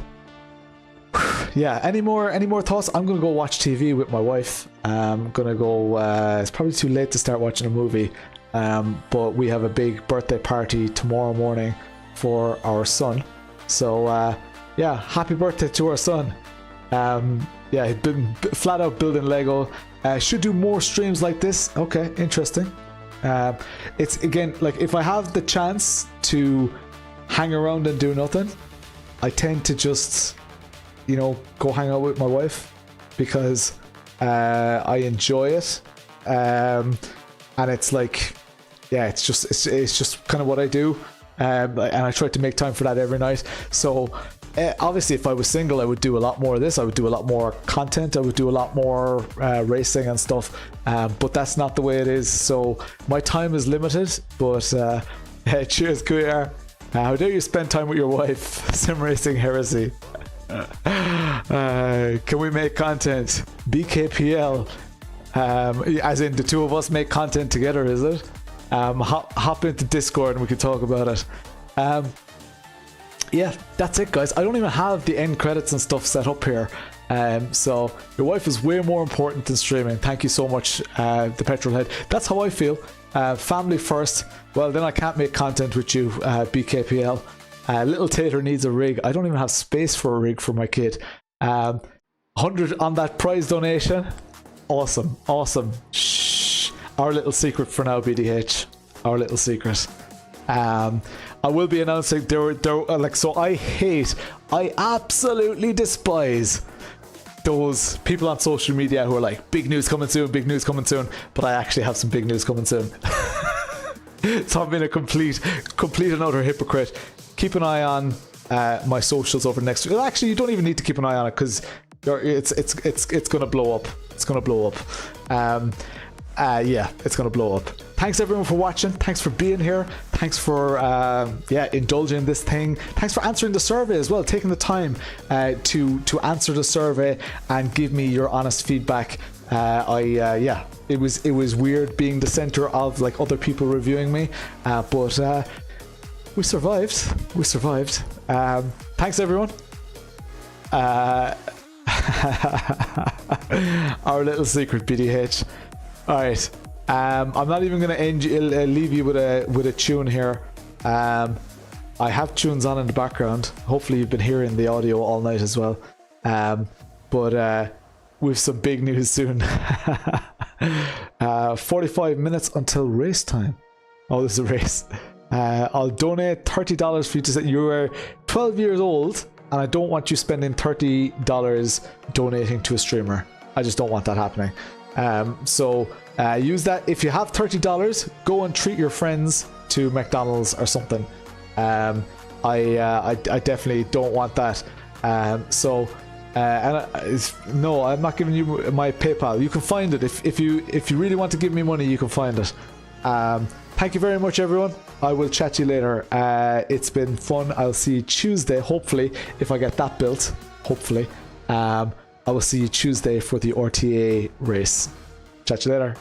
Yeah, any more thoughts? I'm gonna go watch TV with my wife. I'm gonna go, it's probably too late to start watching a movie, but we have a big birthday party tomorrow morning for our son. So yeah, happy birthday to our son. Yeah, he's been flat out building Lego. Should do more streams like this. Okay, interesting. It's again, like, if I have the chance to hang around and do nothing, I tend to just, you know, go hang out with my wife because I enjoy it, and it's like, yeah, it's just kind of what I do, and I try to make time for that every night. So obviously, if I was single, I would do a lot more of this. I would do a lot more content. I would do a lot more racing and stuff, but that's not the way it is. So my time is limited. But cheers, Cuyar. How dare you spend time with your wife? Sim Racing Heresy. Can we make content? BKPL. As in the two of us make content together, is it? Hop into Discord and we can talk about it. Yeah, that's it, guys. I don't even have the end credits and stuff set up here. So your wife is way more important than streaming. Thank you so much, the petrol head. That's how I feel. Family first. Well, then I can't make content with you, BKPL. Little Tater needs a rig. I don't even have space for a rig for my kid. 100 on that prize donation. Awesome, awesome. Shh. Our little secret for now, BDH. Our little secret. I will be announcing so I absolutely despise those people on social media who are like, big news coming soon, but I actually have some big news coming soon. So I'm being a complete and utter hypocrite. Keep an eye on my socials over next week. Well, actually, you don't even need to keep an eye on it because it's gonna blow up. It's gonna blow up. Yeah, it's gonna blow up. Thanks everyone for watching. Thanks for being here. Thanks for indulging in this thing. Thanks for answering the survey as well, taking the time to answer the survey and give me your honest feedback. Yeah, it was weird being the center of like other people reviewing me, but we survived. We survived. Thanks everyone. Our little secret, BDH. All right. I'm not even gonna leave you with a tune here. I have tunes on in the background. Hopefully you've been hearing the audio all night as well. But we've some big news soon. 45 minutes until race time. Oh, this is a race. I'll donate $30 for you to say you are 12 years old and I don't want you spending $30 donating to a streamer. I just don't want that happening. So use that. If you have $30, go and treat your friends to McDonald's or something. I definitely don't want that. No, I'm not giving you my PayPal. You can find it if you really want to give me money. You can find it. Thank you very much, everyone. I will chat to you later. It's been fun. I'll see you Tuesday, hopefully, if I get that built. Hopefully. I will see you Tuesday for the RTA race. Chat to you later.